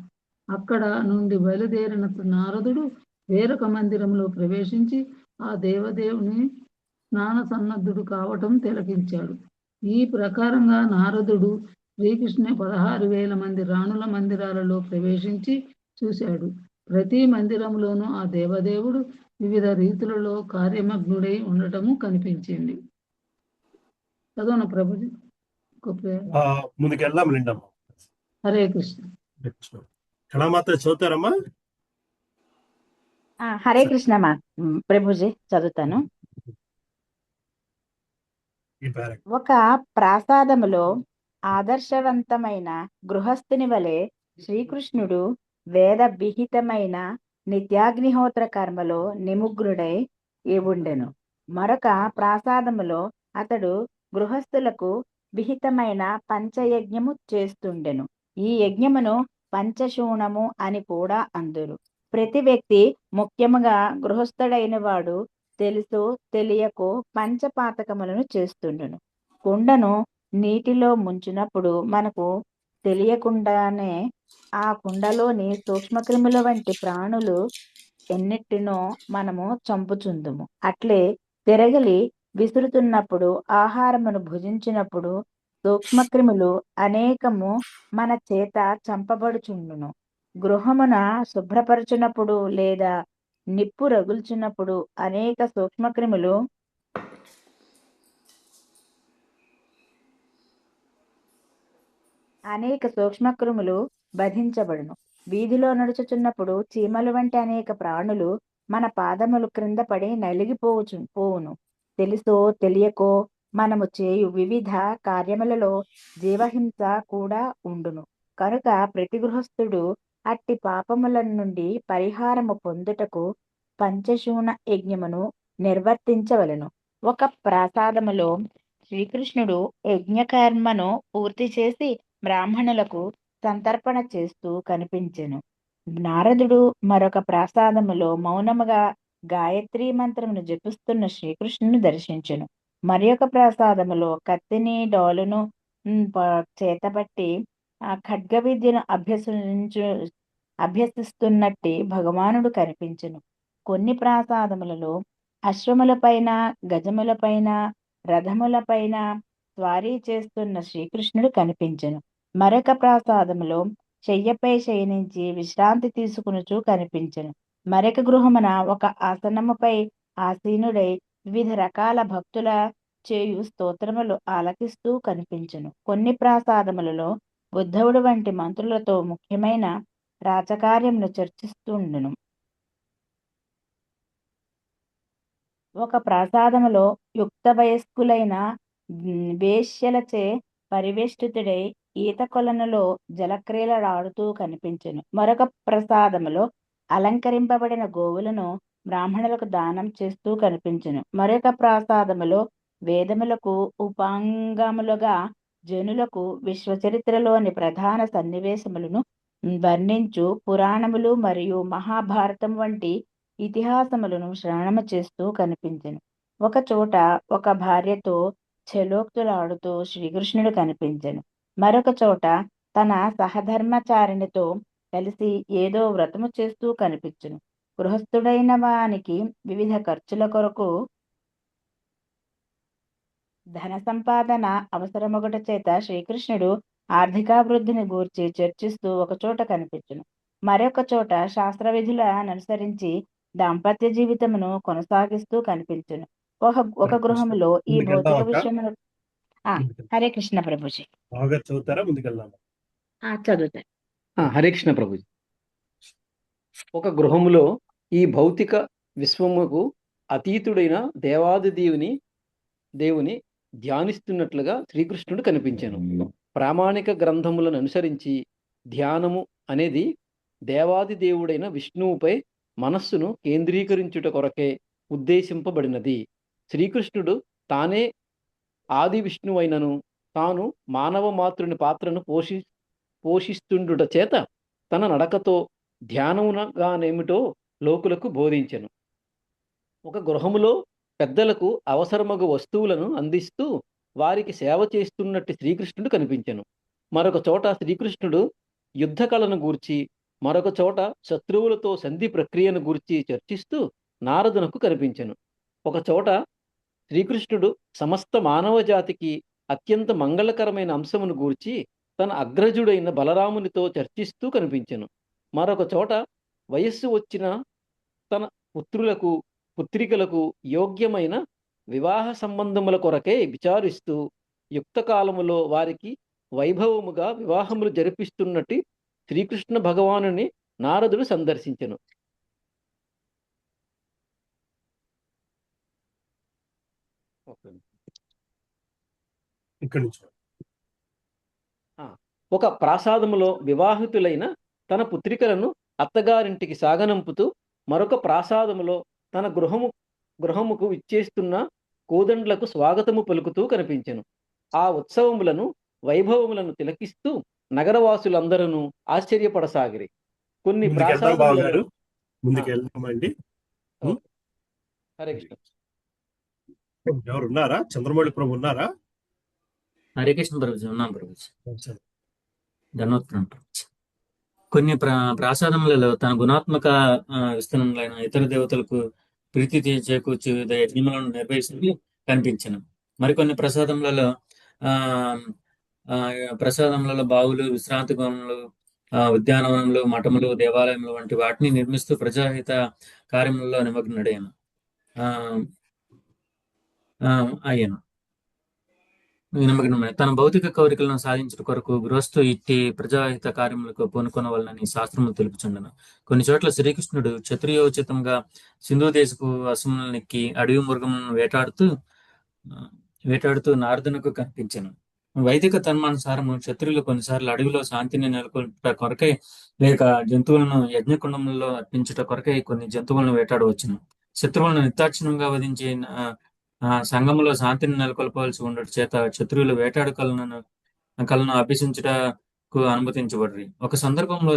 అక్కడ నుండి బయలుదేరిన నారదుడు వేరొక మందిరంలో ప్రవేశించి ఆ దేవదేవుని స్నాన సన్నద్ధుడు కావటం తిలకించాడు. ఈ ప్రకారంగా నారదుడు శ్రీకృష్ణ 16,000 మంది రాణుల మందిరాలలో ప్రవేశించి చూశాడు. ప్రతి మందిరంలోనూ ఆ దేవదేవుడు వివిధ రీతులలో కార్యమగ్నుడై ఉండటము కనిపించింది. చదవన ప్రభుజీ. ముందుకెళ్దాం లిండమ్మ. హరే కృష్ణ. కళామాత చదువుతారమ్మా? హరే కృష్ణ ప్రభుజీ చదువుతాను. ఒక ప్రాసాదములో ఆదర్శవంతమైన గృహస్థుని వలె శ్రీకృష్ణుడు వేద విహితమైన నిత్యాగ్నిహోత్ర కర్మలో నిమగ్నుడై ఉండెను. మరొక ప్రాసాదములో అతడు గృహస్థులకు విహితమైన పంచయజ్ఞము చేస్తుండెను. ఈ యజ్ఞమును పంచశూణము అని కూడా అందురు. ప్రతి వ్యక్తి, ముఖ్యముగా గృహస్థుడైన వాడు, తెలుసో తెలియకో పంచపాతకములను చేస్తుండెను. కుండను నీటిలో ముంచినప్పుడు మనకు తెలియకుండానే ఆ కుండలోని సూక్ష్మక్రిముల వంటి ప్రాణులు ఎన్నిటినో మనము చంపుచుందుము. అట్లే తిరగలి విసురుతున్నప్పుడు, ఆహారమును భుజించినప్పుడు సూక్ష్మక్రిములు అనేకము మన చేత చంపబడుచుండును. గృహమున శుభ్రపరచునప్పుడు లేదా నిప్పు రగుల్చున్నప్పుడు అనేక సూక్ష్మక్రిములు వధించబడును. వీధిలో నడుచుచున్నప్పుడు చీమలు వంటి అనేక ప్రాణులు మన పాదములు క్రింద పడి నలిగిపోవును. తెలుసో తెలియకో మనము చేయు వివిధ కార్యములలో జీవహింస కూడా ఉండును. కనుక ప్రతి గృహస్థుడు అట్టి పాపముల నుండి పరిహారము పొందుటకు పంచశూణ యజ్ఞమును నిర్వర్తించవలెను. ఒక ప్రాసాదములో శ్రీకృష్ణుడు యజ్ఞకర్మను పూర్తి చేసి బ్రాహ్మణులకు సంతర్పణ చేస్తూ కనిపించెను. నారదుడు మరొక ప్రాసాదములో మౌనముగా గాయత్రీ మంత్రమును జపిస్తున్న శ్రీకృష్ణుని దర్శించెను. మరి ఒక ప్రాసాదములో కత్తిని డాలును చేతపట్టి ఆ ఖడ్గ విద్యను అభ్యసిస్తున్నట్టి భగవానుడు కనిపించెను. కొన్ని ప్రాసాదములలో అశ్వములపైన, గజములపైన, రథములపైన స్వారీ చేస్తున్న శ్రీకృష్ణుడు కనిపించెను. మరొక ప్రాసాదములో శయ్యపై శయనించి విశ్రాంతి తీసుకునుచూ కనిపించెను. మరొక గృహమున ఒక ఆసనముపై ఆసీనుడై వివిధ రకాల భక్తుల చేయు స్తోత్రములు ఆలకిస్తూ కనిపించెను. కొన్ని ప్రాసాదములలో బుద్ధవుడు వంటి మంత్రులతో ముఖ్యమైన రాజకార్యమును చర్చిస్తుండును. ఒక ప్రాసాదములో యుక్త వయస్కులైన వేశ్యలచే పరివేష్టితుడై ఈత కొలనులో జలక్రీడలాడుతూ కనిపించెను. మరొక ప్రసాదములో అలంకరింపబడిన గోవులను బ్రాహ్మణులకు దానం చేస్తూ కనిపించెను. మరొక ప్రాసాదములో వేదములకు ఉపాంగములుగా జనులకు విశ్వచరిత్రలోని ప్రధాన సన్నివేశములను వర్ణించు పురాణములు మరియు మహాభారతం వంటి ఇతిహాసములను శ్రవణము చేస్తూ కనిపించెను. ఒక చోట ఒక భార్యతో ఛలోక్తులాడుతూ శ్రీకృష్ణుడు కనిపించెను. మరొక చోట తన సహధర్మచారిణితో కలిసి ఏదో వ్రతము చేస్తూ కనిపించెను. గృహస్థుడైన వానికి వివిధ ఖర్చుల కొరకు ధన సంపాదన అవసరమొకట చేత శ్రీకృష్ణుడు ఆర్థికాభివృద్ధిని గూర్చి చర్చిస్తూ ఒక చోట కనిపించును. మరొక చోట శాస్త్ర విధులను అనుసరించి దాంపత్య జీవితమును కొనసాగిస్తూ కనిపించును. ఒక గృహములో ఈ భౌతిక విషయమును హరే కృష్ణ ప్రభుజీ. చదువుతారా? ముందుకెళ్దాం. చదువుతా. హరే కృష్ణ ప్రభుజీ. ఒక గృహములో ఈ భౌతిక విశ్వముకు అతీతుడైన దేవాది దేవుని ధ్యానిస్తున్నట్లుగా శ్రీకృష్ణుడు కనిపించాను. ప్రామాణిక గ్రంథములను అనుసరించి ధ్యానము అనేది దేవాది దేవుడైన విష్ణువుపై మనస్సును కేంద్రీకరించుట కొరకే ఉద్దేశింపబడినది. శ్రీకృష్ణుడు తానే ఆది విష్ణువైనను తాను మానవ మాతృని పాత్రను పోషిస్తుండుట చేత తన నడకతో ధ్యానమునగానేమిటో లోకులకు బోధించెను. ఒక గృహములో పెద్దలకు అవసరమగు వస్తువులను అందిస్తూ వారికి సేవ చేస్తున్నట్టు శ్రీకృష్ణుడు కనిపించెను. మరొక చోట శ్రీకృష్ణుడు యుద్ధ కళను గూర్చి, మరొక చోట శత్రువులతో సంధి ప్రక్రియను గూర్చి చర్చిస్తూ నారదునకు కనిపించెను. ఒక చోట శ్రీకృష్ణుడు సమస్త మానవ జాతికి అత్యంత మంగళకరమైన అంశమును గూర్చి తన అగ్రజుడైన బలరామునితో చర్చిస్తూ కనిపించెను. మరొక చోట వయస్సు వచ్చిన తన పుత్రులకు పుత్రికలకు యోగ్యమైన వివాహ సంబంధముల కొరకే విచారిస్తూ యుక్త కాలములో వారికి వైభవముగా వివాహములు జరిపిస్తున్నట్టు శ్రీకృష్ణ భగవానుని నారదుడు సందర్శించెను. ఇక్కడి నుంచి ఒక ప్రాసాదములో వివాహితులైన తన పుత్రికలను అత్తగారింటికి సాగనంపుతూ మరొక ప్రాసాదములో తన గృహముకు ఇచ్చేస్తున్న కోదండ్లకు స్వాగతము పలుకుతూ కనిపించెను. ఆ ఉత్సవములను వైభవములను తిలకిస్తూ నగరవాసులందరూ ఆశ్చర్యపడసాగిరి. కొన్ని ప్రాసాదములలో ముందుకు వెళ్దామండి. హరే కృష్ణ. ఎవరు ఉన్నారా? చంద్రమౌళి ప్రభు ఉన్నారా? హరే కృష్ణ ప్రభుజీ, ఉన్నాం ప్రభుజీ. ధన్యవాదం ప్రభుజీ. కొన్ని ప్రాసాదములలో తన గుణాత్మక విస్తరణలైన ఇతర దేవతలకు ప్రీతి చేకూర్చి వివిధ యజ్ఞములను నిర్వహిస్తూ కనిపించను. మరికొన్ని ప్రసాదములలో బావులు, విశ్రాంతి గృహములు, ఉద్యానవనములు, మఠములు, దేవాలయములు వంటి వాటిని నిర్మిస్తూ ప్రజాహిత కార్యములలో నిమగ్నుడయ్యాను తన భౌతిక కోరికలను సాధించడం కొరకు గృహస్థు ఇట్టి ప్రజాహిత కార్యములకు పూనుకొన వలనని శాస్త్రము తెలుపుచుండను. కొన్ని చోట్ల శ్రీకృష్ణుడు క్షత్రియోచితంగా సింధు దేశపు అసములనెక్కి అడవి మృగములను వేటాడుతూ నారదునకు కనిపించెను. వైదిక ధర్మానుసారము క్షత్రియులు కొన్నిసార్లు అడవిలో శాంతిని నెలకొల్పుట కొరకై లేక జంతువులను యజ్ఞకుండములలో అర్పించుట కొరకై కొన్ని జంతువులను వేటాడవచ్చును. శత్రువులను నిర్దాక్షిణ్యంగా వధించి సంఘములో శాంతిని నెలకొల్పవలసి ఉండటం చేత క్షత్రియులు వేటాడు కళను అభ్యసించుటకు అనుమతించబడ్రి. ఒక సందర్భంలో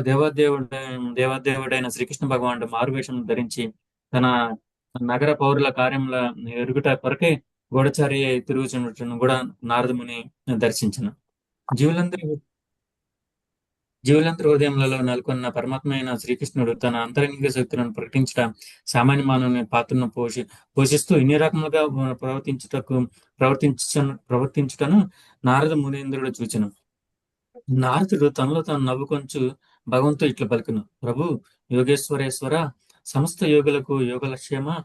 దేవాదేవుడైన శ్రీకృష్ణ భగవానుడు మారువేషం ధరించి తన నగర పౌరుల కార్యముల ఎరుగుట కొరకై గూఢచారి తిరుగుచున్నట్టును కూడా నారదముని దర్శించను. జీవులందరి హృదయములలో నెలకొన్న పరమాత్మ అయిన శ్రీకృష్ణుడు తన అంతరంగిక శక్తులను ప్రకటించడం సామాన్య మానవుని పాత్రను పోషిస్తూ ఇన్ని రకములుగా ప్రవర్తించుటను నారద మునీంద్రుడు చూచెను. నారదుడు తనలో తాను నవ్వుకొంచు భగవంతుడు ఇట్లా పలికెను: ప్రభు యోగేశ్వరేశ్వర, సమస్త యోగులకు యోగ లక్ష్యమా,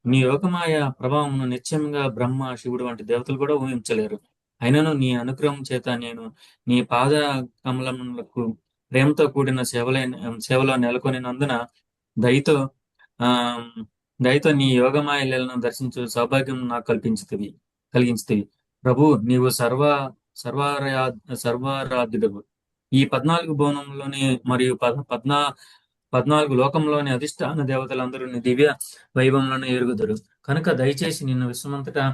నీ యోగమాయ ప్రభావమును నిశ్చయంగా బ్రహ్మ, శివుడు వంటి దేవతలు కూడా ఊహించలేరు. అయినను నీ అనుగ్రహం చేత నేను నీ పాద కమలములకు ప్రేమతో కూడిన సేవలో నెలకొనినందున దయతో నీ యోగమాయలను దర్శించు సౌభాగ్యం నాకు కలిగించుతవి. ప్రభు, నీవు సర్వారాధ్యుడవు. ఈ 14 భువనంలోని మరియు 14 లోకంలోని అధిష్టాన దేవతలందరూ నీ దివ్య వైభవములను ఎరుగుదురు. కనుక దయచేసి నిన్ను విశ్వమంతటా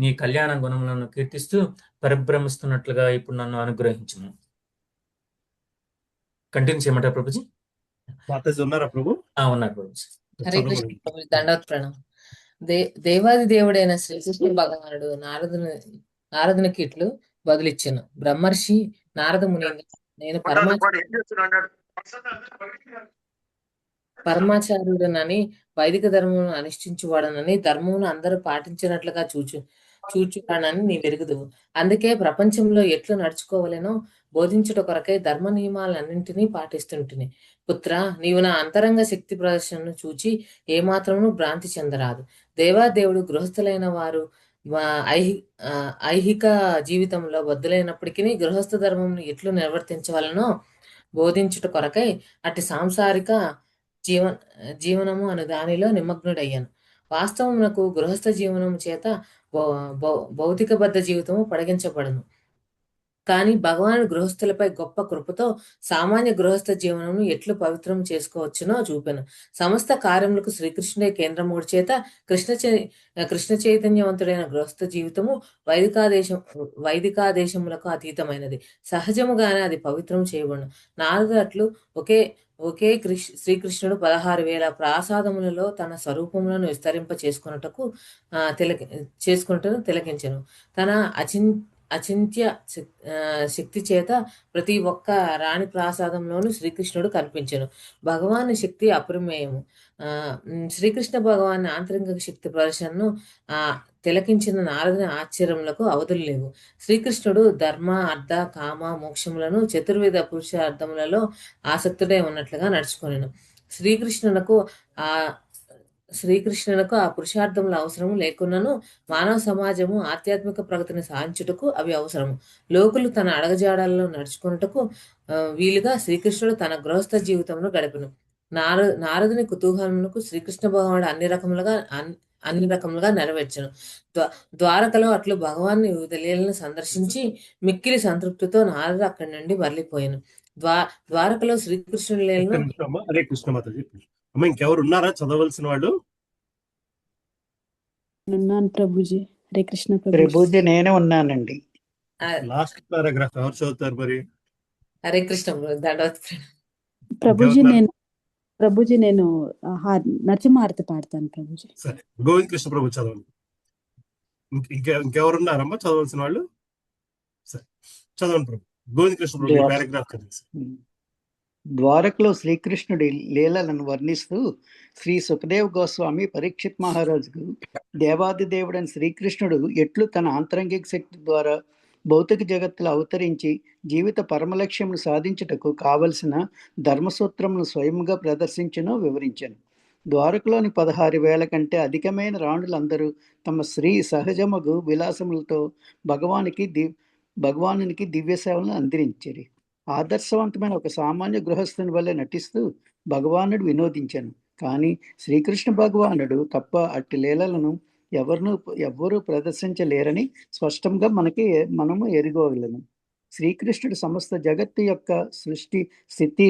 నీ కళ్యాణ గుణములను కీర్తిస్తూ పరిభ్రమిస్తున్నట్లుగా ఇప్పుడు నన్ను అనుగ్రహించును. కంటిన్యూ చేయమంటారు ప్రభుజీ? ఉన్నారా ప్రభు? ఉన్నారు ప్రభుజీ. హరే కృష్ణ ప్రభు, దండవత్ ప్రణామం. దేవాది దేవుడైన శ్రీకృష్ణ భగవానుడు నారదునికి ఇట్లు బదులిచ్చెను: బ్రహ్మర్షి నారద మునీంద్ర, నేను పరమాచార్యుడనని, వైదిక ధర్మమును అనుష్ఠించువాడనని, ధర్మమును అందరూ పాటించినట్లుగా చూచువాడనని నీ వెరుగుదువు. అందుకే ప్రపంచంలో ఎట్లు నడుచుకోవాలనో బోధించుట కొరకై ధర్మ నియమాలన్నింటినీ పాటిస్తుంటిని. పుత్ర, నీవు నా అంతరంగ శక్తి ప్రదర్శనను చూచి ఏమాత్రమును భ్రాంతి చెందరాదు. దేవాదేవుడు గృహస్థులైన వారు ఐహిక జీవితంలో బద్దులైనప్పటికీ గృహస్థ ధర్మమును ఎట్లు నిర్వర్తించవలనో బోధించుట కొరకై అట్టి సాంసారిక జీవనము అను దానిలో నిమగ్నుడయ్యాను. వాస్తవమునకు గృహస్థ జీవనము చేత భౌతిక బద్ధ జీవితము పొడిగించబడును. కానీ భగవాను గృహస్థులపై గొప్ప కృపతో సామాన్య గృహస్థ జీవనమును ఎట్లు పవిత్రం చేసుకోవచ్చునో చూపెను. సమస్త కార్యములకు శ్రీకృష్ణుడే కేంద్రమూడి చేత కృష్ణ చైతన్యవంతుడైన గృహస్థ జీవితము వైదికాదేశములకు అతీతమైనది. సహజముగానే అది పవిత్రం చేయబడును. నారదు అట్లు ఒకే శ్రీకృష్ణుడు 16,000 ప్రాసాదములలో తన స్వరూపములను విస్తరింప చేసుకున్నటను తిలకించెను. తన అచింత్య శక్తి చేత ప్రతి ఒక్క రాణి ప్రాసాదంలోనూ శ్రీకృష్ణుడు కనిపించెను. భగవాన్ శక్తి అపరిమేయము. శ్రీకృష్ణ భగవాన్ ఆంతరిక శక్తి ప్రదర్శనను తిలకించిన నారదుని ఆశ్చర్యములకు అవధులు లేవు. శ్రీకృష్ణుడు ధర్మ, అర్థ, కామ, మోక్షములను చతుర్వేద పురుషార్థములలో ఆసక్తుడై ఉన్నట్లుగా నడుచుకొనెను. శ్రీకృష్ణునకు ఆ పురుషార్థముల అవసరము లేకున్నను మానవ సమాజము ఆధ్యాత్మిక ప్రగతిని సాధించుటకు అవి అవసరము. లోకులు తన అడగజాడాలలో నడుచుకున్నటకు వీలుగా శ్రీకృష్ణుడు తన గృహస్థ జీవితంలో గడిపెను. నారదుని కుతూహలమునకు శ్రీకృష్ణ భగవానుడు అన్ని రకములుగా నెరవేర్చను. ద్వారకలో అట్లు భగవాన్ని వివిధ లీలను సందర్శించి మిక్కిలి సంతృప్తితో నారదు అక్కడి నుండి మరలిపోయాను. ద్వారకలో శ్రీకృష్ణుడి లీలను హరే కృష్ణ మాతాజీ. అమ్మ ఇంకెవరు ఉన్నారా చదవలసిన వాళ్ళు? ఉన్నాను ప్రభుజీ. హరే కృష్ణ ప్రభుజీ. నేనే ఉన్నానండి. లాస్ట్ పారాగ్రాఫ్ ఎవరు చదువుతారు మరి? హరే కృష్ణ ప్రభుజీ. నేను నరసింహారతి పాడతాను ప్రభుజీ. సరే, గోవింద కృష్ణ ప్రభు చదవండి. ఇంకెవరున్నారమ్మా చదవలసిన వాళ్ళు? సరే చదవండి ప్రభు. గోవింద కృష్ణ ప్రభు పారాగ్రాఫ్ చదివేసి. ద్వారకలో శ్రీకృష్ణుడి లీలలను వర్ణిస్తూ శ్రీ సుఖదేవ్ గోస్వామి పరీక్షిత్ మహారాజుకు దేవాదిదేవుడైన శ్రీకృష్ణుడు ఎట్లు తన ఆంతరంగిక శక్తి ద్వారా భౌతిక జగత్తులో అవతరించి జీవిత పరమలక్ష్యమును సాధించుటకు కావలసిన ధర్మసూత్రమును స్వయంగా ప్రదర్శించునో వివరించాను. ద్వారకలోని 16,000 కంటే అధికమైన రాణులందరూ తమ స్త్రీ సహజమగు విలాసములతో భగవానునికి దివ్య సేవలను అందించారు. ఆదర్శవంతమైన ఒక సామాన్య గృహస్థుని వల్లే నటిస్తూ భగవానుడు వినోదించాను. కానీ శ్రీకృష్ణ భగవానుడు తప్ప అట్టి లీలలను ఎవ్వరూ ప్రదర్శించలేరని స్పష్టంగా మనము ఎరుగగలము. శ్రీకృష్ణుడు సమస్త జగత్తు యొక్క సృష్టి, స్థితి,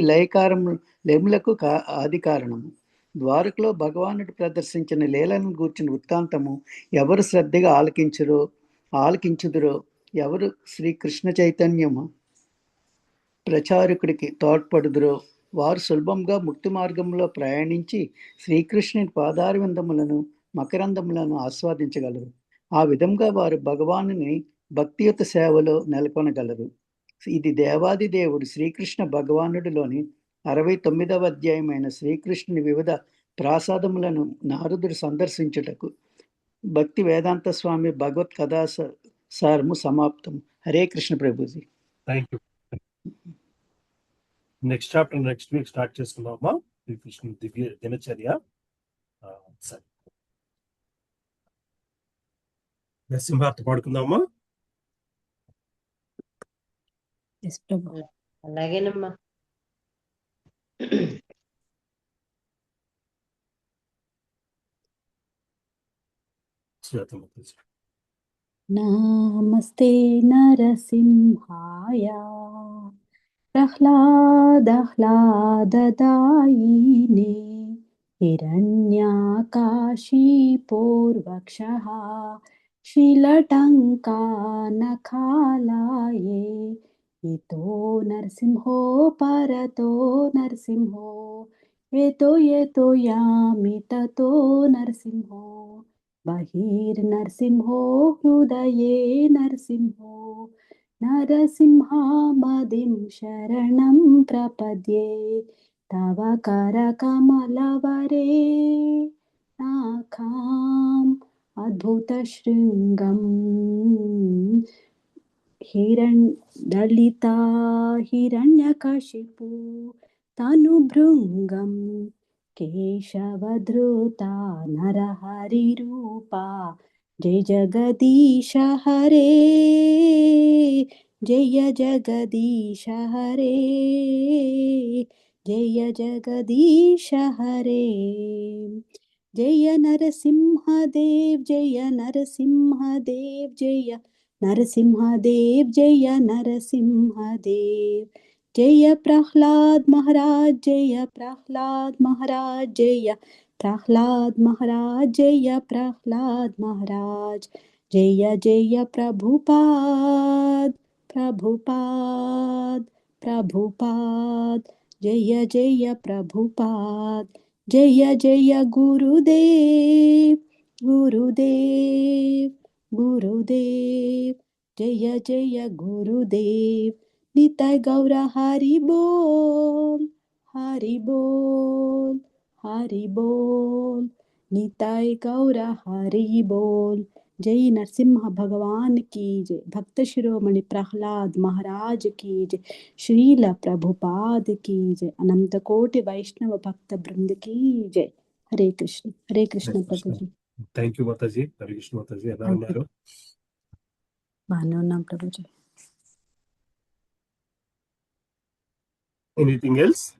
లయములకు ఆది కారణము. ద్వారకలో భగవానుడు ప్రదర్శించిన లీలను గూర్చిన వృత్తాంతము ఎవరు శ్రద్ధగా ఆలకించుదురో, ఎవరు శ్రీకృష్ణ చైతన్యము ప్రచారకుడికి తోడ్పడుదురో వారు సులభంగా ముక్తి మార్గంలో ప్రయాణించి శ్రీకృష్ణుని పాదారవిందములను, మకరందములను ఆస్వాదించగలరు. ఆ విధంగా వారు భగవానుని భక్తియుత సేవలో నెలకొనగలరు. ఇది దేవాది దేవుడు శ్రీకృష్ణ భగవానుడిలోని 69వ అధ్యాయమైన శ్రీకృష్ణుని వివిధ ప్రాసాదములను నారదుడు సందర్శించుటకు భక్తి వేదాంత స్వామి భగవత్ కథా సారము సమాప్తం. Hare Krishna Prabhuji. Thank you. Next chapter next week start చేసుకుందామా? శ్రీకృష్ణ దివ్య దినచర్య. సరే, నరసింహార్త పాడుకుందామా? అలాగేనమ్మా. నమస్తే నరసింహాయ ప్రహ్లాదదాయినే హిరణ్యాకాశీపూర్వక్షః శ్రీలటంకానఖాలాయే ఇతో నరసింహో పరతో నరసింహో యతో యామి తతో నరసింహో బహిర్నరసింహో హృదయే నరసింహో నరసింహామదిం శరణం ప్రపద్యే తవ కరకమలవరే నాఖాం అద్భుత శృంగం దళితా హిరణ్యకశిపు తనుభృంగం కేశవధృతా నరహరిరూపా జయ జగదీశ హరే జయ జగదీశ హరే జయ జగదీశ హరే జయ నరసింహదేవ్ జయ నరసింహదేవ్ జయ నరసింహదేవ్ జయ నరసింహదేవ్ జయ ప్రహ్లాద్ మహారాజ్ జయ ప్రహ్లాద్ మహారాజ్ జయ ప్రహ్లాద్ మహారాజ్ జయ ప్రహ్లాద్ మహారాజ్ జయ జయ ప్రభుపాద్ ప్రభుపాద్ ప్రభుపాద్ जय जय प्रभुपाद जय जय गुरुदेव गुरुदेव गुरुदेव जय जय गुरुदेव निताय गौर हरि बोल हरि बोल हरि बोल निताय गौर हरि बोल। जय नरसिम्हा भगवान की जय। भक्त शिरोमणि प्रहलाद महाराज की जय। श्रील प्रभुपाद की जय। अनंत कोटि वैष्णव भक्त वृंद की जय। हरे कृष्ण प्रभु जी। థ్యాంక్ యూ మాతాజీ. హరే కృష్ణ మాతాజీ. ఎలా ఉన్నారు? బాగానే ఉన్నాం ప్రభు జీ. Anything else?